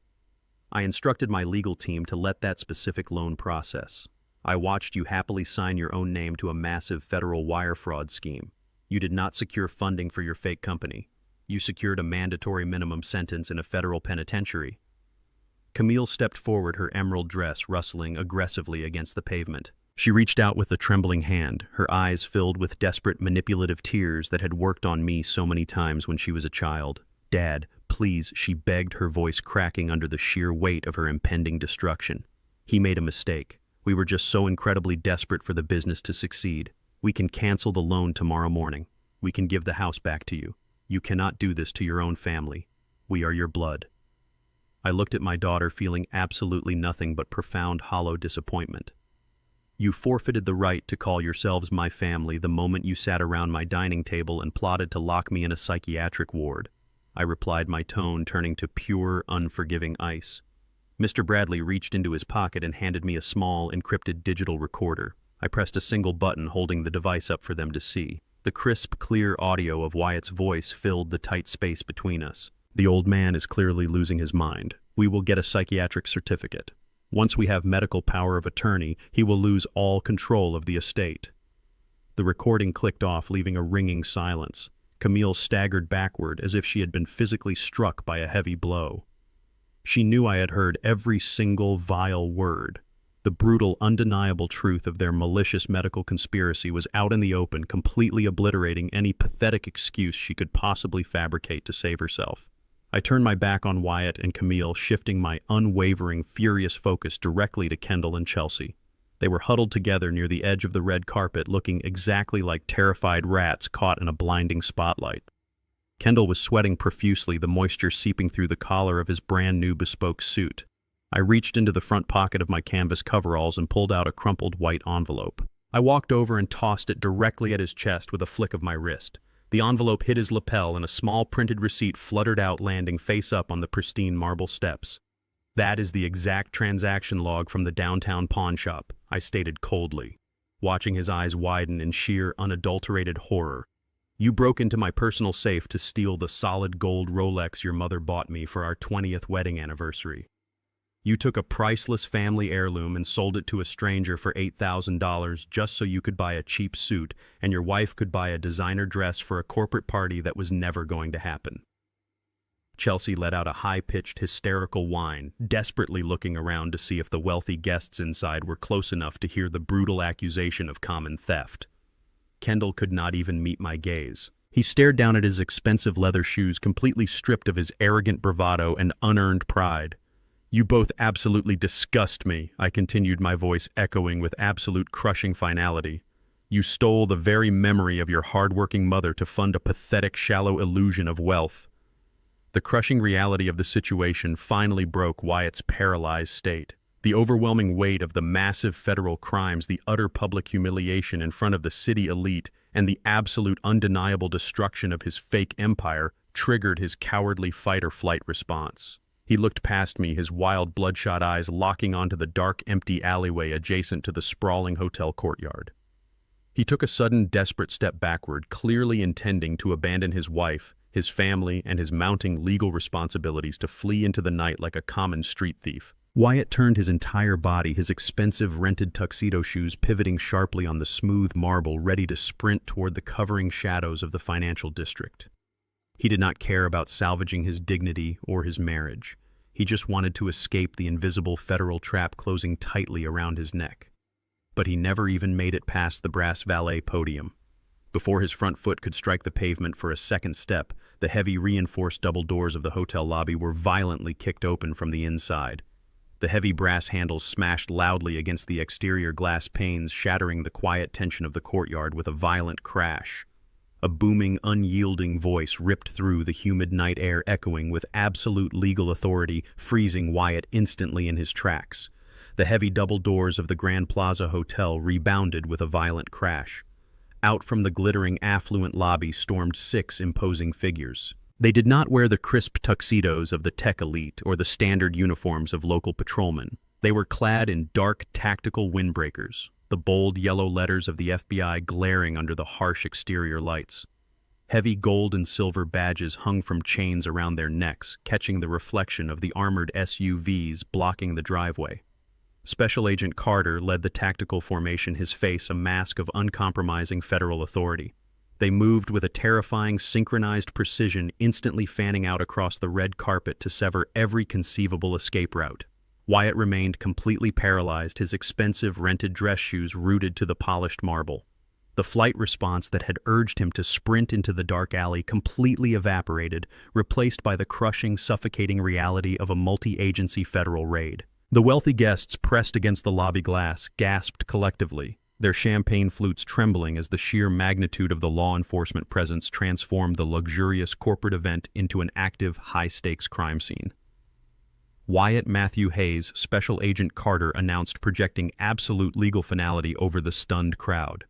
I instructed my legal team to let that specific loan process. I watched you happily sign your own name to a massive federal wire fraud scheme. You did not secure funding for your fake company. You secured a mandatory minimum sentence in a federal penitentiary." Camille stepped forward, her emerald dress rustling aggressively against the pavement. She reached out with a trembling hand, her eyes filled with desperate, manipulative tears that had worked on me so many times when she was a child. "Dad, please," she begged, her voice cracking under the sheer weight of her impending destruction. "He made a mistake. We were just so incredibly desperate for the business to succeed. We can cancel the loan tomorrow morning. We can give the house back to you. You cannot do this to your own family. We are your blood." I looked at my daughter, feeling absolutely nothing but profound, hollow disappointment. "You forfeited the right to call yourselves my family the moment you sat around my dining table and plotted to lock me in a psychiatric ward," I replied, my tone turning to pure, unforgiving ice. Mr. Bradley reached into his pocket and handed me a small, encrypted digital recorder. I pressed a single button, holding the device up for them to see. The crisp, clear audio of Wyatt's voice filled the tight space between us. "The old man is clearly losing his mind. We will get a psychiatric certificate. Once we have medical power of attorney, he will lose all control of the estate." The recording clicked off, leaving a ringing silence. Camille staggered backward as if she had been physically struck by a heavy blow. She knew I had heard every single vile word. The brutal, undeniable truth of their malicious medical conspiracy was out in the open, completely obliterating any pathetic excuse she could possibly fabricate to save herself. I turned my back on Wyatt and Camille, shifting my unwavering, furious focus directly to Kendall and Chelsea. They were huddled together near the edge of the red carpet, looking exactly like terrified rats caught in a blinding spotlight. Kendall was sweating profusely, the moisture seeping through the collar of his brand-new bespoke suit. I reached into the front pocket of my canvas coveralls and pulled out a crumpled white envelope. I walked over and tossed it directly at his chest with a flick of my wrist. The envelope hit his lapel, and a small printed receipt fluttered out, landing face up on the pristine marble steps. "That is the exact transaction log from the downtown pawn shop," I stated coldly, watching his eyes widen in sheer, unadulterated horror. "You broke into my personal safe to steal the solid gold Rolex your mother bought me for our 20th wedding anniversary. You took a priceless family heirloom and sold it to a stranger for $8,000 just so you could buy a cheap suit and your wife could buy a designer dress for a corporate party that was never going to happen." Chelsea let out a high-pitched, hysterical whine, desperately looking around to see if the wealthy guests inside were close enough to hear the brutal accusation of common theft. Kendall could not even meet my gaze. He stared down at his expensive leather shoes, completely stripped of his arrogant bravado and unearned pride. "You both absolutely disgust me," I continued, my voice echoing with absolute crushing finality. "You stole the very memory of your hard-working mother to fund a pathetic, shallow illusion of wealth." The crushing reality of the situation finally broke Wyatt's paralyzed state. The overwhelming weight of the massive federal crimes, the utter public humiliation in front of the city elite, and the absolute undeniable destruction of his fake empire triggered his cowardly fight-or-flight response. He looked past me, his wild, bloodshot eyes locking onto the dark, empty alleyway adjacent to the sprawling hotel courtyard. He took a sudden, desperate step backward, clearly intending to abandon his wife, his family, and his mounting legal responsibilities to flee into the night like a common street thief. Wyatt turned his entire body, his expensive rented tuxedo shoes pivoting sharply on the smooth marble, ready to sprint toward the covering shadows of the financial district. He did not care about salvaging his dignity or his marriage. He just wanted to escape the invisible federal trap closing tightly around his neck. But he never even made it past the brass valet podium. Before his front foot could strike the pavement for a second step, the heavy reinforced double doors of the hotel lobby were violently kicked open from the inside. The heavy brass handles smashed loudly against the exterior glass panes, shattering the quiet tension of the courtyard with a violent crash. A booming, unyielding voice ripped through the humid night air, echoing with absolute legal authority, freezing Wyatt instantly in his tracks. The heavy double doors of the Grand Plaza Hotel rebounded with a violent crash. Out from the glittering, affluent lobby stormed 6 imposing figures. They did not wear the crisp tuxedos of the tech elite or the standard uniforms of local patrolmen. They were clad in dark, tactical windbreakers, the bold yellow letters of the FBI glaring under the harsh exterior lights. Heavy gold and silver badges hung from chains around their necks, catching the reflection of the armored SUVs blocking the driveway. Special Agent Carter led the tactical formation, his face a mask of uncompromising federal authority. They moved with a terrifying, synchronized precision, instantly fanning out across the red carpet to sever every conceivable escape route. Wyatt remained completely paralyzed, his expensive rented dress shoes rooted to the polished marble. The flight response that had urged him to sprint into the dark alley completely evaporated, replaced by the crushing, suffocating reality of a multi-agency federal raid. The wealthy guests pressed against the lobby glass, gasped collectively, their champagne flutes trembling as the sheer magnitude of the law enforcement presence transformed the luxurious corporate event into an active, high-stakes crime scene. Wyatt Matthew Hayes, Special Agent Carter, announced, projecting absolute legal finality over the stunned crowd.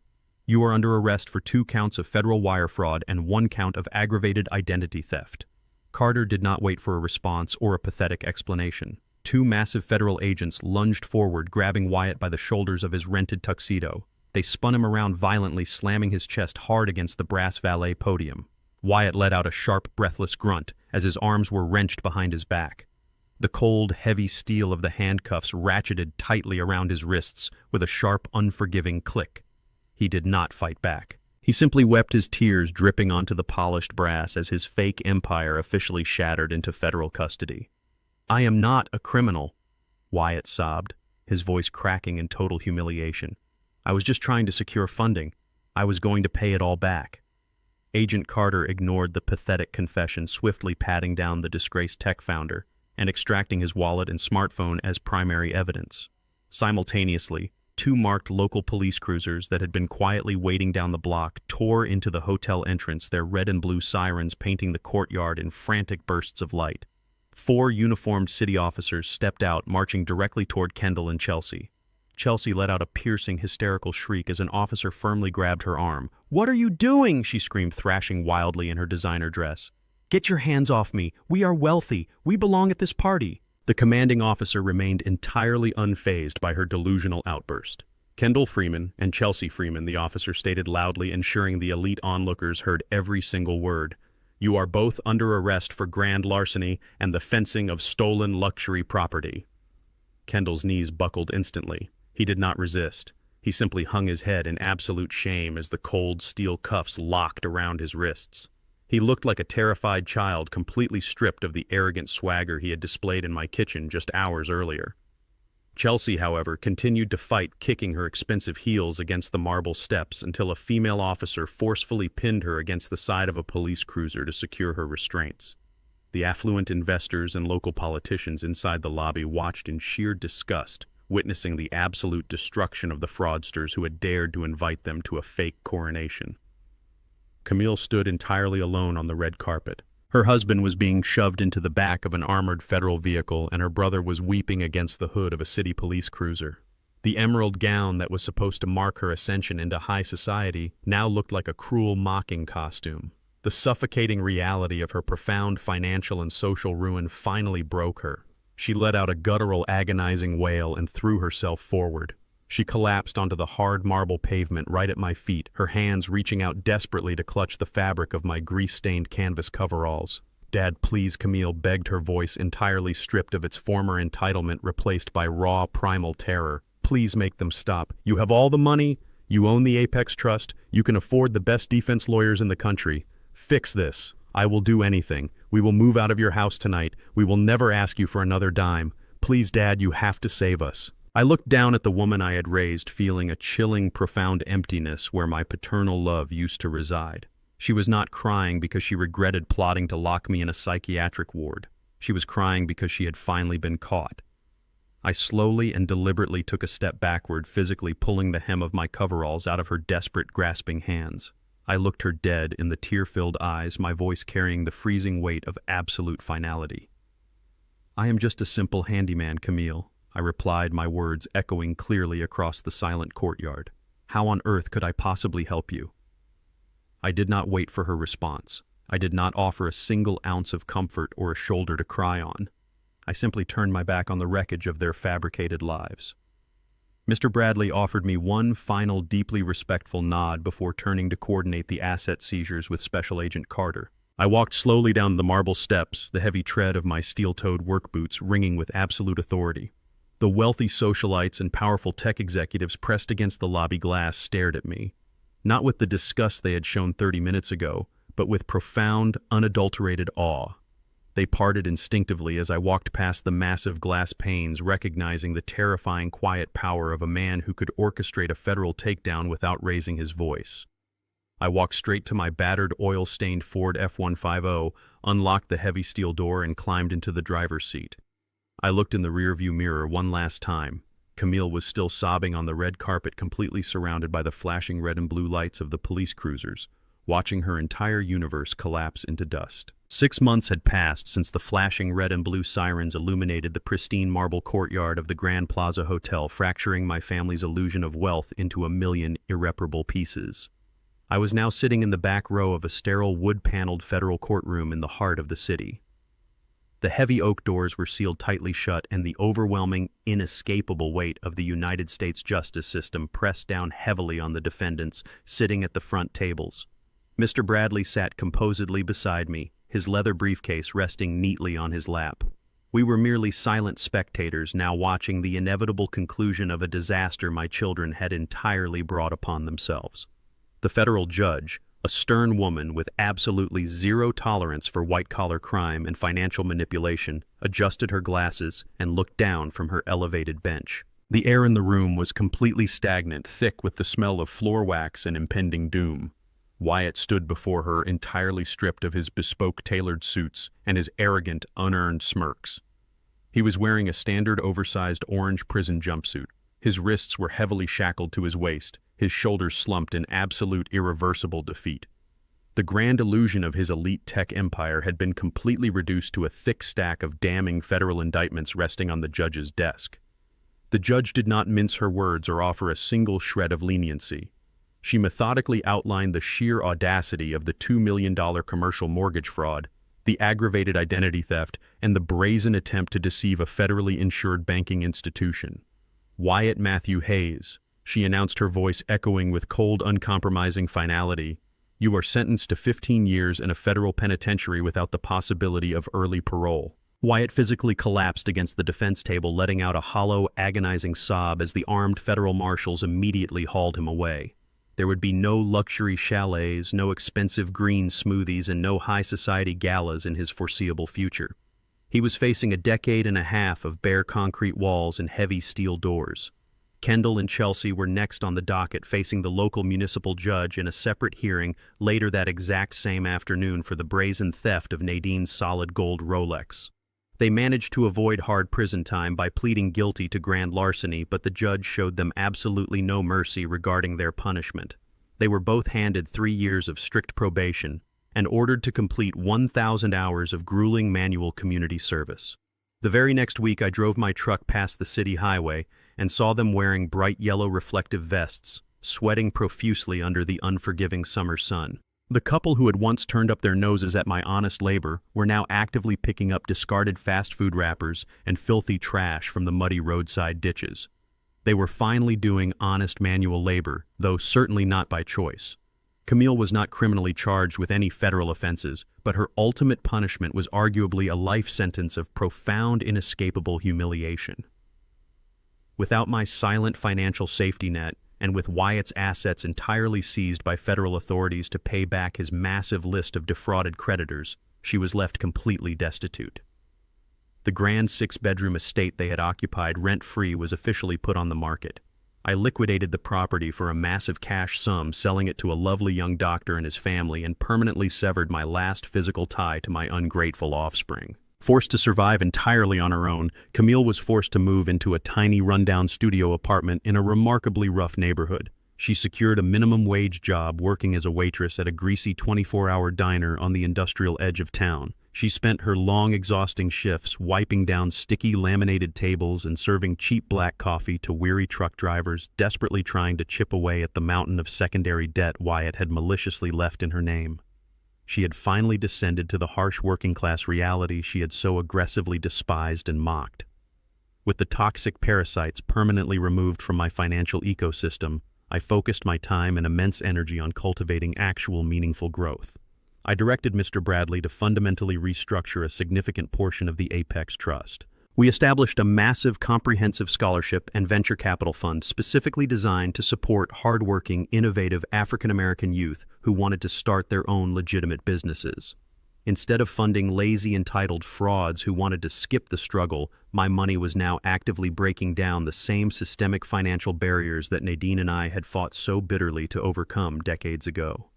"You are under arrest for 2 counts of federal wire fraud and 1 count of aggravated identity theft." Carter did not wait for a response or a pathetic explanation. 2 massive federal agents lunged forward, grabbing Wyatt by the shoulders of his rented tuxedo. They spun him around violently, slamming his chest hard against the brass valet podium. Wyatt let out a sharp, breathless grunt as his arms were wrenched behind his back. The cold, heavy steel of the handcuffs ratcheted tightly around his wrists with a sharp, unforgiving click. He did not fight back. He simply wept, his tears dripping onto the polished brass as his fake empire officially shattered into federal custody. "I am not a criminal," Wyatt sobbed, his voice cracking in total humiliation. "I was just trying to secure funding. I was going to pay it all back." Agent Carter ignored the pathetic confession, swiftly patting down the disgraced tech founder and extracting his wallet and smartphone as primary evidence. Simultaneously, 2 marked local police cruisers that had been quietly waiting down the block tore into the hotel entrance, their red and blue sirens painting the courtyard in frantic bursts of light. 4 uniformed city officers stepped out, marching directly toward Kendall and Chelsea. Chelsea let out a piercing, hysterical shriek as an officer firmly grabbed her arm. "What are you doing?" she screamed, thrashing wildly in her designer dress. "Get your hands off me. We are wealthy. We belong at this party." The commanding officer remained entirely unfazed by her delusional outburst. "Kendall Freeman and Chelsea Freeman," the officer stated loudly, ensuring the elite onlookers heard every single word. "You are both under arrest for grand larceny and the fencing of stolen luxury property." Kendall's knees buckled instantly. He did not resist. He simply hung his head in absolute shame as the cold steel cuffs locked around his wrists. He looked like a terrified child, completely stripped of the arrogant swagger he had displayed in my kitchen just hours earlier. Chelsea, however, continued to fight, kicking her expensive heels against the marble steps until a female officer forcefully pinned her against the side of a police cruiser to secure her restraints. The affluent investors and local politicians inside the lobby watched in sheer disgust, witnessing the absolute destruction of the fraudsters who had dared to invite them to a fake coronation. Camille stood entirely alone on the red carpet. Her husband was being shoved into the back of an armored federal vehicle, and her brother was weeping against the hood of a city police cruiser. The emerald gown that was supposed to mark her ascension into high society now looked like a cruel mocking costume. The suffocating reality of her profound financial and social ruin finally broke her. She let out a guttural, agonizing wail and threw herself forward. She collapsed onto the hard marble pavement right at my feet, her hands reaching out desperately to clutch the fabric of my grease-stained canvas coveralls. "Dad, please," Camille begged, her voice entirely stripped of its former entitlement, replaced by raw, primal terror. "Please make them stop. You have all the money. You own the Apex Trust. You can afford the best defense lawyers in the country. Fix this. I will do anything. We will move out of your house tonight. We will never ask you for another dime. Please, Dad, you have to save us." I looked down at the woman I had raised, feeling a chilling, profound emptiness where my paternal love used to reside. She was not crying because she regretted plotting to lock me in a psychiatric ward. She was crying because she had finally been caught. I slowly and deliberately took a step backward, physically pulling the hem of my coveralls out of her desperate, grasping hands. I looked her dead in the tear-filled eyes, my voice carrying the freezing weight of absolute finality. "I am just a simple handyman, Camille," I replied, my words echoing clearly across the silent courtyard. "How on earth could I possibly help you?" I did not wait for her response. I did not offer a single ounce of comfort or a shoulder to cry on. I simply turned my back on the wreckage of their fabricated lives. Mr. Bradley offered me one final, deeply respectful nod before turning to coordinate the asset seizures with Special Agent Carter. I walked slowly down the marble steps, the heavy tread of my steel-toed work boots ringing with absolute authority. The wealthy socialites and powerful tech executives pressed against the lobby glass stared at me, not with the disgust they had shown 30 minutes ago, but with profound, unadulterated awe. They parted instinctively as I walked past the massive glass panes, recognizing the terrifying, quiet power of a man who could orchestrate a federal takedown without raising his voice. I walked straight to my battered, oil-stained Ford F-150, unlocked the heavy steel door, and climbed into the driver's seat. I looked in the rearview mirror one last time. Camille was still sobbing on the red carpet, completely surrounded by the flashing red and blue lights of the police cruisers, watching her entire universe collapse into dust. 6 months had passed since the flashing red and blue sirens illuminated the pristine marble courtyard of the Grand Plaza Hotel, fracturing my family's illusion of wealth into a million irreparable pieces. I was now sitting in the back row of a sterile wood-paneled federal courtroom in the heart of the city. The heavy oak doors were sealed tightly shut, and the overwhelming, inescapable weight of the United States justice system pressed down heavily on the defendants sitting at the front tables. Mr. Bradley sat composedly beside me, his leather briefcase resting neatly on his lap. We were merely silent spectators, now watching the inevitable conclusion of a disaster my children had entirely brought upon themselves. The federal judge, a stern woman with absolutely zero tolerance for white-collar crime and financial manipulation, adjusted her glasses and looked down from her elevated bench. The air in the room was completely stagnant, thick with the smell of floor wax and impending doom. Wyatt stood before her, entirely stripped of his bespoke tailored suits and his arrogant, unearned smirks. He was wearing a standard oversized orange prison jumpsuit. His wrists were heavily shackled to his waist, his shoulders slumped in absolute irreversible defeat. The grand illusion of his elite tech empire had been completely reduced to a thick stack of damning federal indictments resting on the judge's desk. The judge did not mince her words or offer a single shred of leniency. She methodically outlined the sheer audacity of the $2 million commercial mortgage fraud, the aggravated identity theft, and the brazen attempt to deceive a federally insured banking institution. Wyatt Matthew Hayes, she announced, her voice echoing with cold, uncompromising finality, "You are sentenced to 15 years in a federal penitentiary without the possibility of early parole." Wyatt physically collapsed against the defense table, letting out a hollow, agonizing sob as the armed federal marshals immediately hauled him away. There would be no luxury chalets, no expensive green smoothies, and no high society galas in his foreseeable future. He was facing a decade and a half of bare concrete walls and heavy steel doors. Kendall and Chelsea were next on the docket, facing the local municipal judge in a separate hearing later that exact same afternoon for the brazen theft of Nadine's solid gold Rolex. They managed to avoid hard prison time by pleading guilty to grand larceny, but the judge showed them absolutely no mercy regarding their punishment. They were both handed 3 years of strict probation and ordered to complete 1,000 hours of grueling manual community service. The very next week, I drove my truck past the city highway and saw them wearing bright yellow reflective vests, sweating profusely under the unforgiving summer sun. The couple who had once turned up their noses at my honest labor were now actively picking up discarded fast food wrappers and filthy trash from the muddy roadside ditches. They were finally doing honest manual labor, though certainly not by choice. Camille was not criminally charged with any federal offenses, but her ultimate punishment was arguably a life sentence of profound, inescapable humiliation. Without my silent financial safety net, and with Wyatt's assets entirely seized by federal authorities to pay back his massive list of defrauded creditors, she was left completely destitute. The grand 6-bedroom estate they had occupied rent-free was officially put on the market. I liquidated the property for a massive cash sum, selling it to a lovely young doctor and his family, and permanently severed my last physical tie to my ungrateful offspring. Forced to survive entirely on her own, Camille was forced to move into a tiny rundown studio apartment in a remarkably rough neighborhood. She secured a minimum wage job working as a waitress at a greasy 24-hour diner on the industrial edge of town. She spent her long, exhausting shifts wiping down sticky laminated tables and serving cheap black coffee to weary truck drivers desperately trying to chip away at the mountain of secondary debt Wyatt had maliciously left in her name. She had finally descended to the harsh working-class reality she had so aggressively despised and mocked. With the toxic parasites permanently removed from my financial ecosystem, I focused my time and immense energy on cultivating actual meaningful growth. I directed Mr. Bradley to fundamentally restructure a significant portion of the Apex Trust. We established a massive, comprehensive scholarship and venture capital fund specifically designed to support hardworking, innovative African-American youth who wanted to start their own legitimate businesses. Instead of funding lazy, entitled frauds who wanted to skip the struggle, my money was now actively breaking down the same systemic financial barriers that Nadine and I had fought so bitterly to overcome decades ago.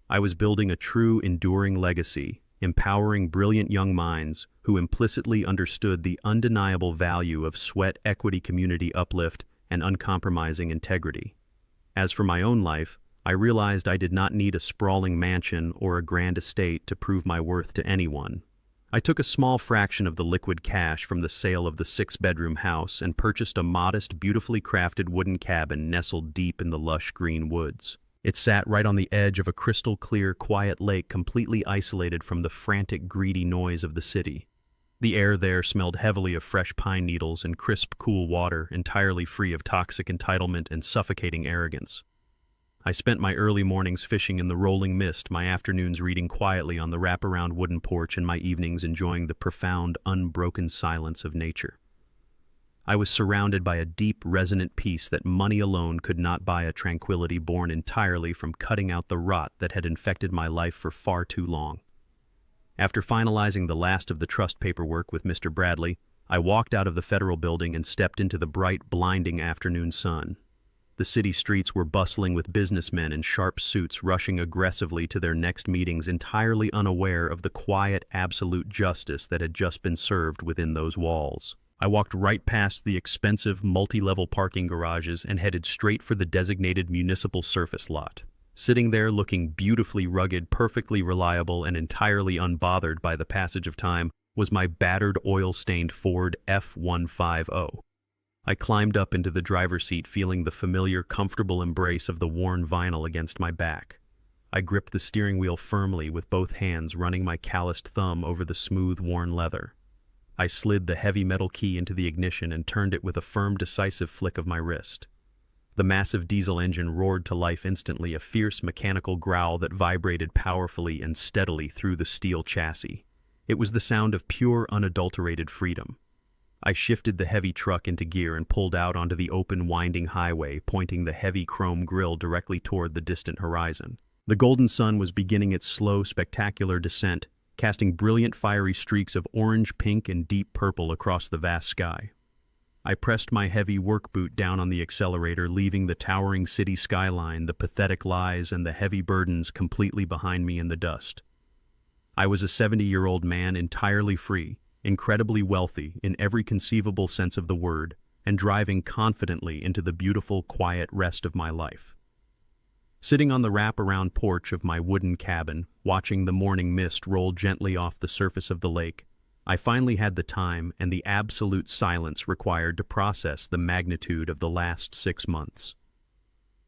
I was building a true, enduring legacy, empowering brilliant young minds who implicitly understood the undeniable value of sweat equity, community uplift, and uncompromising integrity. As for my own life, I realized I did not need a sprawling mansion or a grand estate to prove my worth to anyone. I took a small fraction of the liquid cash from the sale of the 6-bedroom house and purchased a modest, beautifully crafted wooden cabin nestled deep in the lush green woods. It sat right on the edge of a crystal-clear, quiet lake, completely isolated from the frantic, greedy noise of the city. The air there smelled heavily of fresh pine needles and crisp, cool water, entirely free of toxic entitlement and suffocating arrogance. I spent my early mornings fishing in the rolling mist, my afternoons reading quietly on the wraparound wooden porch, and my evenings enjoying the profound, unbroken silence of nature. I was surrounded by a deep, resonant peace that money alone could not buy, a tranquility born entirely from cutting out the rot that had infected my life for far too long. After finalizing the last of the trust paperwork with Mr. Bradley, I walked out of the federal building and stepped into the bright, blinding afternoon sun. The city streets were bustling with businessmen in sharp suits rushing aggressively to their next meetings, entirely unaware of the quiet, absolute justice that had just been served within those walls. I walked right past the expensive, multi-level parking garages and headed straight for the designated municipal surface lot. Sitting there looking beautifully rugged, perfectly reliable, and entirely unbothered by the passage of time was my battered, oil-stained Ford F-150. I climbed up into the driver's seat, feeling the familiar, comfortable embrace of the worn vinyl against my back. I gripped the steering wheel firmly with both hands, running my calloused thumb over the smooth, worn leather. I slid the heavy metal key into the ignition and turned it with a firm, decisive flick of my wrist. The massive diesel engine roared to life instantly, a fierce mechanical growl that vibrated powerfully and steadily through the steel chassis. It was the sound of pure, unadulterated freedom. I shifted the heavy truck into gear and pulled out onto the open, winding highway, pointing the heavy chrome grille directly toward the distant horizon. The golden sun was beginning its slow, spectacular descent, casting brilliant fiery streaks of orange, pink, and deep purple across the vast sky. I pressed my heavy work boot down on the accelerator, leaving the towering city skyline, the pathetic lies, and the heavy burdens completely behind me in the dust. I was a 70-year-old man, entirely free, incredibly wealthy in every conceivable sense of the word, and driving confidently into the beautiful, quiet rest of my life. Sitting on the wrap-around porch of my wooden cabin, watching the morning mist roll gently off the surface of the lake, I finally had the time and the absolute silence required to process the magnitude of the last 6 months.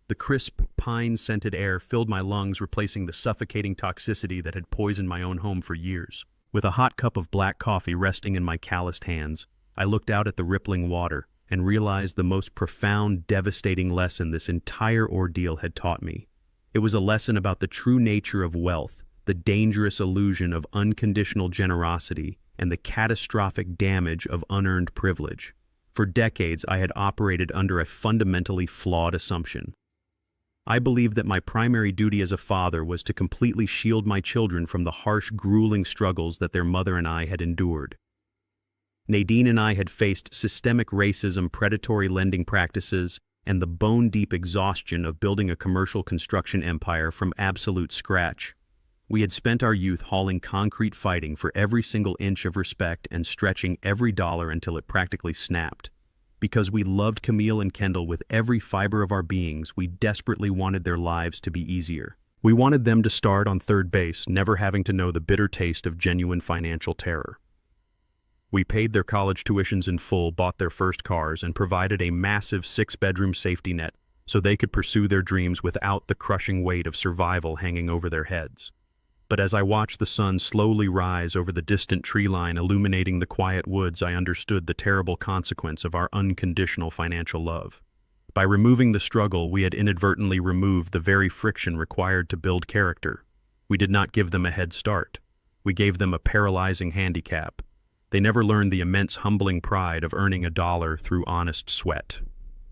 The crisp, pine-scented air filled my lungs, replacing the suffocating toxicity that had poisoned my own home for years. With a hot cup of black coffee resting in my calloused hands, I looked out at the rippling water and realized the most profound, devastating lesson this entire ordeal had taught me. It was a lesson about the true nature of wealth, the dangerous illusion of unconditional generosity, and the catastrophic damage of unearned privilege. For decades, I had operated under a fundamentally flawed assumption. I believed that my primary duty as a father was to completely shield my children from the harsh, grueling struggles that their mother and I had endured. Nadine and I had faced systemic racism, predatory lending practices, and the bone-deep exhaustion of building a commercial construction empire from absolute scratch. We had spent our youth hauling concrete, fighting for every single inch of respect and stretching every dollar until it practically snapped. Because we loved Camille and Kendall with every fiber of our beings, we desperately wanted their lives to be easier. We wanted them to start on third base, never having to know the bitter taste of genuine financial terror. We paid their college tuitions in full, bought their first cars, and provided a massive 6-bedroom safety net so they could pursue their dreams without the crushing weight of survival hanging over their heads. But as I watched the sun slowly rise over the distant tree line illuminating the quiet woods, I understood the terrible consequence of our unconditional financial love. By removing the struggle, we had inadvertently removed the very friction required to build character. We did not give them a head start. We gave them a paralyzing handicap. They never learned the immense, humbling pride of earning a dollar through honest sweat.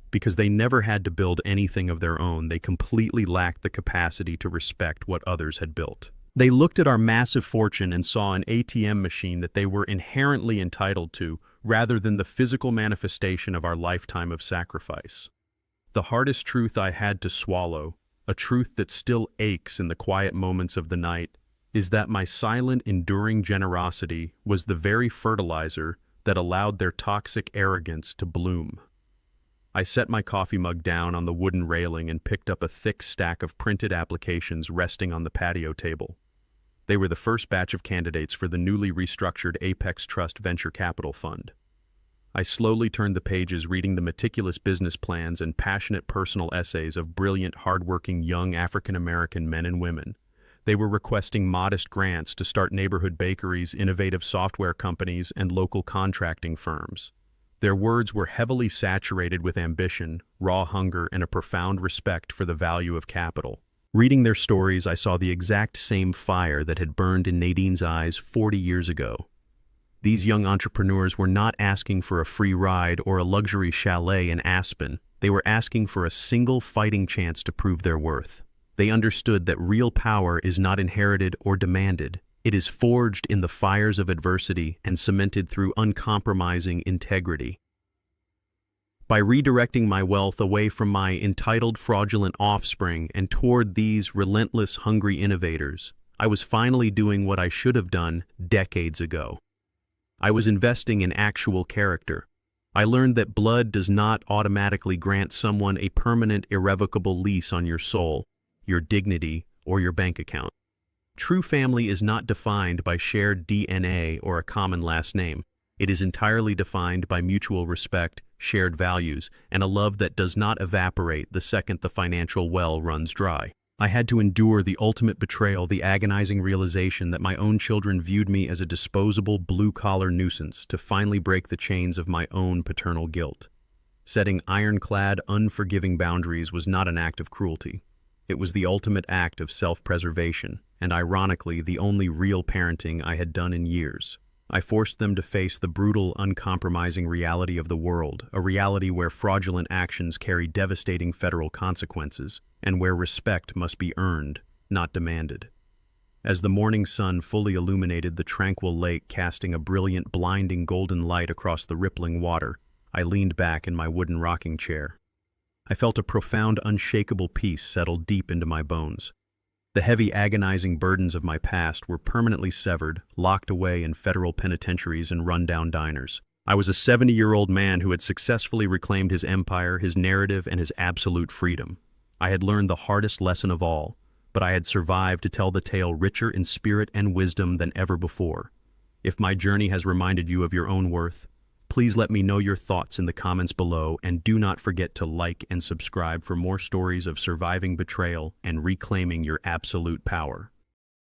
Because they never had to build anything of their own, they completely lacked the capacity to respect what others had built. They looked at our massive fortune and saw an ATM machine that they were inherently entitled to, rather than the physical manifestation of our lifetime of sacrifice. The hardest truth I had to swallow, a truth that still aches in the quiet moments of the night, is that my silent, enduring generosity was the very fertilizer that allowed their toxic arrogance to bloom. I set my coffee mug down on the wooden railing and picked up a thick stack of printed applications resting on the patio table. They were the first batch of candidates for the newly restructured Apex Trust Venture Capital Fund. I slowly turned the pages, reading the meticulous business plans and passionate personal essays of brilliant, hardworking young African-American men and women. They were requesting modest grants to start neighborhood bakeries, innovative software companies, and local contracting firms. Their words were heavily saturated with ambition, raw hunger, and a profound respect for the value of capital. Reading their stories, I saw the exact same fire that had burned in Nadine's eyes 40 years ago. These young entrepreneurs were not asking for a free ride or a luxury chalet in Aspen. They were asking for a single fighting chance to prove their worth. They understood that real power is not inherited or demanded. It is forged in the fires of adversity and cemented through uncompromising integrity. By redirecting my wealth away from my entitled, fraudulent offspring and toward these relentless, hungry innovators, I was finally doing what I should have done decades ago. I was investing in actual character. I learned that blood does not automatically grant someone a permanent, irrevocable lease on your soul, your dignity, or your bank account. True family is not defined by shared DNA or a common last name. It is entirely defined by mutual respect, shared values, and a love that does not evaporate the second the financial well runs dry. I had to endure the ultimate betrayal, the agonizing realization that my own children viewed me as a disposable, blue-collar nuisance, to finally break the chains of my own paternal guilt. Setting ironclad, unforgiving boundaries was not an act of cruelty. It was the ultimate act of self-preservation, and ironically, the only real parenting I had done in years. I forced them to face the brutal, uncompromising reality of the world, a reality where fraudulent actions carry devastating federal consequences, and where respect must be earned, not demanded. As the morning sun fully illuminated the tranquil lake, casting a brilliant, blinding golden light across the rippling water, I leaned back in my wooden rocking chair. I felt a profound, unshakable peace settle deep into my bones. The heavy, agonizing burdens of my past were permanently severed, locked away in federal penitentiaries and run-down diners. I was a 70-year-old man who had successfully reclaimed his empire, his narrative, and his absolute freedom. I had learned the hardest lesson of all, but I had survived to tell the tale richer in spirit and wisdom than ever before. If my journey has reminded you of your own worth, please let me know your thoughts in the comments below, and do not forget to like and subscribe for more stories of surviving betrayal and reclaiming your absolute power.